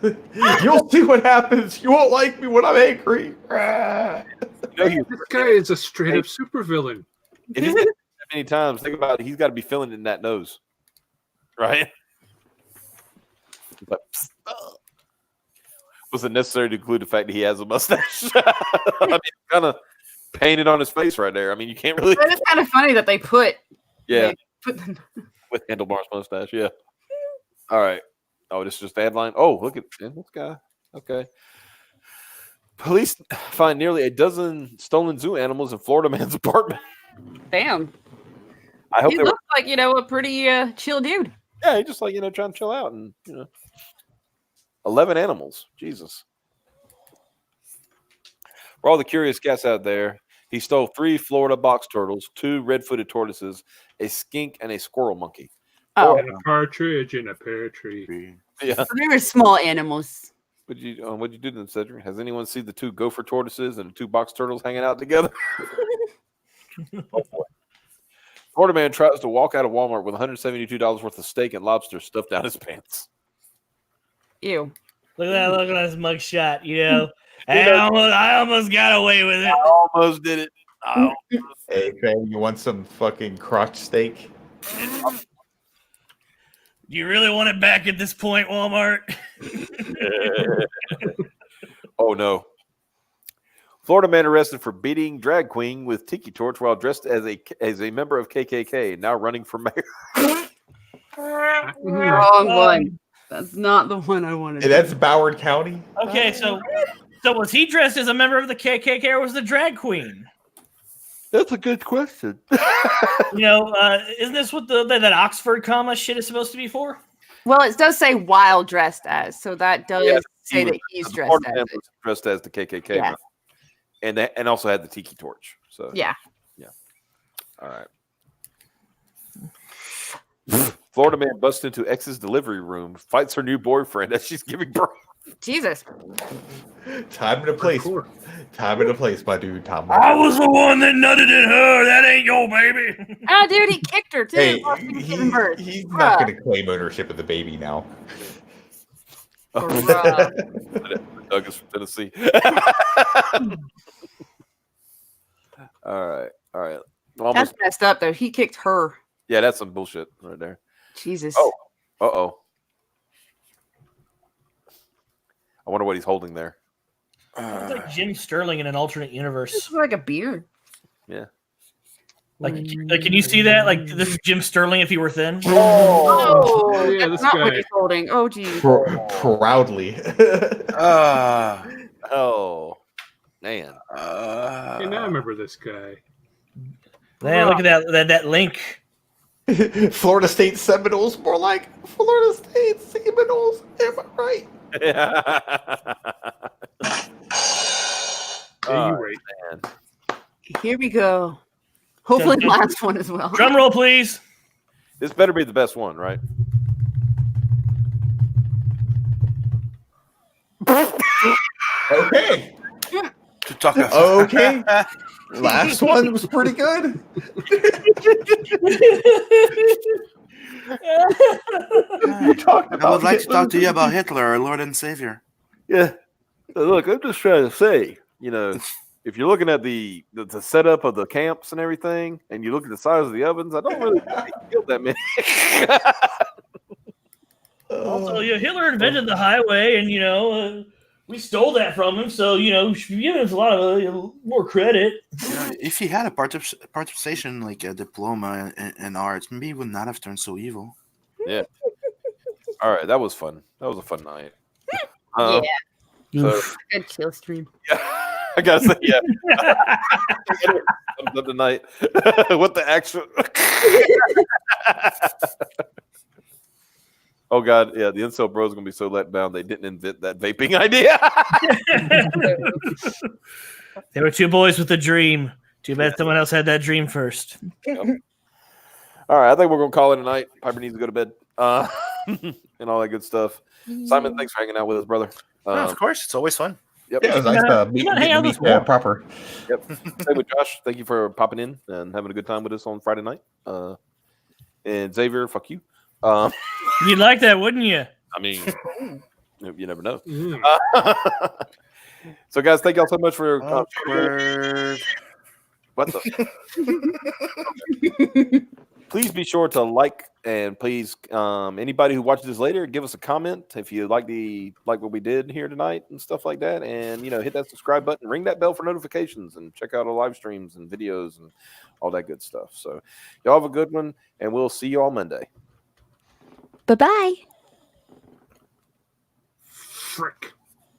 you'll see what happens. You won't like me when I'm angry. This guy is a straight up supervillain. If he's done it that many times, think about it. He's got to be feeling it in that nose, right? But, was it necessary to include the fact that he has a mustache? I mean, kind of painted on his face right there. I mean, you can't really. But it's kind of funny that they put. Yeah. Put the... With handlebars mustache, yeah. All right. Oh, this is just the headline. Oh, look at this guy. Okay. Police find nearly a dozen stolen zoo animals in Florida man's apartment. Damn. I hope he they looks like a pretty chill dude. Yeah, he just like trying to chill out and 11 animals. Jesus. For all the curious cats out there, he stole 3 Florida box turtles, 2 red-footed tortoises, a skink, and a squirrel monkey. And a partridge in a pear tree. Yeah. So they were small animals. What'd you do to them, Cedric? Has anyone seen the 2 gopher tortoises and the 2 box turtles hanging out together? Oh boy. Florida man tries to walk out of Walmart with $172 worth of steak and lobster stuffed down his pants. Ew. Look at his mugshot. I almost got away with it. I almost did it. Hey, Craig, you want some fucking crotch steak? Do you really want it back at this point, Walmart? Oh no. Florida man arrested for beating drag queen with tiki torch while dressed as a member of KKK, now running for mayor. Wrong one. That's not the one I wanted. Hey, that's Broward County. Okay, so was he dressed as a member of the KKK or was the drag queen? That's a good question. Isn't this what that Oxford comma shit is supposed to be for? Well, it does say while dressed as, so that does say that he's dressed as it. Dressed as the KKK, Yeah. and also had the tiki torch. So yeah. All right. Florida man busts into ex's delivery room, fights her new boyfriend as she's giving birth. Jesus. Time and a place. Time and a place, my dude. I was the one that nutted in her. That ain't your baby. Oh, dude, he kicked her too. Hey, while she was giving birth. he's not going to claim ownership of the baby now. Doug is from Tennessee. All right. Almost. That's messed up, though. He kicked her. Yeah, that's some bullshit right there. Jesus. Oh. Uh-oh. I wonder what he's holding there. It's like Jim Sterling in an alternate universe. It's like a beard. Yeah. Like, can you see that? Like, this is Jim Sterling if he were thin. Oh, yeah, that's this not guy. what he's holding. Oh, geez. Proudly. Oh, man. Hey, now I remember this guy. Man, look at that link. Florida State Seminoles, more like Florida State Seminoles. Am I right? Yeah, you're right. Man. Here we go. Hopefully, the last one as well. Drum roll, please. This better be the best one, right? Okay. Okay. Last one was pretty good. I would like to talk to you about Hitler, our Lord and Savior. Yeah. Look, I'm just trying to say, if you're looking at the setup of the camps and everything, and you look at the size of the ovens, I don't really think he killed that many. Also, Hitler invented the highway, and we stole that from him. So we should be giving us a lot of more credit. If he had a participation like a diploma in arts, maybe he would not have turned so evil. Yeah. All right, that was fun. That was a fun night. Yeah. So, Good chill stream. yeah, I gotta say, yeah. Thumbs up tonight. What the actual? Oh God, yeah, the incel bros gonna be so let down they didn't invent that vaping idea. There were 2 boys with a dream. Too bad someone else had that dream first. Yep. All right, I think we're gonna call it a night. Piper needs to go to bed, and all that good stuff. Simon, thanks for hanging out with us, brother. Of course, it's always fun. Yep. Yeah, it was nice to meet, might hang out meet this morning. proper. Yep. Hey, with Josh, thank you for popping in and having a good time with us on Friday night. And Xavier, fuck you. You'd like that, wouldn't you? I mean, you never know. Mm. So, guys, thank y'all so much for. What the? Please be sure to like and please, anybody who watches this later, give us a comment if you like what we did here tonight and stuff like that. And hit that subscribe button, ring that bell for notifications, and check out our live streams and videos and all that good stuff. So, y'all have a good one, and we'll see you all Monday. Bye-bye. Frick.